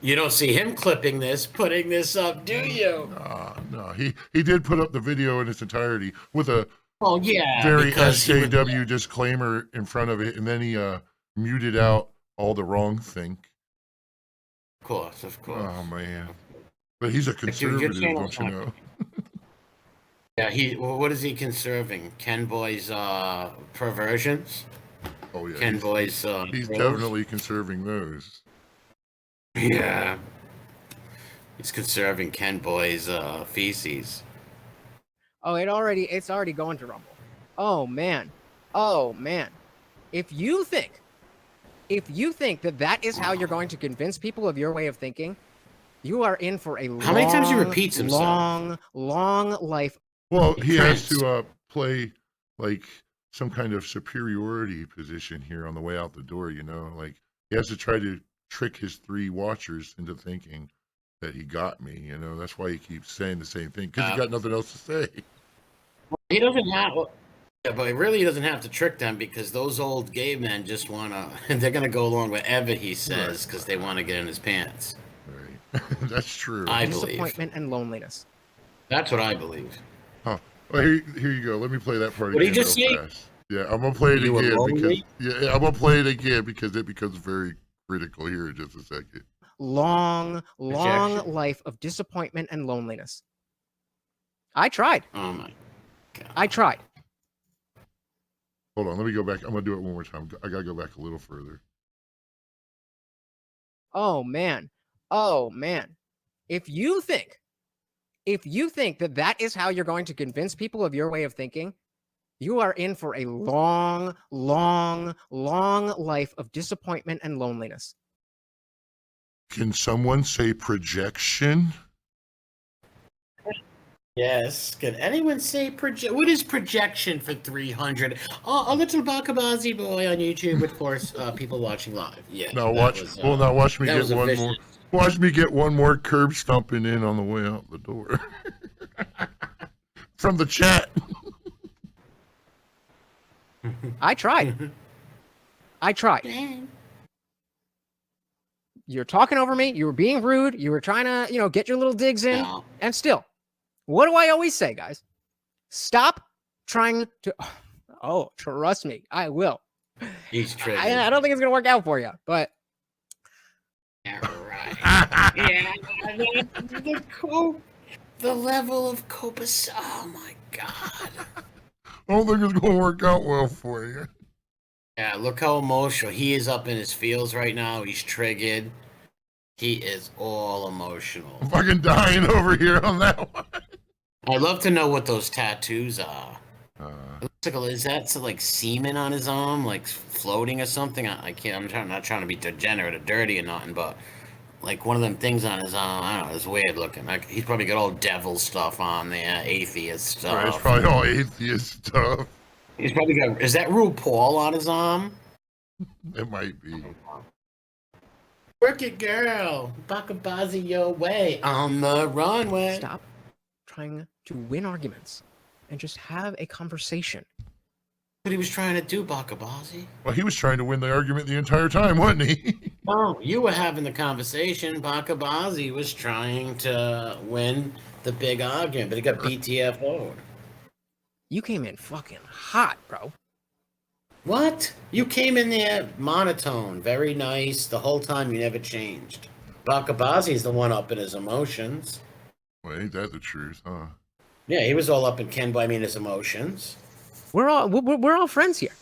Speaker 2: You don't see him clipping this, putting this up, do you?
Speaker 1: No, he did put up the video in its entirety with a
Speaker 2: Oh yeah,
Speaker 1: very
Speaker 2: because he would-
Speaker 1: SJW disclaimer in front of it, and then he muted out all the wrong think.
Speaker 2: Of course.
Speaker 1: Oh man, but he's a
Speaker 2: Like, your
Speaker 1: conservative,
Speaker 2: channel's
Speaker 1: don't you
Speaker 2: not-
Speaker 1: know?
Speaker 2: Yeah, what is he conserving? Ken Boy's perversions?
Speaker 1: Oh yeah,
Speaker 2: Ken Boy's
Speaker 1: he's
Speaker 2: throws?
Speaker 1: definitely conserving those.
Speaker 2: Yeah. He's conserving Ken Boy's feces.
Speaker 3: Oh, it's already going to Rumble. Oh man. If you think that is how you're going to convince people of your way of thinking, you are in for a
Speaker 2: How many times he repeats himself?
Speaker 3: long life.
Speaker 1: Well, he has
Speaker 2: Prince.
Speaker 1: to play like some kind of superiority position here on the way out the door, you know? Like, he has to try to trick his 3 watchers into thinking that he got me, you know? That's why he keeps saying the same thing, because he got nothing else to say.
Speaker 2: He doesn't have, yeah, but really he doesn't have to trick them, because those old gay men just want to, they're going to go along whatever he says because they want to get in his pants.
Speaker 1: Right. That's true.
Speaker 2: I believe.
Speaker 3: Disappointment and loneliness.
Speaker 2: That's what I believe.
Speaker 1: Huh. Well, here you go. Let me play that part
Speaker 2: What did
Speaker 1: again
Speaker 2: he just
Speaker 1: real
Speaker 2: say?
Speaker 1: fast. Yeah, I'm gonna play it
Speaker 2: You were
Speaker 1: again
Speaker 2: lonely?
Speaker 1: because I'm gonna play it again because it becomes very critical here in just a second.
Speaker 3: Long
Speaker 2: Rejection.
Speaker 3: life of disappointment and loneliness. I tried.
Speaker 2: Oh my god.
Speaker 3: I tried.
Speaker 1: Hold on, let me go back. I'm gonna do it one more time. I gotta go back a little further.
Speaker 3: Oh man. If you think that is how you're going to convince people of your way of thinking, you are in for a long life of disappointment and loneliness.
Speaker 1: Can someone say projection?
Speaker 2: Yes. Can anyone say what is projection for 300? Oh, a little Bacha Bazi boy on YouTube with 4 people watching live. Yeah.
Speaker 1: Now
Speaker 2: that
Speaker 1: watch.
Speaker 2: was,
Speaker 1: Now watch me
Speaker 2: that
Speaker 1: get
Speaker 2: was a
Speaker 1: one
Speaker 2: vicious-
Speaker 1: more. Watch me get one more curb stomping in on the way out the door. From the chat.
Speaker 3: I tried. You're talking over me. You were being rude. You were trying to, get your little digs in.
Speaker 2: No.
Speaker 3: And still, what do I always say, guys? Stop trying to. Oh, trust me, I will.
Speaker 2: He's triggered.
Speaker 3: I don't think it's gonna work out for you, but
Speaker 2: Yeah, right. Yeah, the cope, the level of copus. Oh my god.
Speaker 1: I don't think it's gonna work out well for you.
Speaker 2: Yeah, look how emotional he is up in his feels right now. He's triggered. He is all emotional.
Speaker 1: I'm fucking dying over here on that one.
Speaker 2: I'd love to know what those tattoos are. Is that like semen on his arm, like floating or something? I can't. I'm not trying to be degenerate or dirty or nothing, but like one of them things on his arm. I don't know. It's weird looking. Like he's probably got all devil stuff on there, atheist stuff.
Speaker 1: Right, it's probably all atheist stuff.
Speaker 2: He's probably got. Is that RuPaul on his arm?
Speaker 1: It might be.
Speaker 2: Work it, girl. Bacha Bazi your way on the runway.
Speaker 3: Stop trying to win arguments and just have a conversation.
Speaker 2: What he was trying to do, Bacha Bazi.
Speaker 1: Well, he was trying to win the argument the entire time, wasn't he?
Speaker 2: Oh, you were having the conversation. Bacha Bazi was trying to win the big argument, but he got BTFO'd.
Speaker 3: You came in fucking hot, bro.
Speaker 2: What? You came in there monotone, very nice. The whole time you never changed. Bacha Bazi's the one up in his emotions.
Speaker 1: Well, ain't that the truth, huh?
Speaker 2: Yeah, he was all up in Ken, I mean his emotions.
Speaker 3: We're all friends here.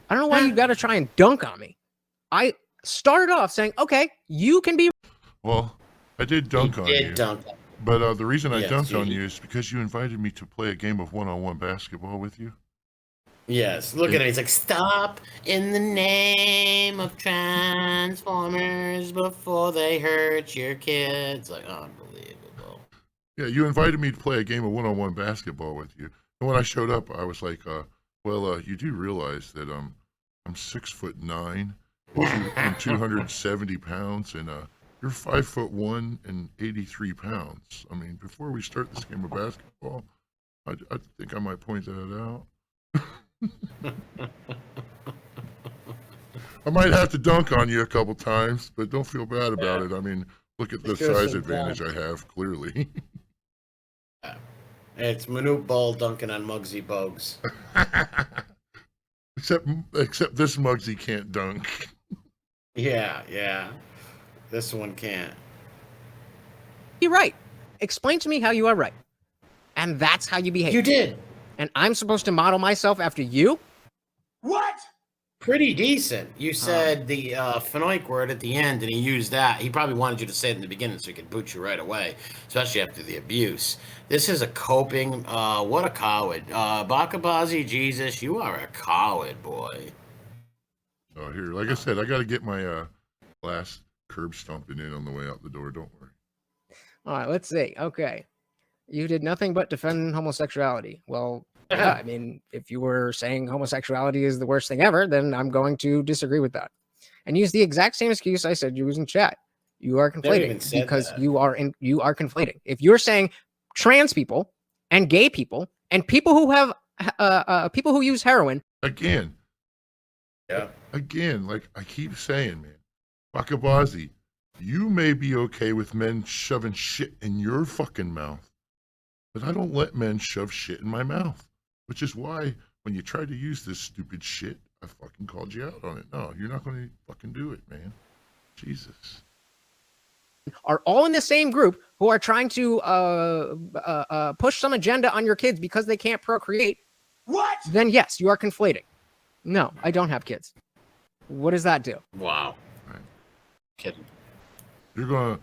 Speaker 3: I don't know why you got to try and dunk on me. I started off saying, okay, you can be.
Speaker 1: Well, I did dunk on you.
Speaker 2: Dunk on.
Speaker 1: But the reason I
Speaker 2: Yes,
Speaker 1: dunked on you is because you invited me to play a game of one-on-one basketball with you.
Speaker 2: Yes, look at him. He's like, stop in the name of Transformers before they hurt your kids. Like, unbelievable.
Speaker 1: Yeah, you invited me to play a game of one-on-one basketball with you. And when I showed up, I was like, well, you do realize that I'm 6'9" and 270 pounds, and you're 5'1" and 83 pounds. I mean, before we start this game of basketball, I think I might point that out. I might have to dunk on you a couple times, but don't feel bad about it. I mean, look at the size advantage I have, clearly.
Speaker 2: It's Manute Ball dunking on Muggsy Bogues.
Speaker 1: except this Muggsy can't dunk.
Speaker 2: Yeah. This one can't.
Speaker 3: You're right. Explain to me how you are right. And that's how you behave.
Speaker 2: You did.
Speaker 3: And I'm supposed to model myself after you?
Speaker 4: What?
Speaker 2: Pretty decent. You said the phenoic word at the end, and he used that. He probably wanted you to say it in the beginning so he could boot you right away, especially after the abuse. This is a coping. What a coward. Bacha Bazi Jesus, you are a coward, boy.
Speaker 1: Oh, here, like I said, I got to get my last curb stomping in on the way out the door. Don't worry.
Speaker 3: All right, let's see. Okay. You did nothing but defend homosexuality. Well, yeah, I mean, if you were saying homosexuality is the worst thing ever, then I'm going to disagree with that. And use the exact same excuse I said you was in chat. You are conflating because you are conflating. If you're saying trans people and gay people and people who have people who use heroin
Speaker 1: Again, like I keep saying, man, Bacha Bazi, you may be okay with men shoving shit in your fucking mouth, but I don't let men shove shit in my mouth, which is why when you try to use this stupid shit, I fucking called you out on it. No, you're not going to fucking do it, man. Jesus.
Speaker 3: are all in the same group who are trying to push some agenda on your kids because they can't procreate,
Speaker 4: What?
Speaker 3: then yes, you are conflating. No, I don't have kids. What does that do?
Speaker 2: Wow.
Speaker 1: Right.
Speaker 2: Kidding.
Speaker 1: You're gonna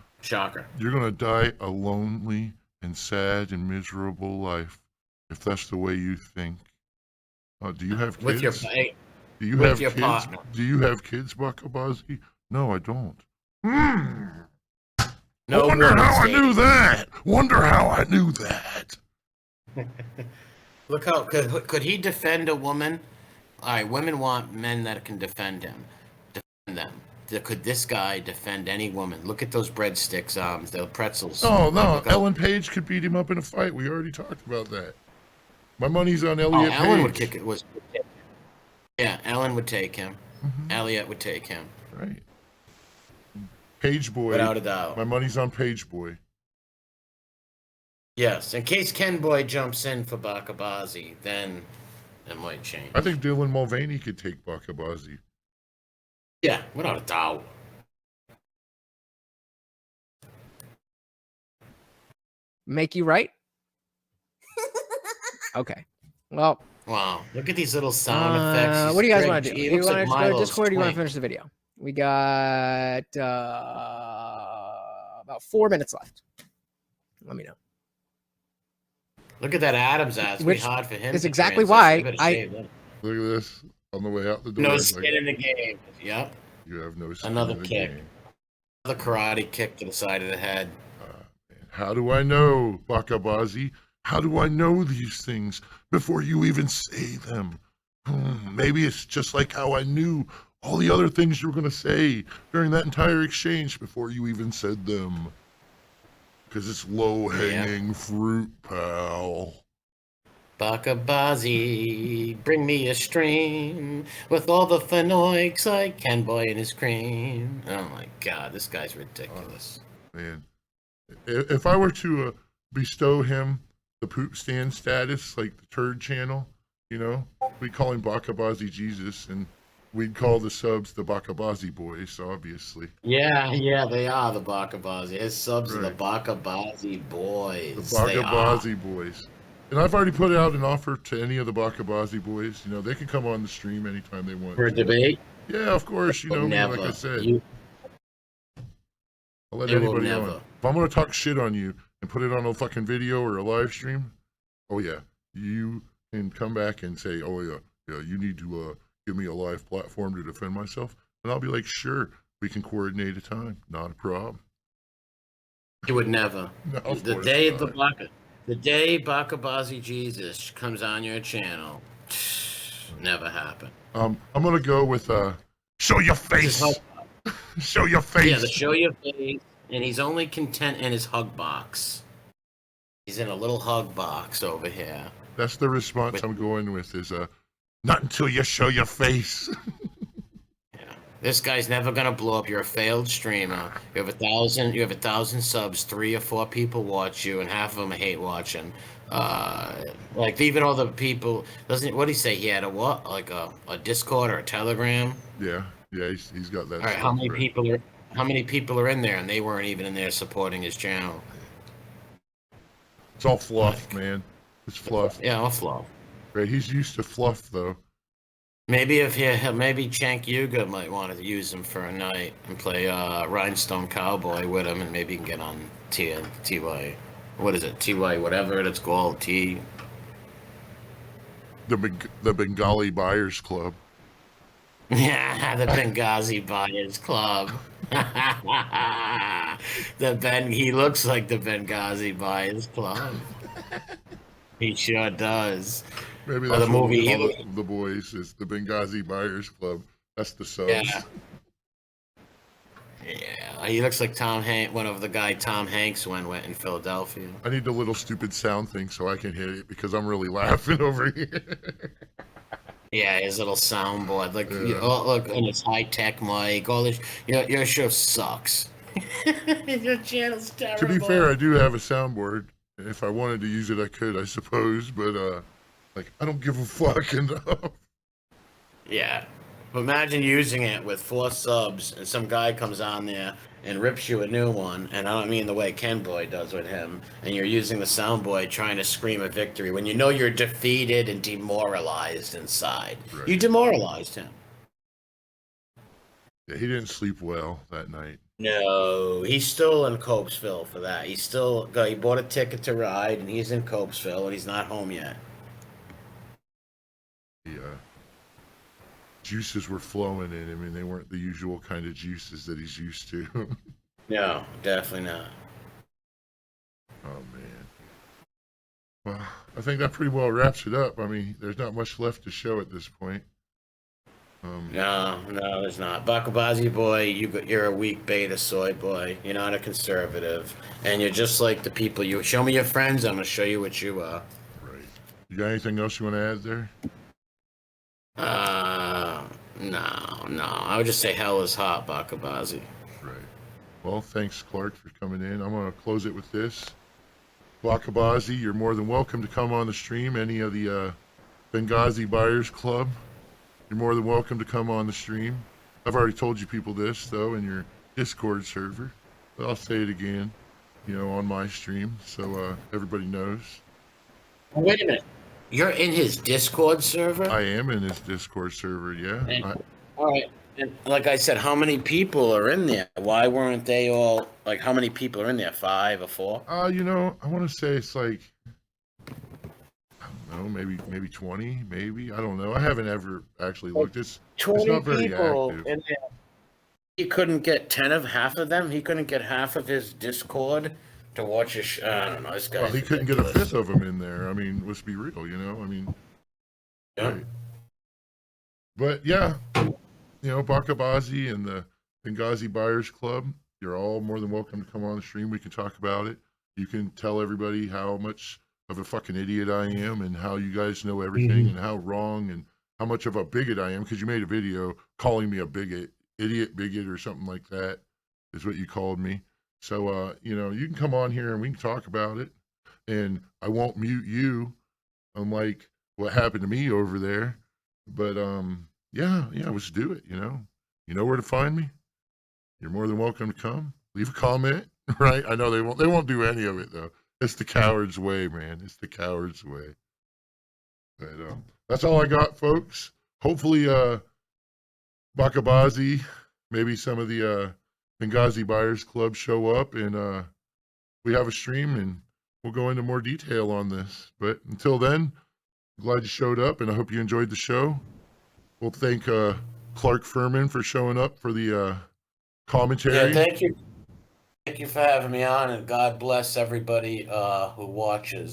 Speaker 1: die a lonely and sad and miserable life if that's the way you think. Do you have kids?
Speaker 2: With your
Speaker 1: Do you
Speaker 2: with
Speaker 1: have
Speaker 2: your
Speaker 1: kids?
Speaker 2: partner.
Speaker 1: Do you have kids, Bacha Bazi? No, I don't.
Speaker 2: No
Speaker 1: Wonder
Speaker 2: woman
Speaker 1: how I
Speaker 2: stating.
Speaker 1: knew that. Wonder how I knew that.
Speaker 2: Look how could he defend a woman? All right, women want men that can defend him. Defend them. Could this guy defend any woman? Look at those breadsticks, the pretzels.
Speaker 1: Oh no,
Speaker 2: Look how-
Speaker 1: Ellen Page could beat him up in a fight. We already talked about that. My money's on Elliot Page.
Speaker 2: Ellen would kick it. Yeah, Ellen would take him.
Speaker 1: Mhm.
Speaker 2: Elliot would take him.
Speaker 1: Right. Page Boy.
Speaker 2: Without a doubt.
Speaker 1: My money's on Page Boy.
Speaker 2: Yes, in case Ken Boy jumps in for Bacha Bazi, then it might change.
Speaker 1: I think Dylan Mulvaney could take Bacha Bazi.
Speaker 2: Yeah, without a doubt.
Speaker 3: Make you right? Okay. Well,
Speaker 2: Wow, look at these little sound effects. He's
Speaker 3: what do you guys
Speaker 2: great.
Speaker 3: want to do?
Speaker 2: He
Speaker 3: Do you
Speaker 2: looks
Speaker 3: want
Speaker 2: like
Speaker 3: to just go to
Speaker 2: Milo's
Speaker 3: Discord or do you want to
Speaker 2: twin.
Speaker 3: finish the video? We got about 4 minutes left. Let me know.
Speaker 2: Look at that Adams ad. It's
Speaker 3: Which
Speaker 2: pretty hard for him.
Speaker 3: is
Speaker 2: to
Speaker 3: exactly
Speaker 2: transition.
Speaker 3: why
Speaker 2: You better
Speaker 3: I-
Speaker 2: shave that.
Speaker 1: Look at this on the way out the door.
Speaker 2: No
Speaker 1: Like,
Speaker 2: skin in the game. Yep.
Speaker 1: you have no skin
Speaker 2: Another
Speaker 1: in the
Speaker 2: kick.
Speaker 1: game.
Speaker 2: Another karate kick to the side of the head.
Speaker 1: Man, how do I know, Bacha Bazi? How do I know these things before you even say them? Maybe it's just like how I knew all the other things you were going to say during that entire exchange before you even said them. Because it's low-hanging fruit, pal.
Speaker 2: Bacha Bazi, bring me a stream with all the phenoics like Ken Boy and his cream. Oh my God, this guy's ridiculous.
Speaker 1: Man, if I were to bestow him the poop stand status, like the turd channel, you know, we'd call him Bacha Bazi Jesus, and we'd call the subs the Bacha Bazi boys, obviously.
Speaker 2: Yeah, they are the Bacha Bazi. His subs are the
Speaker 1: Right.
Speaker 2: Bacha Bazi boys.
Speaker 1: The Bacha Bazi boys. And I've already put out an offer to any of the Bacha Bazi boys. You know, they can come on the stream anytime they want.
Speaker 2: For a debate?
Speaker 1: Yeah, of course. You know me, like I said. I'll let
Speaker 2: They will
Speaker 1: anybody on.
Speaker 2: never.
Speaker 1: If I'm going to talk shit on you and put it on a fucking video or a live stream, oh yeah, you can come back and say, oh yeah, you need to give me a live platform to defend myself. And I'll be like, sure, we can coordinate a time. Not a problem.
Speaker 2: He would never.
Speaker 1: No, of
Speaker 2: The
Speaker 1: course
Speaker 2: day
Speaker 1: not.
Speaker 2: the day Bacha Bazi Jesus comes on your channel, never happened.
Speaker 1: I'm going to go with, show your face. Show your face.
Speaker 2: Yeah, the show your face, and he's only content in his hug box. He's in a little hug box over here.
Speaker 1: That's the response I'm going with is, not until you show your face.
Speaker 2: Yeah. This guy's never gonna blow up. You're a failed streamer. You have 1,000 subs. 3 or 4 people watch you, and half of them hate watching. Like even all the people. What did he say? He had a what? Like a Discord or a Telegram?
Speaker 1: Yeah, he's got that.
Speaker 2: All right, how many people are in there, and they weren't even in there supporting his channel?
Speaker 1: It's all fluff, man. It's fluff.
Speaker 2: Yeah, all fluff.
Speaker 1: Right, he's used to fluff though.
Speaker 2: Maybe maybe Chank Yuga might want to use him for a night and play Rhinestone Cowboy with him, and maybe he can get on TY. What is it? TY whatever it's called.
Speaker 1: The Bengali Buyers Club.
Speaker 2: Yeah, the Benghazi Buyers Club. He looks like the Benghazi Buyers Club. He sure does.
Speaker 1: Maybe
Speaker 2: Or
Speaker 1: that's
Speaker 2: the
Speaker 1: what
Speaker 2: movie
Speaker 1: we
Speaker 2: he
Speaker 1: call
Speaker 2: was-
Speaker 1: the boys is the Benghazi Buyers Club. That's the subs.
Speaker 2: Yeah. Yeah, he looks like one of the guy Tom Hanks went in Philadelphia.
Speaker 1: I need the little stupid sound thing so I can hit it because I'm really laughing over here.
Speaker 2: Yeah, his little soundboard, like
Speaker 1: Yeah.
Speaker 2: look, and his high tech mic. All this, your show sucks. Your channel's terrible.
Speaker 1: To be fair, I do have a soundboard. If I wanted to use it, I could, I suppose. But like, I don't give a fuck enough.
Speaker 2: Yeah, but imagine using it with 4 subs, and some guy comes on there and rips you a new one, and I don't mean the way Ken Boy does with him, and you're using the soundboard trying to scream a victory when you know you're defeated and demoralized inside.
Speaker 1: Right.
Speaker 2: You demoralized him.
Speaker 1: Yeah, he didn't sleep well that night.
Speaker 2: No, he's still in Copesville for that. He bought a ticket to ride, and he's in Copesville, and he's not home yet.
Speaker 1: The juices were flowing in him, and they weren't the usual kind of juices that he's used to.
Speaker 2: No, definitely not.
Speaker 1: Oh man. Well, I think that pretty well wraps it up. I mean, there's not much left to show at this point.
Speaker 2: No, there's not. Bacha Bazi boy, you're a weak beta soy boy. You're not a conservative, and you're just like the people. You show me your friends, I'm gonna show you what you are.
Speaker 1: Right. You got anything else you want to add there?
Speaker 2: No. I would just say hell is hot, Bacha Bazi.
Speaker 1: Right. Well, thanks, Clark, for coming in. I'm going to close it with this. Bacha Bazi, you're more than welcome to come on the stream. Any of the Benghazi Buyers Club, you're more than welcome to come on the stream. I've already told you people this, though, in your Discord server. But I'll say it again, on my stream, so everybody knows.
Speaker 2: Wait a minute. You're in his Discord server?
Speaker 1: I am in his Discord server, yeah.
Speaker 2: All right. And like I said, how many people are in there? Why weren't they all, like, how many people are in there? 5 or 4?
Speaker 1: I want to say it's like, I don't know, maybe 20, maybe. I don't know. I haven't ever actually looked. It's
Speaker 2: 20
Speaker 1: not very
Speaker 2: people
Speaker 1: active.
Speaker 2: in there. He couldn't get half of them? He couldn't get half of his Discord to watch his I don't know. This guy's
Speaker 1: Well, he couldn't get a
Speaker 2: ridiculous.
Speaker 1: fifth of them in there. I mean, let's be real, I mean,
Speaker 2: Yeah.
Speaker 1: right. But yeah, Bacha Bazi and the Benghazi Buyers Club, you're all more than welcome to come on the stream. We can talk about it. You can tell everybody how much of a fucking idiot I am and how you guys know everything and how wrong and how much of a bigot I am, because you made a video calling me a bigot, bigot or something like that is what you called me. So, you can come on here and we can talk about it, and I won't mute you, unlike what happened to me over there. But yeah, let's do it. You know where to find me. You're more than welcome to come. Leave a comment, right? I know they won't do any of it though. It's the coward's way, man. It's the coward's way. But that's all I got, folks. Hopefully, Bacha Bazi, maybe some of the Benghazi Buyers Club show up, and we have a stream, and we'll go into more detail on this. But until then, I'm glad you showed up, and I hope you enjoyed the show. We'll thank Clark Furman for showing up for the commentary.
Speaker 2: Yeah, thank you. Thank you for having me on, and God bless everybody who watches.